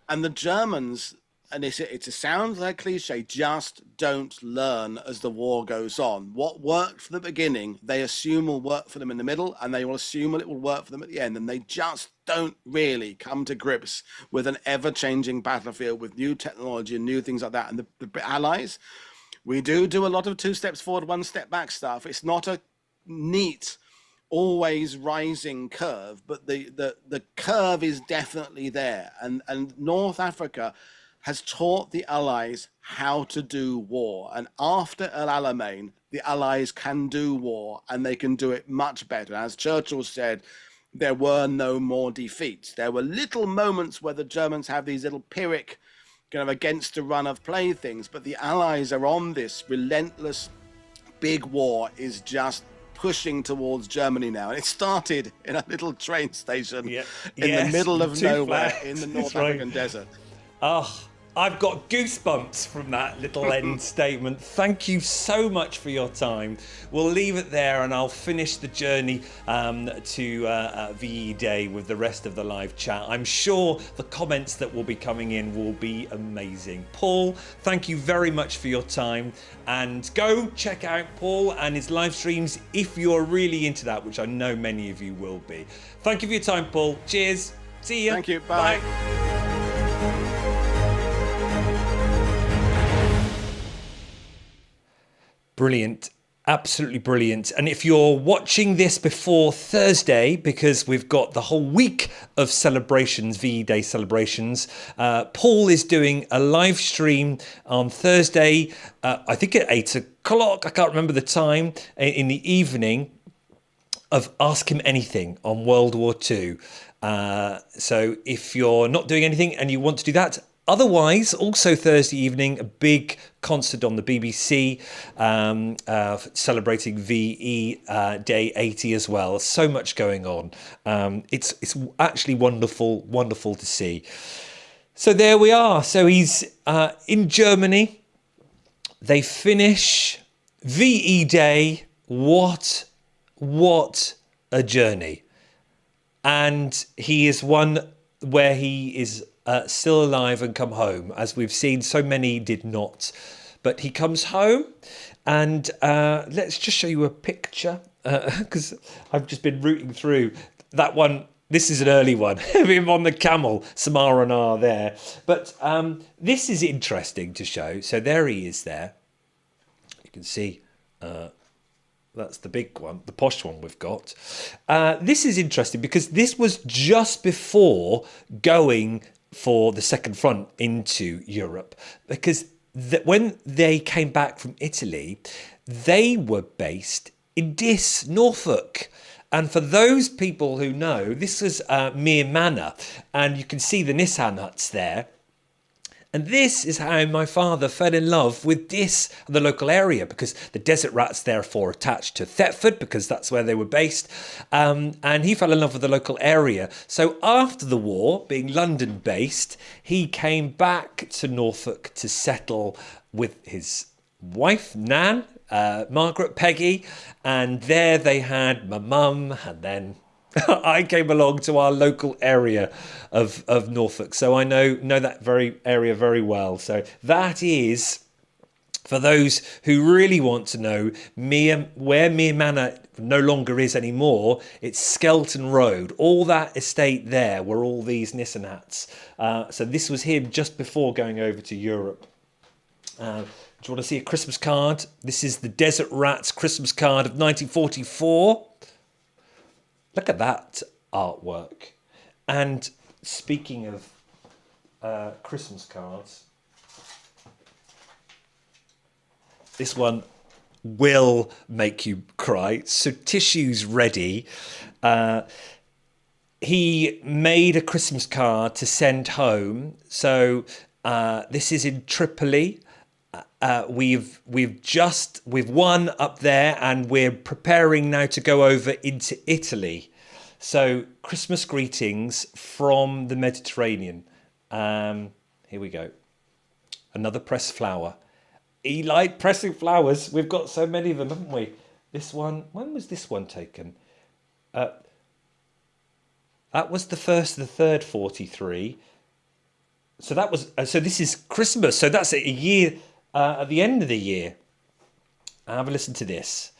And the Germans, and it sounds like cliche, just don't learn as the war goes on. What worked from the beginning, they assume will work for them in the middle, and they will assume it will work for them at the end. And they just don't really come to grips with an ever-changing battlefield with new technology and new things like that. And the Allies, we do a lot of 2 steps forward, 1 step back stuff. It's not a neat, always rising curve, but the curve is definitely there. And North Africa has taught the Allies how to do war. And after El Alamein, the Allies can do war, and they can do it much better. As Churchill said, there were no more defeats. There were little moments where the Germans have these little Pyrrhic kind of against the run of play things, but the Allies are on this relentless big war, is just pushing towards Germany now. And it started in a little train station in the middle of nowhere in the North African desert. I've got goosebumps from that little end statement. Thank you so much for your time. We'll leave it there, and I'll finish the journey to VE Day with the rest of the live chat. I'm sure the comments that will be coming in will be amazing. Paul, thank you very much for your time, and go check out Paul and his live streams if you're really into that, which I know many of you will be. Thank you for your time, Paul. Cheers. See you. Thank you. Bye. Brilliant. Absolutely brilliant. And if you're watching this before Thursday, because we've got the whole week of celebrations, VE Day celebrations, Paul is doing a live stream on Thursday, I think at 8 o'clock, I can't remember the time, in the evening, of Ask Him Anything on World War II. So if you're not doing anything and you want to do that, otherwise, also Thursday evening, a big concert on the BBC celebrating VE Day 80 as well. So much going on. It's actually wonderful to see. So there we are. So he's in Germany. They finish VE Day. What a journey. And he is one where he is still alive and come home. As we've seen, so many did not. But he comes home, and let's just show you a picture, because I've just been rooting through that one. This is an early one of him on the camel, Samara Nar there. But this is interesting to show. So there he is there. You can see that's the big one, the posh one we've got. This is interesting because this was just before going for the second front into Europe, because that when they came back from Italy, they were based in Diss, Norfolk. And for those people who know, this was Mere Manor, and you can see the Nissan huts there. And this is how my father fell in love with Diss, the local area, because the Desert Rats therefore attached to Thetford, because that's where they were based. And he fell in love with the local area. So after the war, being London-based, he came back to Norfolk to settle with his wife, Nan, Margaret, Peggy. And there they had my mum, and then I came along to our local area of Norfolk, so I know that very area very well. So that is, for those who really want to know where Mere Manor no longer is anymore, it's Skelton Road. All that estate there were all these Nissan hats. So this was him just before going over to Europe. Do you want to see a Christmas card? This is the Desert Rats Christmas card of 1944. Look at that artwork. And speaking of Christmas cards, this one will make you cry. So tissue's ready. He made a Christmas card to send home. So this is in Tripoli. We've won up there, and we're preparing now to go over into Italy. So Christmas greetings from the Mediterranean. Here we go. Another pressed flower. He liked pressing flowers. We've got so many of them, haven't we? This one. When was this one taken? That was the 1st of the 3rd, 43. So that was. So this is Christmas. So that's a year. At the end of the year, have a listen to this.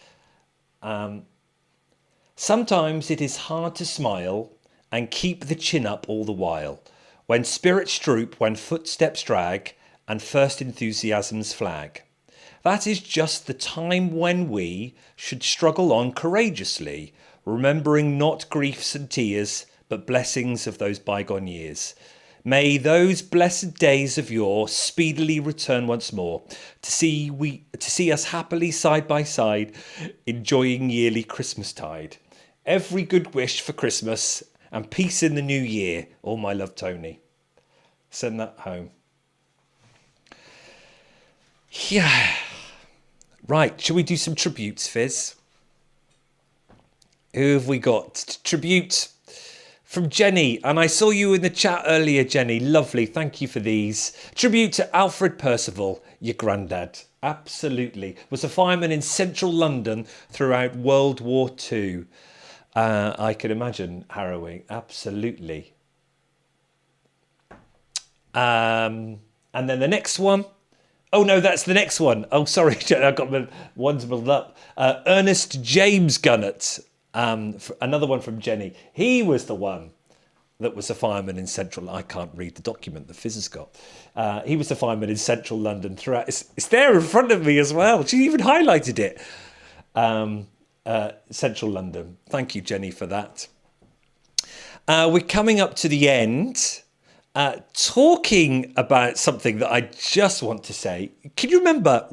Sometimes it is hard to smile and keep the chin up all the while, when spirits droop, when footsteps drag, and first enthusiasms flag. That is just the time when we should struggle on courageously, remembering not griefs and tears, but blessings of those bygone years. May those blessed days of yore speedily return once more, to see us happily side by side, enjoying yearly Christmastide. Every good wish for Christmas and peace in the new year. All my love, Tony. Send that home. Yeah. Right, shall we do some tributes, Fizz? Who have we got? Tribute from Jenny, and I saw you in the chat earlier, Jenny. Lovely, thank you for these. Tribute to Alfred Percival, your granddad. Absolutely. Was a fireman in central London throughout World War II. I can imagine harrowing. Absolutely. And then the next one. Oh no, that's the next one. Oh, sorry, I got the ones muddled up. Ernest James Gunnett. Another one from Jenny. He was the one that was a fireman in central. I can't read the document that Fizz has got. He was a fireman in central London throughout. It's there in front of me as well. She even highlighted it. Central London. Thank you, Jenny, for that. We're coming up to the end. Talking about something that I just want to say. Can you remember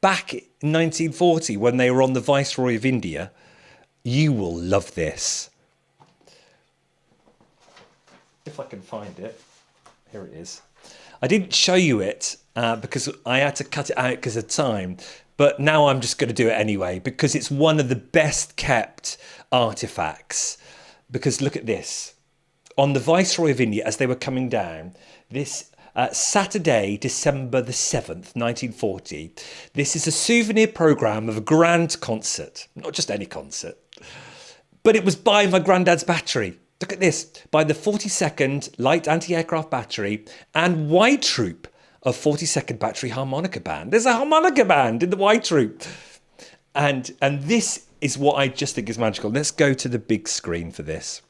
back in 1940 when they were on the Viceroy of India? You will love this. If I can find it. Here it is. I didn't show you it because I had to cut it out because of time. But now I'm just going to do it anyway because it's one of the best kept artifacts. Because look at this. On the Viceroy of India, as they were coming down, this Saturday, December the 7th, 1940, this is a souvenir programme of a grand concert. Not just any concert. But it was by my granddad's battery. Look at this. By the 42nd Light Anti-Aircraft Battery and Y Troop of 42nd Battery Harmonica Band. There's a harmonica band in the Y Troop. And this is what I just think is magical. Let's go to the big screen for this.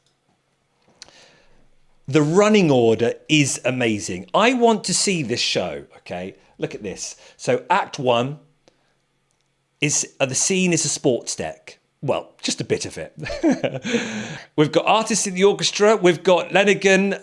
The running order is amazing. I want to see this show, okay? Look at this. So Act 1 is the scene is a sports deck. Well, just a bit of it. We've got artists in the orchestra. We've got Lenigan,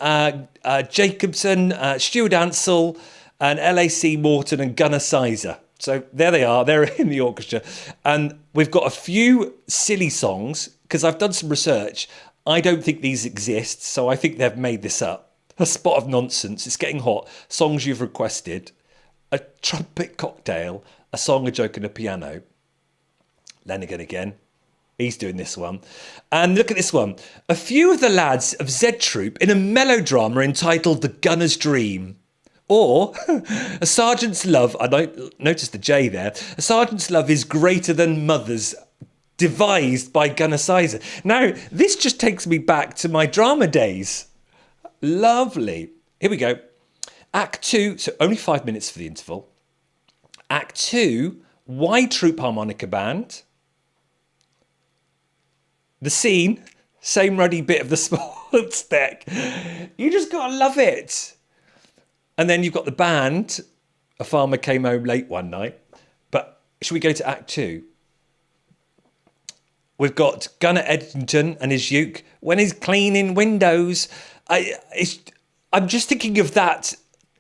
Jacobson, Stuart Ansell, and LAC Morton and Gunnar Sizer. So there they are, they're in the orchestra. And we've got a few silly songs, because I've done some research. I don't think these exist, so I think they've made this up. A spot of nonsense, it's getting hot, songs you've requested, a trumpet cocktail, a song, a joke and a piano. Lenigan again, he's doing this one. And look at this one. A few of the lads of Z Troop in a melodrama entitled The Gunner's Dream. Or, a sergeant's love, I noticed the J there, a sergeant's love is greater than mother's, devised by Gunnar Sizer. Now, this just takes me back to my drama days. Lovely. Here we go. Act 2, so only 5 minutes for the interval. Act 2, Y Troop Harmonica Band. The scene, same ruddy bit of the sports deck. You just gotta love it. And then you've got the band. A farmer came home late one night. But should we go to Act 2? We've got Gunnar Eddington and his uke when he's cleaning windows. I'm just thinking of that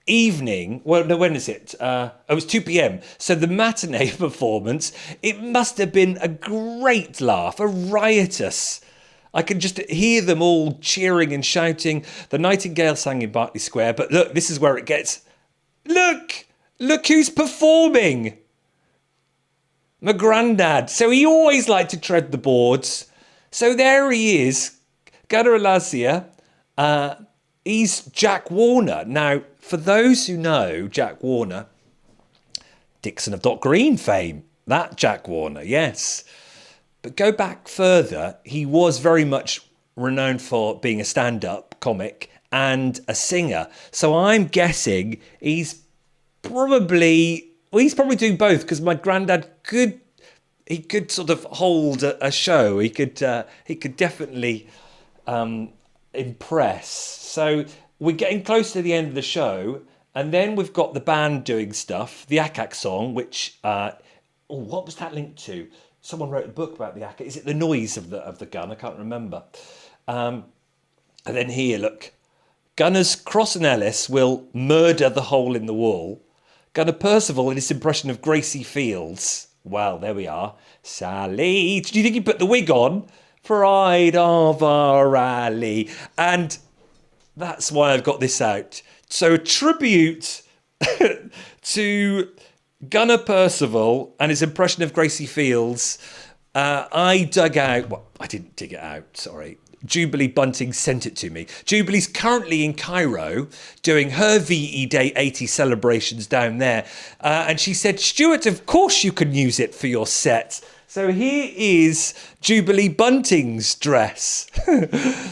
evening. Well, no, when is it? It was 2 p.m. So the matinee performance, it must have been a great laugh, a riotous. I can just hear them all cheering and shouting. The Nightingale sang in Berkeley Square. But look, this is where it gets... Look who's performing. My Grandad. So he always liked to tread the boards. So there he is. Gunnar Elasia. He's Jack Warner. Now, for those who know Jack Warner, Dixon of Dock Green fame. That Jack Warner, yes. But go back further, he was very much renowned for being a stand-up comic and a singer. So I'm guessing he's probably doing both, because my Grandad could sort of hold a show. He could definitely impress. So we're getting close to the end of the show, and then we've got the band doing stuff. The Akak song, which what was that linked to? Someone wrote a book about the Akak. Is it the noise of the gun? I can't remember. And then here, look, Gunners Cross and Ellis will murder the hole in the wall. Gunnar Percival in his impression of Gracie Fields. Well, there we are. Sally, do you think he put the wig on? Pride of our alley. And that's why I've got this out. So a tribute to Gunnar Percival and his impression of Gracie Fields. I didn't dig it out, sorry. Jubilee Bunting sent it to me. Jubilee's currently in Cairo doing her VE Day 80 celebrations down there. And she said, Stuart, of course you can use it for your set. So here is Jubilee Bunting's dress.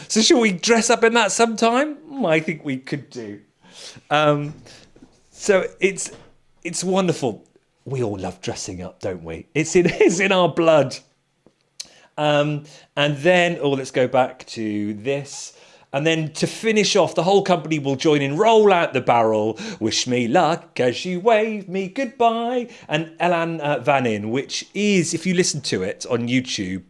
So shall we dress up in that sometime? I think we could do. So it's wonderful. We all love dressing up, don't we? It's in our blood. And then, let's go back to this. And then to finish off, the whole company will join in Roll Out the Barrel, Wish Me Luck as you wave me goodbye, and Elan Vanin, which is, if you listen to it on YouTube,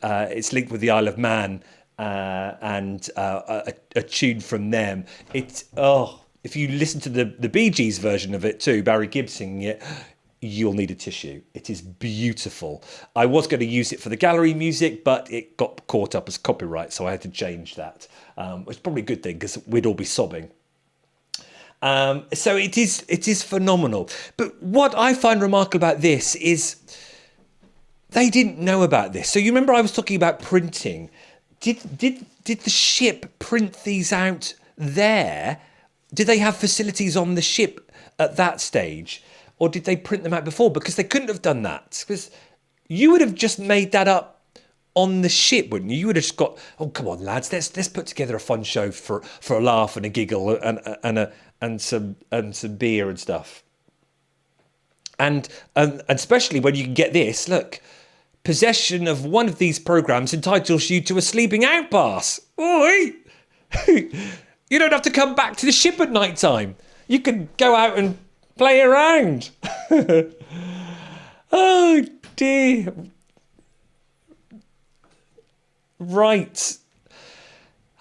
it's linked with the Isle of Man and a tune from them. If you listen to the Bee Gees version of it too, Barry Gibb singing it, you'll need a tissue. It is beautiful. I was going to use it for the gallery music, but it got caught up as copyright, so I had to change that. It's probably a good thing, because we'd all be sobbing. So it is phenomenal. But what I find remarkable about this is they didn't know about this. So you remember I was talking about printing. Did the ship print these out there? Did they have facilities on the ship at that stage? Or did they print them out before? Because they couldn't have done that. Because you would have just made that up on the ship, wouldn't you? You would have just got, oh, come on, lads, let's put together a fun show for a laugh and a giggle and some beer and stuff. And especially when you can get this, look, possession of one of these programs entitles you to a sleeping out pass. Oi! You don't have to come back to the ship at night time. You can go out and play around. Oh dear. Right.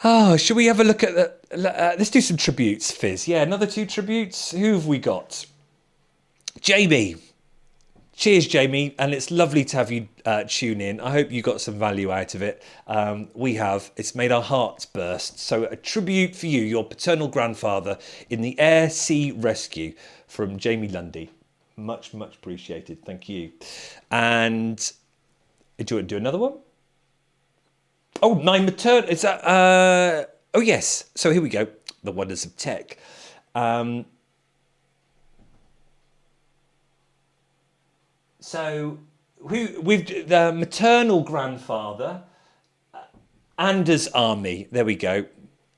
Oh, should we have a look at the... let's do some tributes, Fizz. Yeah, another 2 tributes. Who have we got? Jamie. Cheers, Jamie. And it's lovely to have you tune in. I hope you got some value out of it. We have. It's made our hearts burst. So a tribute for you, your paternal grandfather, in the Air Sea Rescue from Jamie Lundy. Much, much appreciated. Thank you. And do you want to do another one? Oh, my maternal... Is that... oh, yes. So here we go. The wonders of tech. So we've the maternal grandfather, Anders Army. There we go.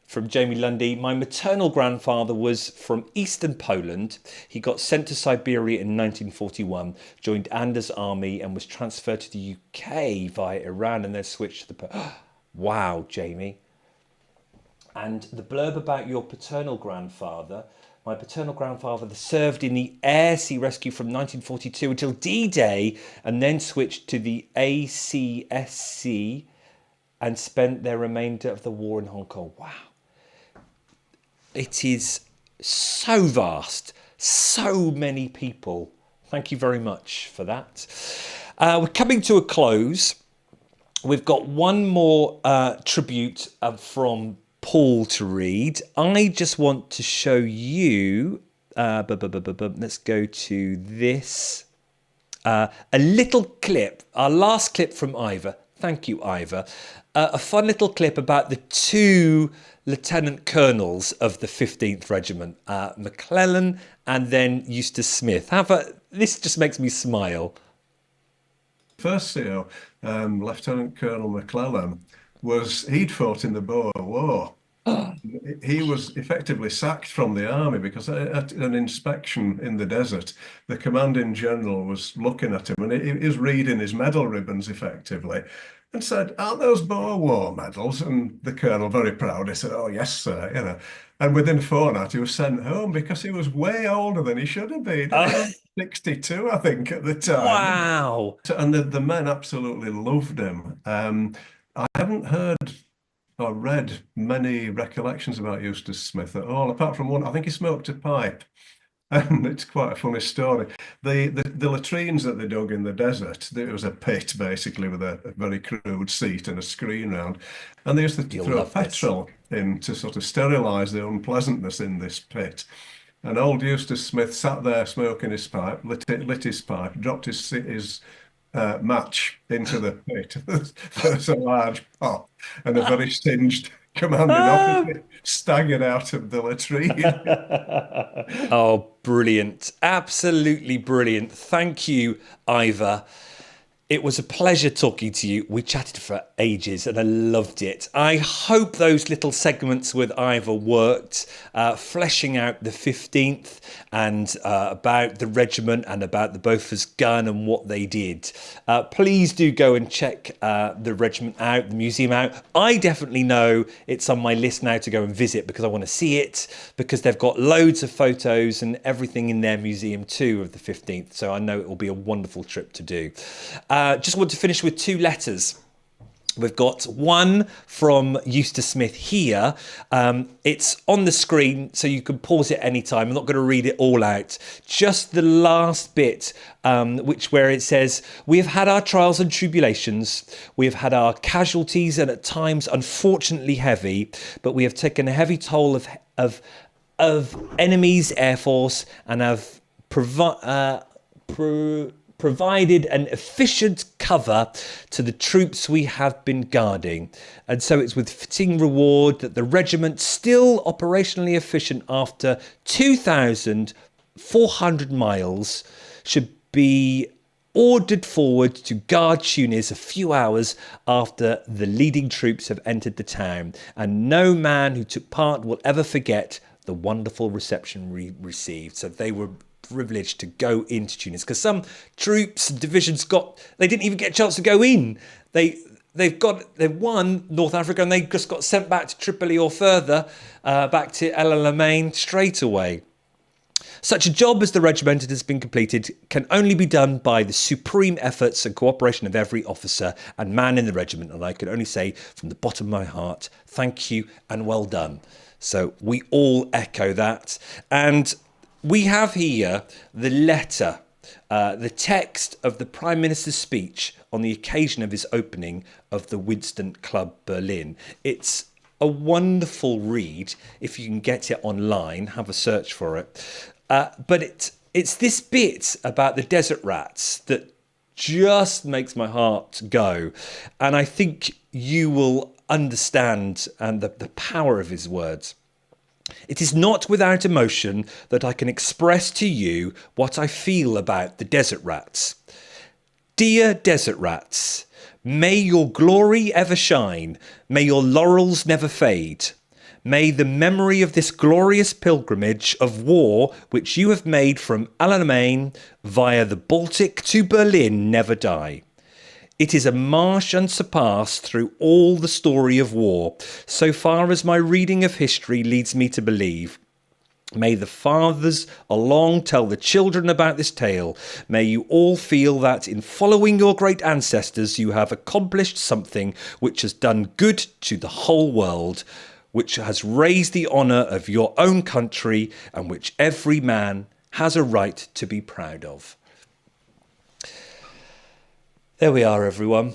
From Jamie Lundy. My maternal grandfather was from Eastern Poland. He got sent to Siberia in 1941, joined Anders Army and was transferred to the UK via Iran and then switched to the... Wow, Jamie. And the blurb about your paternal grandfather. My paternal grandfather served in the Air Sea Rescue from 1942 until D-Day and then switched to the ACSC and spent their remainder of the war in Hong Kong. Wow. It is so vast. So many people. Thank you very much for that. We're coming to a close. We've got one more tribute from Paul to read. I just want to show you, let's go to this, a little clip, our last clip from Ivor. Thank you, Ivor. A fun little clip about the 2 lieutenant colonels of the 15th Regiment, McClellan and then Eustace Smith. This just makes me smile. First CO, Lieutenant Colonel McClellan, he'd fought in the Boer War. He was effectively sacked from the army because at an inspection in the desert, the commanding general was looking at him and he was reading his medal ribbons effectively and said, "Aren't those Boer War medals?" And the colonel, very proudly, said, "Oh, yes, sir." You know, and within a fortnight, he was sent home because he was way older than he should have been. He was 62, I think, at the time. Wow. And the men absolutely loved him. I haven't heard or read many recollections about Eustace Smith at all, apart from one. I think he smoked a pipe, and it's quite a funny story. The latrines that they dug in the desert, there was a pit basically with a very crude seat and a screen round, and they used to throw petrol in to sort of sterilise the unpleasantness in this pit. And old Eustace Smith sat there smoking his pipe, lit his pipe, dropped his match into the pit. There's a large pop, and a very singed commanding officer staggered out of the latrine. Oh, brilliant. Absolutely brilliant. Thank you, Ivor. It was a pleasure talking to you. We chatted for ages and I loved it. I hope those little segments with Ivor worked, fleshing out the 15th and about the regiment and about the Bofors gun and what they did. Please do go and check the regiment out, the museum out. I definitely know it's on my list now to go and visit because I want to see it, because they've got loads of photos and everything in their museum too of the 15th. So I know it will be a wonderful trip to do. Just want to finish with 2 letters. We've got one from Eustace Smith here. It's on the screen, so you can pause it anytime. I'm not going to read it all out. Just the last bit, where it says, "We have had our trials and tribulations. We have had our casualties, and at times, unfortunately, heavy. But we have taken a heavy toll of enemy's air force and have provided an efficient cover to the troops we have been guarding. And so it's with fitting reward that the regiment, still operationally efficient after 2,400 miles, should be ordered forward to guard Tunis a few hours after the leading troops have entered the town. And no man who took part will ever forget the wonderful reception we received." So they were privileged to go into Tunis, because some troops and divisions they didn't even get a chance to go in. They won North Africa and they just got sent back to Tripoli or further, back to El Alamein straight away. Such a job as the regimented has been completed can only be done by the supreme efforts and cooperation of every officer and man in the regiment. And I can only say from the bottom of my heart, thank you and well done. So we all echo that. And we have here the letter, the text of the Prime Minister's speech on the occasion of his opening of the Winston Club Berlin. It's a wonderful read. If you can get it online, have a search for it. But it's this bit about the desert rats that just makes my heart go. And I think you will understand and the power of his words. It is not without emotion that I can express to you what I feel about the desert rats. Dear desert rats, may your glory ever shine, may your laurels never fade. May the memory of this glorious pilgrimage of war which you have made from Alamein via the Baltic to Berlin never die. It is a march unsurpassed through all the story of war, so far as my reading of history leads me to believe. May the fathers along tell the children about this tale. May you all feel that in following your great ancestors you have accomplished something which has done good to the whole world, which has raised the honour of your own country and which every man has a right to be proud of. There we are, everyone.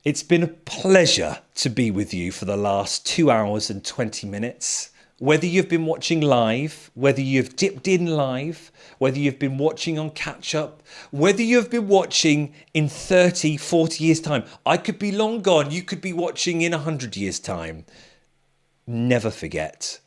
It's been a pleasure to be with you for the last 2 hours and 20 minutes. Whether you've been watching live, whether you've dipped in live, whether you've been watching on catch up, whether you've been watching in 30, 40 years' time. I could be long gone. You could be watching in 100 years' time. Never forget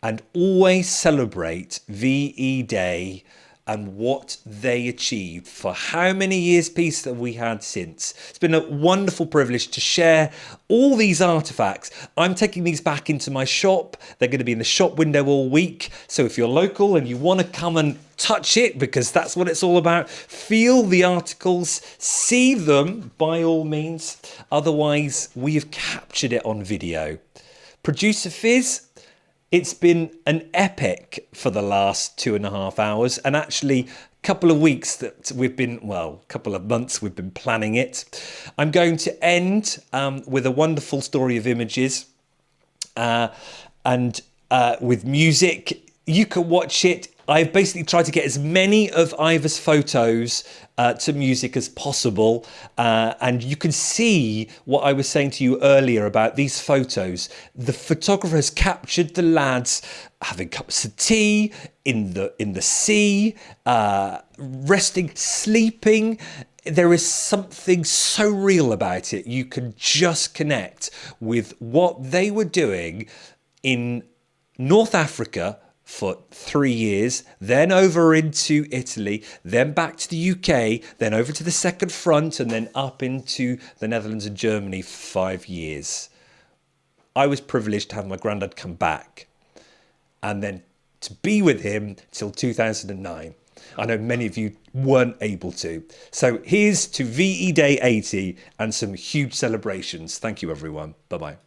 and always celebrate VE Day and what they achieved for how many years peace have we had since. It's been a wonderful privilege to share all these artifacts. I'm taking these back into my shop. They're going to be in the shop window all week. So if you're local and you want to come and touch it, because that's what it's all about, feel the articles, see them by all means. Otherwise, we have captured it on video. Producer Fizz, it's been an epic for the last 2.5 hours, and actually a couple of weeks that we've been, well, a couple of months we've been planning it. I'm going to end with a wonderful story of images and with music. You can watch it. I've basically tried to get as many of Ivor's photos to music as possible. And you can see what I was saying to you earlier about these photos. The photographer has captured the lads having cups of tea in the sea, resting, sleeping. There is something so real about it. You can just connect with what they were doing in North Africa for 3 years, then over into Italy, then back to the UK, then over to the Second Front, and then up into the Netherlands and Germany for 5 years. I was privileged to have my granddad come back and then to be with him till 2009. I know many of you weren't able to. So here's to VE Day 80 and some huge celebrations. Thank you, everyone. Bye-bye.